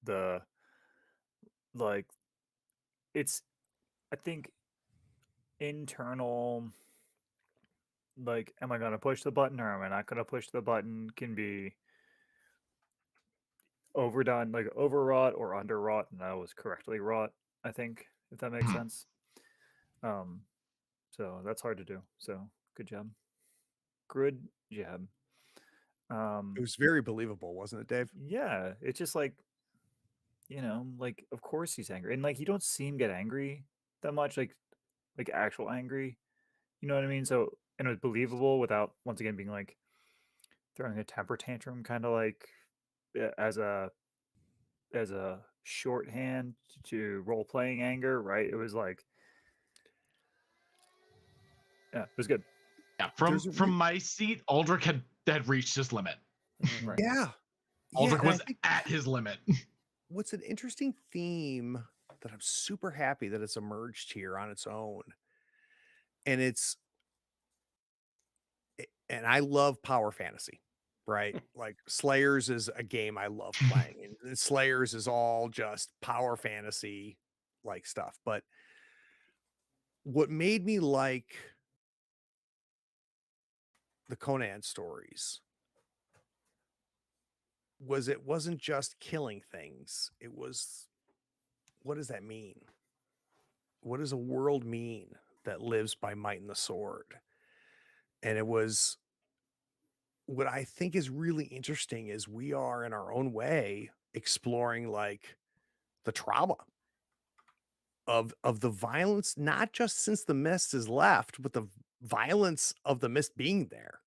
The like, it's I think internal. Like, am I gonna push the button or am I not gonna push the button? Can be overdone, like overwrought or underwrought, and I was correctly wrought. I think if that makes sense. So that's hard to do. So good job. Good job. It was very believable, wasn't it, Dave? Yeah, it's just like, like of course he's angry, and like you don't see him get angry that much, like actual angry. You know what I mean? So and it was believable without once again being like throwing a temper tantrum, kind of like as a shorthand to role playing anger, right? It was like, yeah, it was good. Yeah, There's from my seat, Aldrich had reached his limit. Right. Yeah. Aldrich and I was think at his limit. what's an interesting theme that I'm super happy that it's emerged here on its own. And and I love power fantasy, right? Like Slayers is a game I love playing, and Slayers is all just power fantasy like stuff. But what made me like the Conan stories was it wasn't just killing things. It was, what does that mean? What does a world mean that lives by might and the sword? And it was what I think is really interesting is we are in our own way exploring like the trauma of the violence, not just since the mist is left, but the violence of the mist being there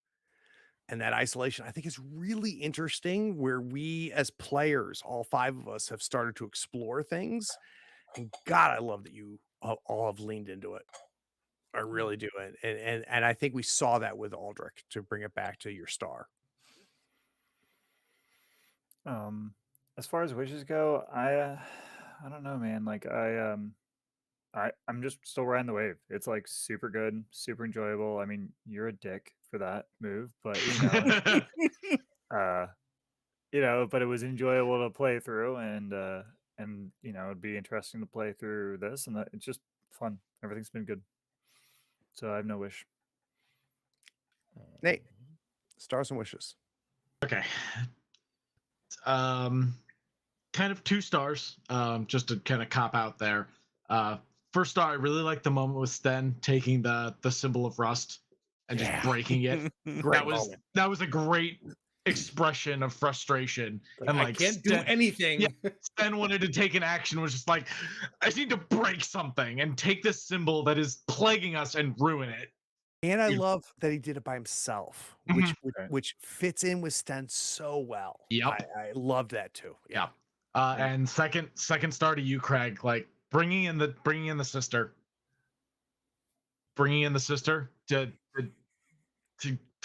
and that isolation. I think is really interesting where we as players, all five of us, have started to explore things. And God, I love that you all have leaned into it. I really do. And I think we saw that with Aldrich, to bring it back to your star. As far as wishes go, I don't know, man. Like I'm just still riding the wave. It's like super good, super enjoyable. I mean, you're a dick for that move, but but it was enjoyable to play through, and it'd be interesting to play through this, and it's just fun. Everything's been good, so I have no wish. Nate, stars and wishes. Okay. Kind of 2 stars. Just to kind of cop out there. First star, I really like the moment with Sten taking the symbol of rust and just breaking it. Great moment. That was a great expression of frustration. And I like can't do anything. Yeah, Sten wanted to take an action, was just like, I need to break something and take this symbol that is plaguing us and ruin it. And I love that he did it by himself, which fits in with Sten so well. Yep. I loved that too. Yeah. And second star to you, Craig. Like bringing in the sister to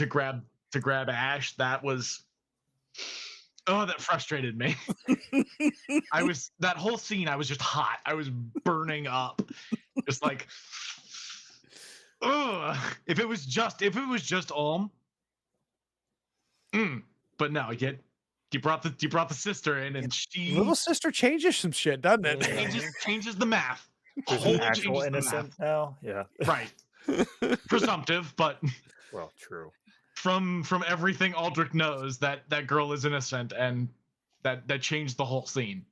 grab Ash. That was, that frustrated me. That whole scene, I was just hot. I was burning up, just like. If it was just Ulm, but no, you brought the sister in, and she Little sister changes some shit, doesn't it? changes the math. There's an actual innocent now. Yeah, right. Presumptive, but well, true. From everything Aldrich knows, that girl is innocent, and that changed the whole scene.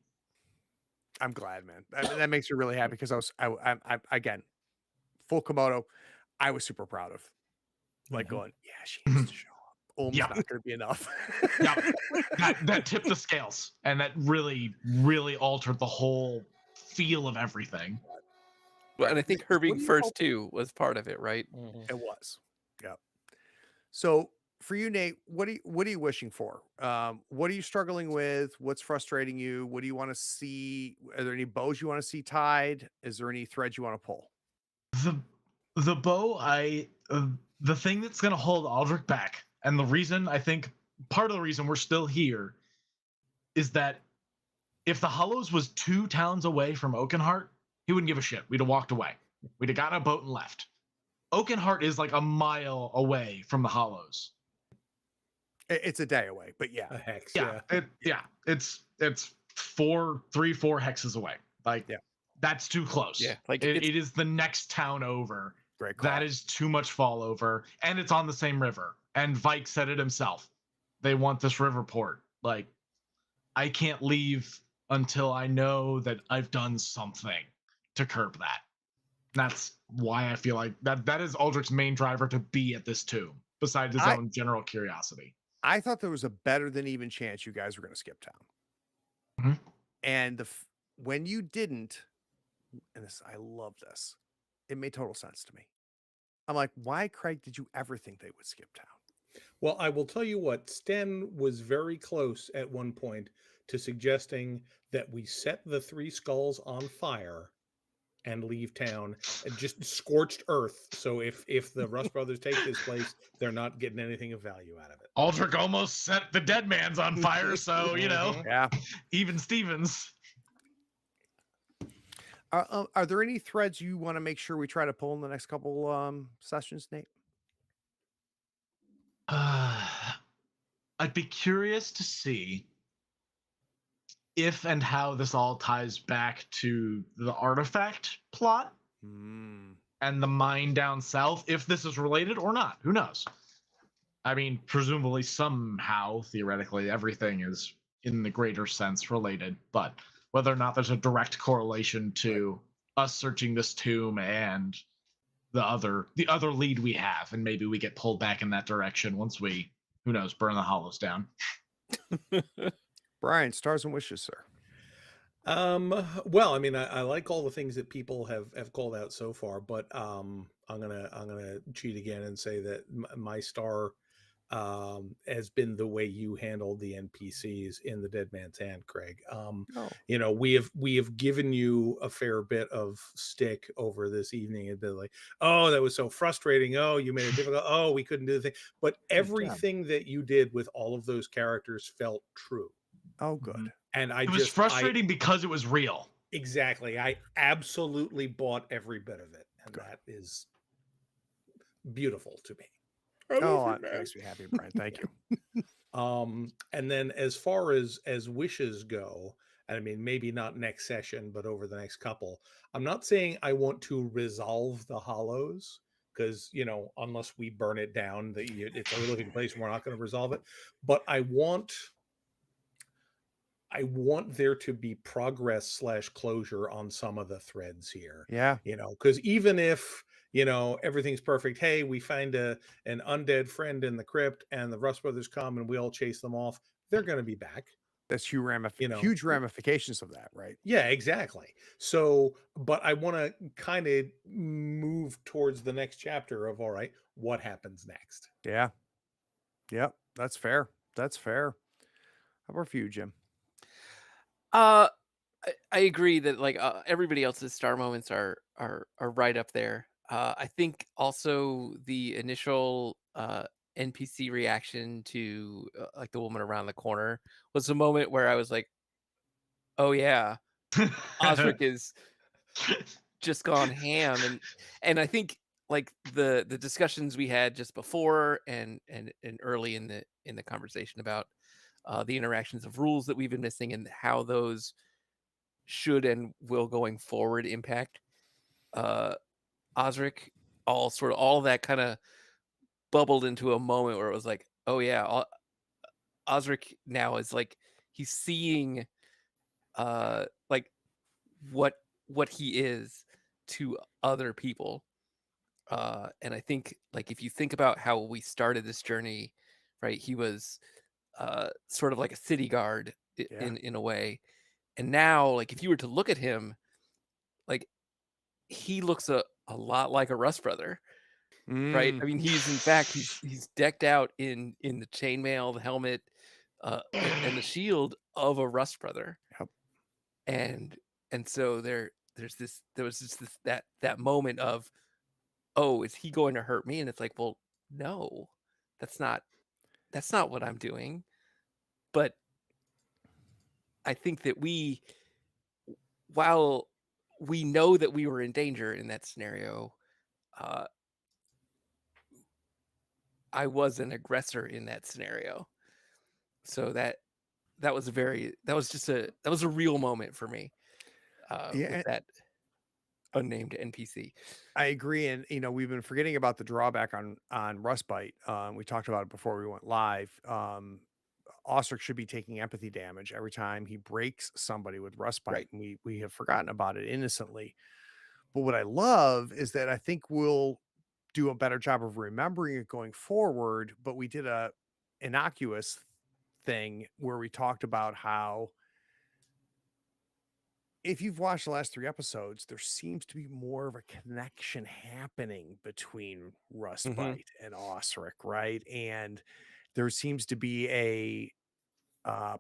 I'm glad, man. That makes me really happy, because I again, full Komodo. I was super proud of, like, going, yeah, she needs to show up. Ulm's not going to be enough. That tipped the scales, and that really, really altered the whole feel of everything. Well, and I think her being first too was part of it, right? It was. Yeah. So for you, Nate, what are you wishing for? What are you struggling with? What's frustrating you? What do you want to see? Are there any bows you want to see tied? Is there any threads you want to pull? The bow, the thing that's going to hold Aldrich back, and the reason, I think part of the reason we're still here, is that if the Hollows was 2 towns away from Oakenheart, he wouldn't give a shit. We'd have walked away. We'd have gotten a boat and left. Oakenheart is like a mile away from the Hollows. It's a day away, but yeah. A hex. It's 3-4 hexes away. Like, that's too close. Yeah, like it is the next town over. Great call. That is too much fall over, and it's on the same river. And Vike said it himself. They want this river port. Like, I can't leave until I know that I've done something to curb that. That's why I feel like that is Aldrich's main driver to be at this tomb, besides his own general curiosity. I thought there was a better than even chance you guys were going to skip town. And when you didn't, and I love this, it made total sense to me. I'm like, why, Craig, did you ever think they would skip town? Well, I will tell you what, Sten was very close at one point to suggesting that we set the 3 skulls on fire and leave town, and just scorched earth. So if the Rust Brothers take this place, they're not getting anything of value out of it. Aldrich almost set the dead man's on fire, so even Stevens. Are there any threads you want to make sure we try to pull in the next couple sessions, Nate? I'd be curious to see if and how this all ties back to the artifact plot and the mine down south, if this is related or not. Who knows? I mean, presumably somehow, theoretically, everything is in the greater sense related, but whether or not there's a direct correlation to us searching this tomb and the other lead we have, and maybe we get pulled back in that direction once we, who knows, burn the Hollows down. Brian, stars and wishes, sir. Well, I mean, I like all the things that people have called out so far, but I'm gonna cheat again and say that my star has been the way you handled the NPCs in the Dead Man's Hand, Craig. Oh, You know, we have given you a fair bit of stick over this evening and been like, oh, that was so frustrating. Oh, you made it difficult. Oh, we couldn't do the thing. But everything that you did with all of those characters felt true. oh, good. And It was frustrating because it was real. Exactly. I absolutely bought every bit of it. And Good. that is beautiful to me. Oh, that makes me happy, Brian. Thank you. And then as far as wishes go, I mean, maybe not next session, but over the next couple, I'm not saying I want to resolve the hollows, because, you know, unless we burn it down, it's a relocating place and we're not going to resolve it. But I want there to be progress / closure on some of the threads here. Yeah. You know, because even if, you know, everything's perfect, hey, we find an undead friend in the crypt and the Rust Brothers come and we all chase them off, they're going to be back. That's huge, You know, huge ramifications of that, right? Yeah, exactly. So, but I want to kind of move towards the next chapter of, all right, what happens next? Yeah. Yep. That's fair. That's fair. How about for you, Jim? I agree that like everybody else's star moments are right up there. I think also the initial NPC reaction to like the woman around the corner was a moment where I was like, oh yeah, Osric is just gone ham, and I think like the discussions we had just before and early in the conversation about the interactions of rules that we've been missing and how those should and will going forward impact Osric, all that kind of bubbled into a moment where it was like, oh yeah, Osric now is like he's seeing like what he is to other people. And I think like if you think about how we started this journey, right, he was sort of like a city guard in a way. And now like if you were to look at him, like he looks a lot like a Rust brother, right? I mean, he's in fact he's decked out in the chainmail, the helmet, and the shield of a Rust brother. Yep. And so there was just that moment of, oh, is he going to hurt me? And it's like, well, no, that's not what I'm doing. But I think that while we know that we were in danger in that scenario, I was an aggressor in that scenario. So that was a real moment for me with that unnamed NPC. I agree, and you know we've been forgetting about the drawback on Rustbite. We talked about it before we went live. Osric should be taking empathy damage every time he breaks somebody with Rustbite, Right. and we have forgotten about it innocently. But what I love is that I think we'll do a better job of remembering it going forward. But we did a innocuous thing where we talked about how if you've watched the last 3 episodes, there seems to be more of a connection happening between Rustbite and Osric, right? And there seems to be a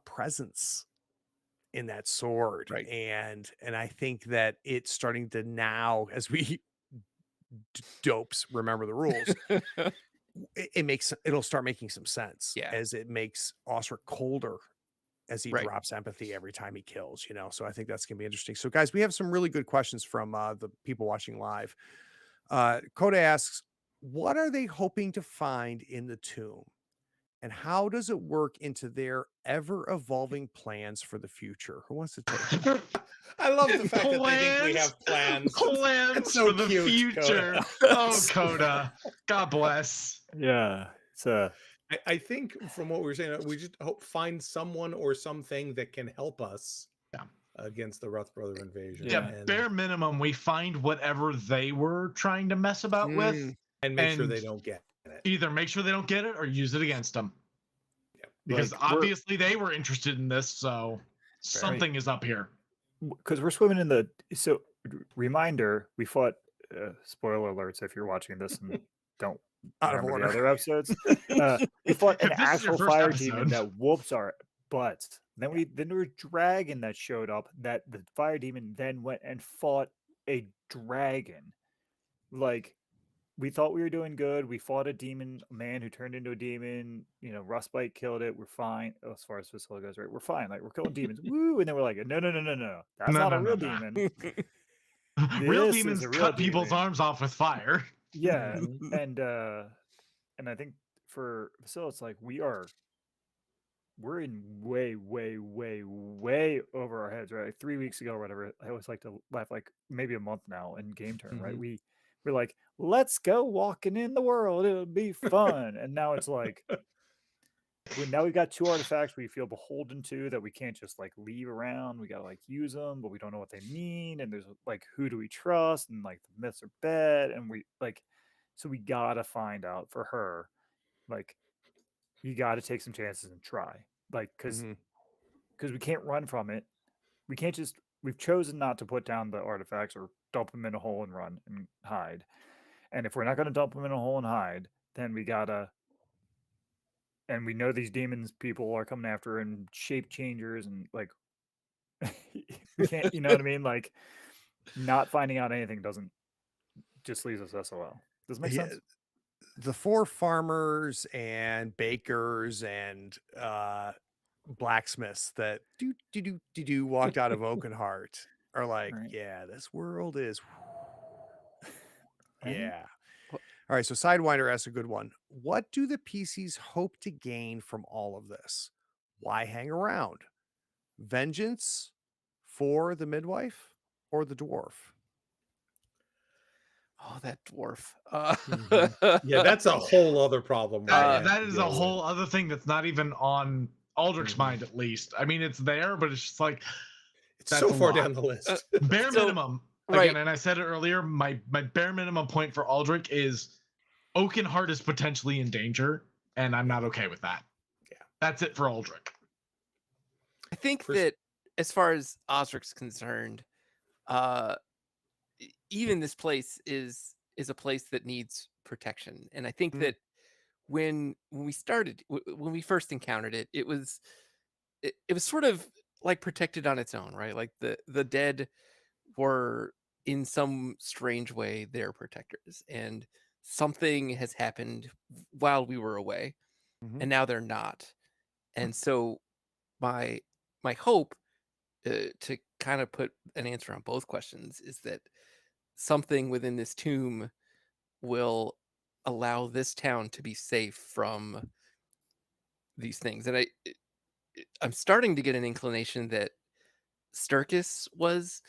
presence in that sword, Right. and I think that it's starting to now, as we dopes remember the rules, it'll start making some sense. Yeah. As it makes Osric colder as he Right. drops empathy every time he kills, you know. So I think that's gonna be interesting. So guys, we have some really good questions from the people watching live. Coda asks, what are they hoping to find in the tomb? And how does it work into their ever-evolving plans for the future? Who wants to take it? I love the fact that they think we have plans. Plans That's so for the cute, future. Coda. Oh, Coda. God bless. Yeah, it's I think from what we were saying, we just find someone or something that can help us against the Rust Brother invasion. Yeah, and, bare minimum, we find whatever they were trying to mess about with and make sure they don't get it. Either make sure they don't get it or use it against them. Yeah. Because Like, obviously they were interested in this, so something is up here. because we're swimming in the reminder, we fought spoiler alerts if you're watching this and don't Out of remember order. the other episodes. We fought an If this is your actual first fire episode. demon that whoops our butts. Then there was a dragon that showed up. That the fire demon then went and fought a dragon. Like, we thought we were doing good. We fought a man who turned into a demon. You know, Rustbite killed it. We're fine as far as Vasilla goes. Right, we're fine. Like, we're killing demons. Woo! And then we're like, no. That's not a real demon. Real This is demons a real cut people's demon. arms off with fire. Yeah, Mhm. and I think for Vasilla, it's like we're in way over our heads, right? Like 3 weeks ago or whatever. I always like to laugh, like maybe a month now in game term, right? Mhm. We're like, let's go walking in the world, it'll be fun. And now it's like now we've got 2 artifacts we feel beholden to that we can't just like leave around. We gotta like use them, but we don't know what they mean. And there's like, who do we trust? And like the myths are bad, and we like, so we gotta find out for her, like, you got to take some chances and try, like, because Mhm. we can't run from it. We can't just, we've chosen not to put down the artifacts or dump them in a hole and run and hide. And if we're not going to dump them in a hole and hide, then we gotta, and we know these demons people are coming after and shape changers and like we can't, you know what I mean? Like, not finding out anything doesn't, just leaves us SOL. Does it make Yeah, sense? the 4 farmers and bakers and blacksmiths that walked out of Oakenheart are like, Right. yeah, this world is Right? yeah. Wha- All right, so Sidewinder asks a good one. What do the PCs hope to gain from all of this? Why hang around? Vengeance for the midwife or the dwarf? Oh, that dwarf. Mhm. Yeah, that's a whole other problem. we're gonna have That to is deal a with. whole other thing that's not even on Aldrich's Mhm. mind, at least. I mean, it's there, but it's just like It's that's so a far lot. down the list. Bare So- minimum. right. Again, and I said it earlier, my bare minimum point for Aldrich is Oakenheart is potentially in danger, and I'm not okay with that. Yeah. That's it for Aldrich. I think For- that as far as Osric's concerned, even this place is a place that needs protection. And I think Mm. that when we started, when we first encountered it, it was sort of like protected on its own, right? Like the dead were in some strange way their protectors, and something has happened while we were away, Mhm. and now they're not. And so my hope, to kind of put an answer on both questions, is that something within this tomb will allow this town to be safe from these things. And I'm starting to get an inclination that Sturkis was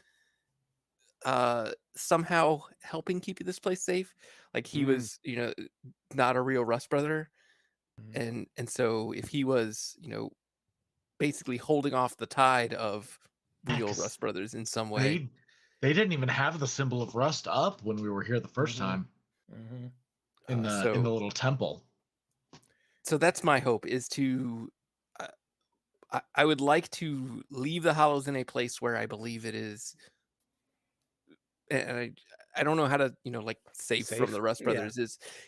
somehow helping keep this place safe. Like, he was, not a real Rust brother. Mhm. And so if he was, basically holding off the tide of Yeah, real 'cause Rust brothers in some way. They didn't even have the symbol of Rust up when we were here the first Mhm. time Mhm. in the So little temple. that's my hope, is to I would like to leave the Hollows in a place where I believe it is, and I don't know how to, like, safe from Safe? the Rust Yeah. brothers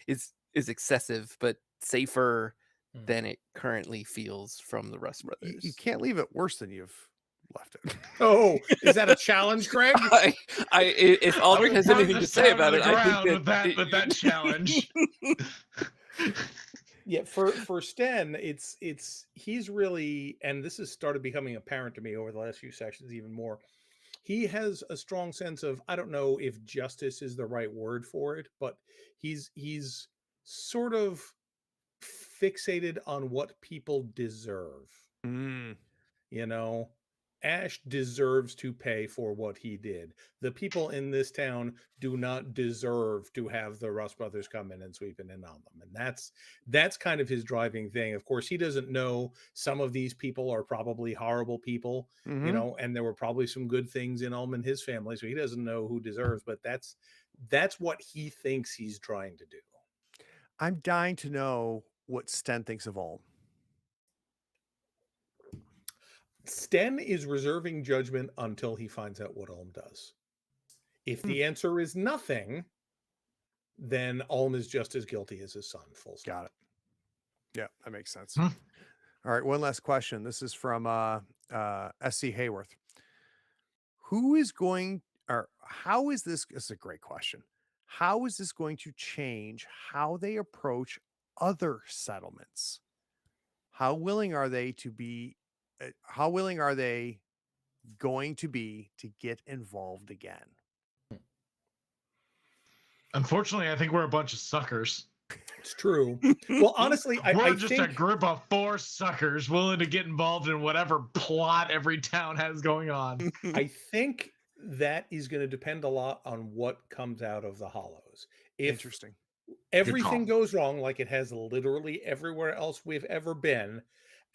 is excessive, but safer Mhm. than it currently feels from the Rust You brothers. can't leave it worse than you've left it. Oh, is that a challenge, Greg? If Aldrich has Burn anything to this say town to about the it, I think ground that with that challenge. Yeah, for Sten, it's he's really, and this has started becoming apparent to me over the last few sessions even more. He has a strong sense of, I don't know if justice is the right word for it, but he's sort of fixated on what people deserve. Mm. You know, Ash deserves to pay for what he did. The people in this town do not deserve to have the Rust brothers come in and sweep in on them. And that's kind of his driving thing. Of course, he doesn't know some of these people are probably horrible people, Mhm. you know, and there were probably some good things in Ulm and his family. So he doesn't know who deserves, but that's what he thinks he's trying to do. I'm dying to know what Sten thinks of Ulm. Sten is reserving judgment until he finds out what Ulm does. If the answer is nothing, then Ulm is just as guilty as his son. Full stop. Got it. Yeah, that makes sense. Hmm. All right, one last question. This is from SC Hayworth. Who is going, or how is this? This is a great question. How is this going to change how they approach other settlements? How willing are they to be? How willing are they going to be to get involved again? Unfortunately, I think we're a bunch of suckers. It's true. Well, honestly, We're I just a think group of 4 suckers willing to get involved in whatever plot every town has going on. I think that is going to depend a lot on what comes out of the Hollows. If Interesting. everything call. goes wrong, like it has literally everywhere else we've ever been,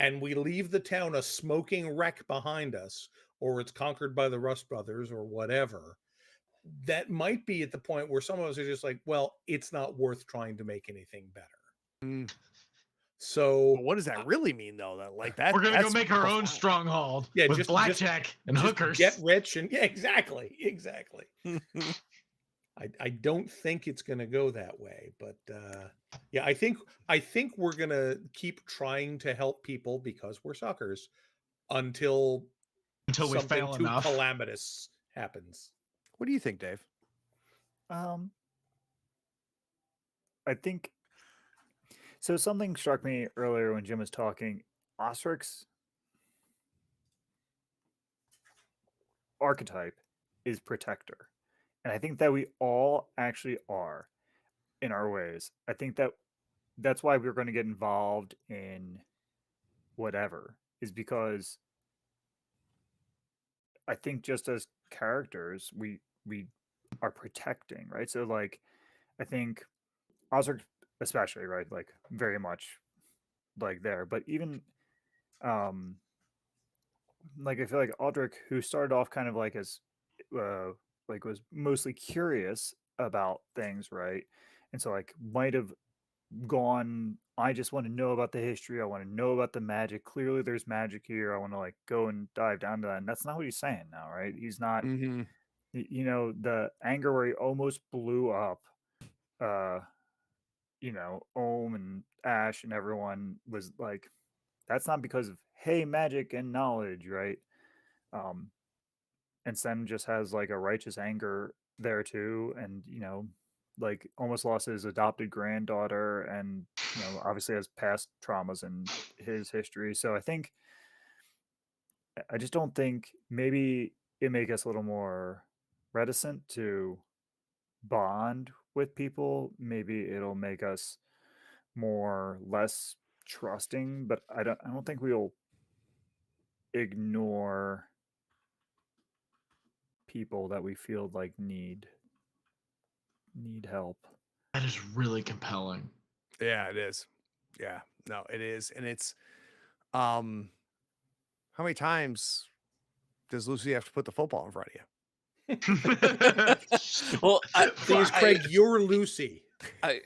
and we leave the town a smoking wreck behind us, or it's conquered by the Rust Brothers or whatever, that might be at the point where some of us are just like, well, it's not worth trying to make anything better. Mm. So Well, what does that really mean, though? That like that We're gonna go that's make our own profound. stronghold Yeah, with just- blackjack and just hookers. get rich and yeah, exactly. I don't think it's going to go that way, but yeah, I think we're going to keep trying to help people because we're suckers until we something fail too enough. calamitous happens. What do you think, Dave? I think so. Something struck me earlier when Jim was talking. Osric's archetype is protector, and I think that we all actually are in our ways. I think that that's why we're going to get involved in whatever, is because I think just as characters we are protecting, right? So like I think Osric especially, right, like very much like there, but even like I feel like Aldrich, who started off kind of like as like was mostly curious about things, right? And so like might have gone, I just want to know about the history, I want to know about the magic, clearly there's magic here, I want to like go and dive down to that. And that's not what he's saying now, right? He's not Mm-hmm. you know, the anger where he almost blew up you know, Ohm and Ash and everyone was like, that's not because of hey magic and knowledge, right? And Sten just has like a righteous anger there too, and you know, like almost lost his adopted granddaughter, and you know, obviously has past traumas in his history. So I just don't think, maybe it make us a little more reticent to bond with people. Maybe it'll make us less trusting, but I don't think we'll ignore people that we feel like need help. That is really compelling. Yeah, it is. Yeah, no, it is, and it's how many times does Lucy have to put the football in front of you? Well, Thing is, Craig, you're Lucy. I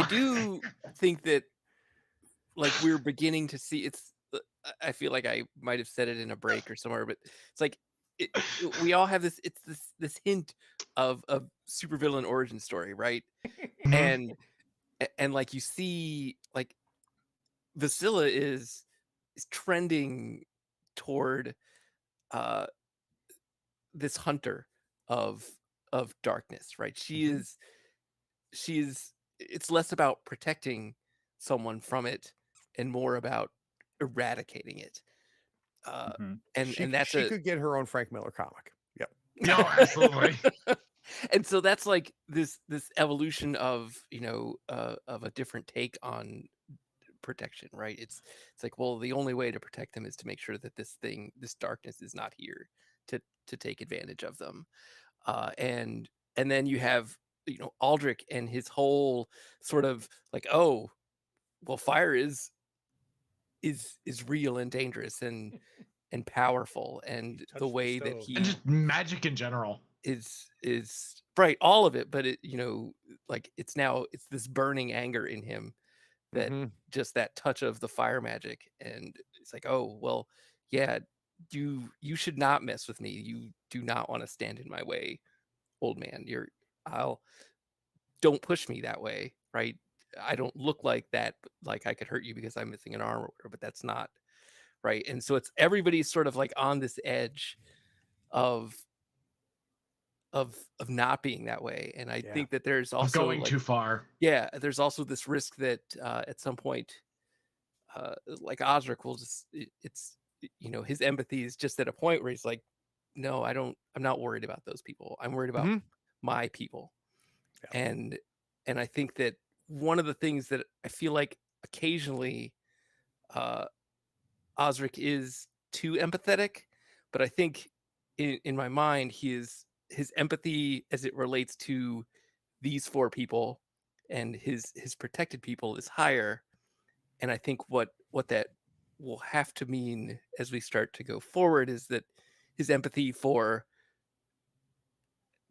do think that like we're beginning to see it's. I feel like I might have said it in a break or somewhere, but it's like we all have this. It's this hint of a supervillain origin story, right? Mhm. And like you see, like Vasilla is trending toward this hunter of darkness, right? She is it's less about protecting someone from it and more about eradicating it. Mhm. And that's she could get her own Frank Miller comic. Yep. No, absolutely. And so that's like this evolution of, you know, of a different take on protection, right? It's like, well, the only way to protect them is to make sure that this darkness is not here to take advantage of them. And then you have, you know, Aldrich and his whole sort of like, oh, well, fire is real and dangerous and powerful, and Touch the the way that stove. he And just magic in general. is right, all of it, but it, you know, like it's this burning anger in him that Mhm. just that touch of the fire magic, and it's like, oh well, yeah, you should not mess with me, you do not want to stand in my way, old man. don't push me that way, right? I don't look like that, but, like I could hurt you because I'm missing an arm or whatever, but that's not right. And so it's everybody's sort of like on this edge of of not being that way. And I Yeah. think that there's Of also going like, too far. yeah, there's also this risk that at some point like Osric will just it's you know, his empathy is just at a point where he's like, no, I'm not worried about those people. I'm worried about Mhm. my people. Yeah. And I think that one of the things that I feel like occasionally Osric is too empathetic, but I think in my mind his empathy as it relates to these four people and his protected people is higher. And I think what that will have to mean as we start to go forward is that his empathy for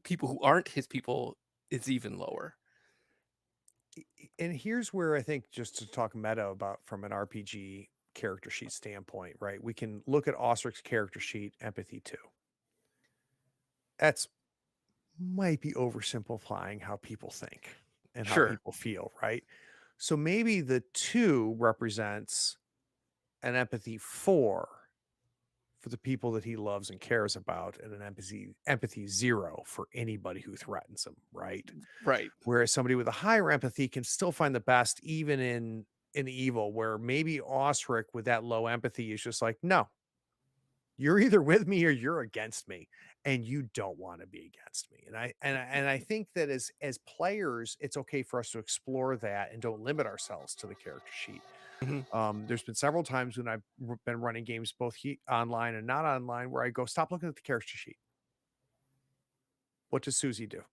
people who aren't his people is even lower. And here's where I think, just to talk meta about from an RPG character sheet standpoint, right? We can look at Osric's character sheet, empathy 2. That's might be oversimplifying how people think and how Sure. people feel, right? So maybe the 2 represents an empathy 4 for the people that he loves and cares about, and an empathy 0 for anybody who threatens him, right? Right. Whereas somebody with a higher empathy can still find the best even in evil, where maybe Osric with that low empathy is just like, no, you're either with me or you're against me, and you don't want to be against me. And I think that as players, it's okay for us to explore that and don't limit ourselves to the character sheet. Mhm. There's been several times when I've been running games both online and not online where I go, stop looking at the character sheet. What does Susie do?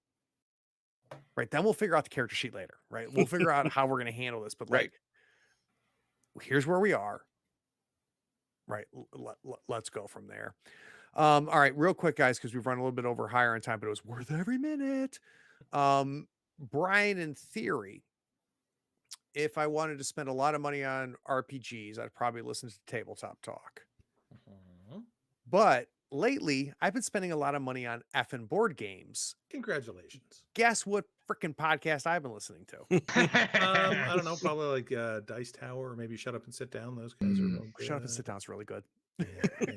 Right. Then we'll figure out the character sheet later. Right. We'll figure out how we're going to handle this. But Right. like, here's where we are. Right. Let's go from there. All right, real quick, guys, because we've run a little bit over higher on time, but it was worth every minute. Brian, in theory, if I wanted to spend a lot of money on RPGs, I'd probably listen to Tabletop Talk. But lately, I've been spending a lot of money on effing board games. Congratulations. Guess what freaking podcast I've been listening to? I don't know, probably like Dice Tower or maybe Shut Up and Sit Down. Those guys are real good. Shut Up and Sit Down is really good. Yeah.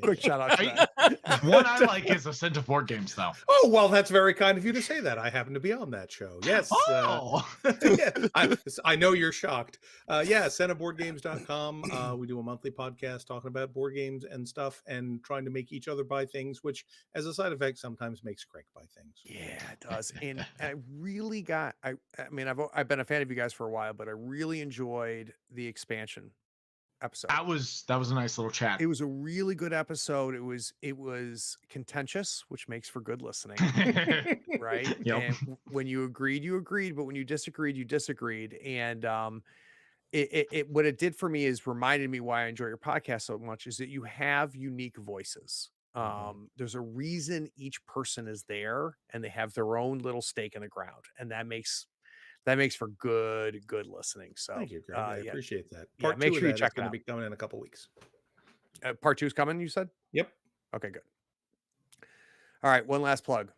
Quick shout out to that. One I like is Ascent of Board Games, though. Oh, well, that's very kind of you to say that. I happen to be on that show. Yes. Oh, Yeah, I know you're shocked. Yeah, centerboardgames.com. We do a monthly podcast talking about board games and stuff and trying to make each other buy things, which as a side effect sometimes makes Craig buy things. Yeah, it does. And I really got, I mean, I've been a fan of you guys for a while, but I really enjoyed the expansion episode. that was a nice little chat. It was a really good episode. It was contentious, which makes for good listening, right? Yep. And when you agreed, but when you disagreed, you disagreed. And it what it did for me is reminded me why I enjoy your podcast so much is that you have unique voices. There's a reason each person is there, and they have their own little stake in the ground, and that makes for good listening. So Thank you, Greg. I appreciate that. Yeah, Part make 2 sure you of that check is it going to out. be coming in a couple weeks. Part 2 is coming, you said? Yep. Okay, good. All right, one last plug.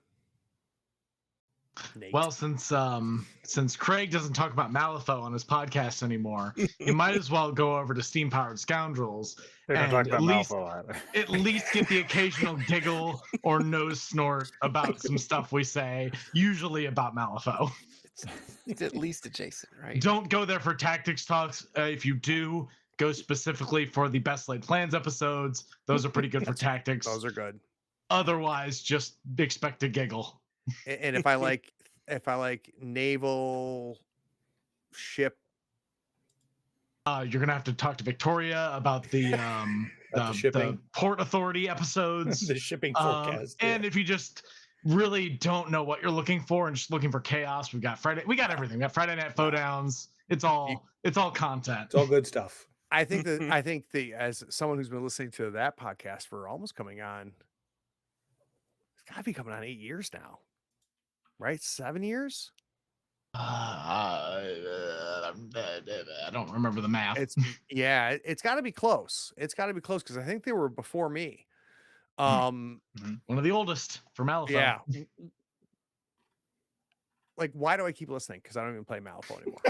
Nate. Well, since Craig doesn't talk about Malifaux on his podcast anymore, you might as well go over to Steam Powered Scoundrels They're not and talking at about least Malifaux either. at least get the occasional giggle or nose snort about some stuff we say, usually about Malifaux. It's at least adjacent, right? Don't go there for tactics talks. If you do, go specifically for the Best Laid Plans episodes. Those are pretty good for tactics. Those are good. Otherwise, just expect a giggle. And if I like naval ship, You're gonna have to talk to Victoria about the About the shipping. the Port Authority episodes. The shipping forecast. And if you just really don't know what you're looking for and just looking for chaos, we got everything. We got Friday Night Fowdowns. It's all content. It's all good stuff. I think as someone who's been listening to that podcast for almost coming on, it's got to be coming on 8 years now, right? 7 years. I don't remember the math. It's got to be close. It's got to be close because I think they were before me. One of the oldest for Malifaux. Yeah. like, why do I keep listening? Because I don't even play Malifaux anymore.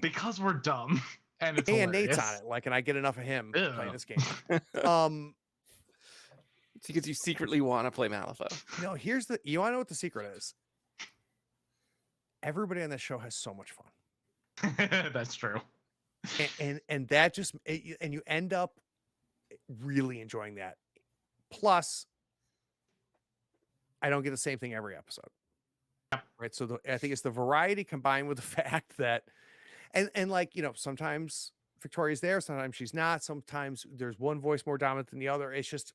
Because we're dumb and it's And Nate's hilarious. on it. Like, and I get enough of him Ew. playing this game. Um, It's because you secretly want to play Malifaux. no, you want to know what the secret is? Everybody on this show has so much fun. That's true. And that just, and you end up really enjoying that. Plus, I don't get the same thing every episode. Yep. Right. So I think it's the variety combined with the fact that, and like, you know, sometimes Victoria's there, sometimes she's not, sometimes there's one voice more dominant than the other. It's just,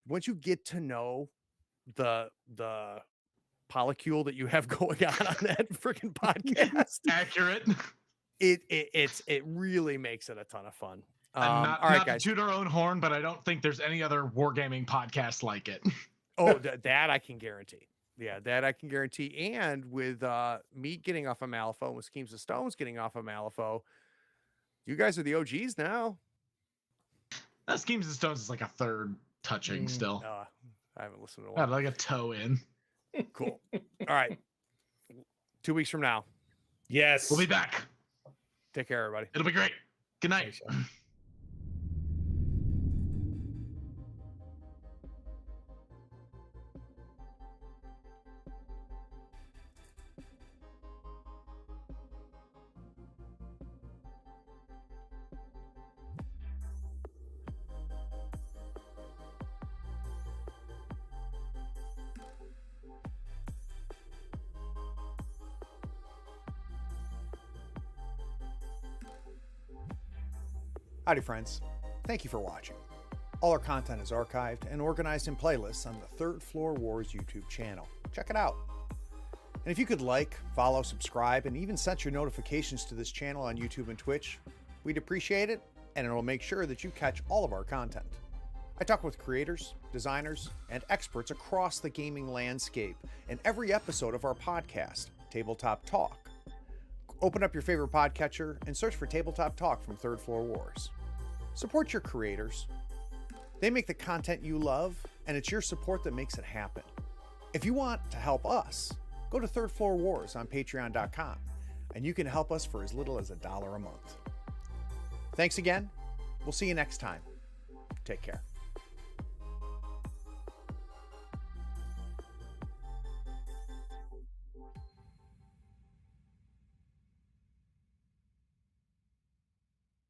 once you get to know the polycule that you have going on that freaking podcast, Accurate. it really makes it a ton of fun. And not, all right, not guys. to toot our own horn, but I don't think there's any other wargaming podcast like it. Oh, that I can guarantee. Yeah, that I can guarantee. And with me getting off of Malifaux and with Schemes of Stones getting off of Malifaux, you guys are the OGs now. Schemes of Stones is like a third touching still. I haven't listened to Got one. like a toe in. Cool. All right. 2 weeks from now. Yes. We'll be back. Take care, everybody. It'll be great. Good night. Thanks, Sean. Howdy, friends. Thank you for watching. All our content is archived and organized in playlists on the Third Floor Wars YouTube channel. Check it out. And if you could like, follow, subscribe, and even set your notifications to this channel on YouTube and Twitch, we'd appreciate it, and it'll make sure that you catch all of our content. I talk with creators, designers, and experts across the gaming landscape in every episode of our podcast, Tabletop Talk. Open up your favorite podcatcher and search for Tabletop Talk from Third Floor Wars. Support your creators. They make the content you love, and it's your support that makes it happen. If you want to help us, go to Third Floor Wars on patreon.com, and you can help us for as little as $1 a month. Thanks again. We'll see you next time. Take care.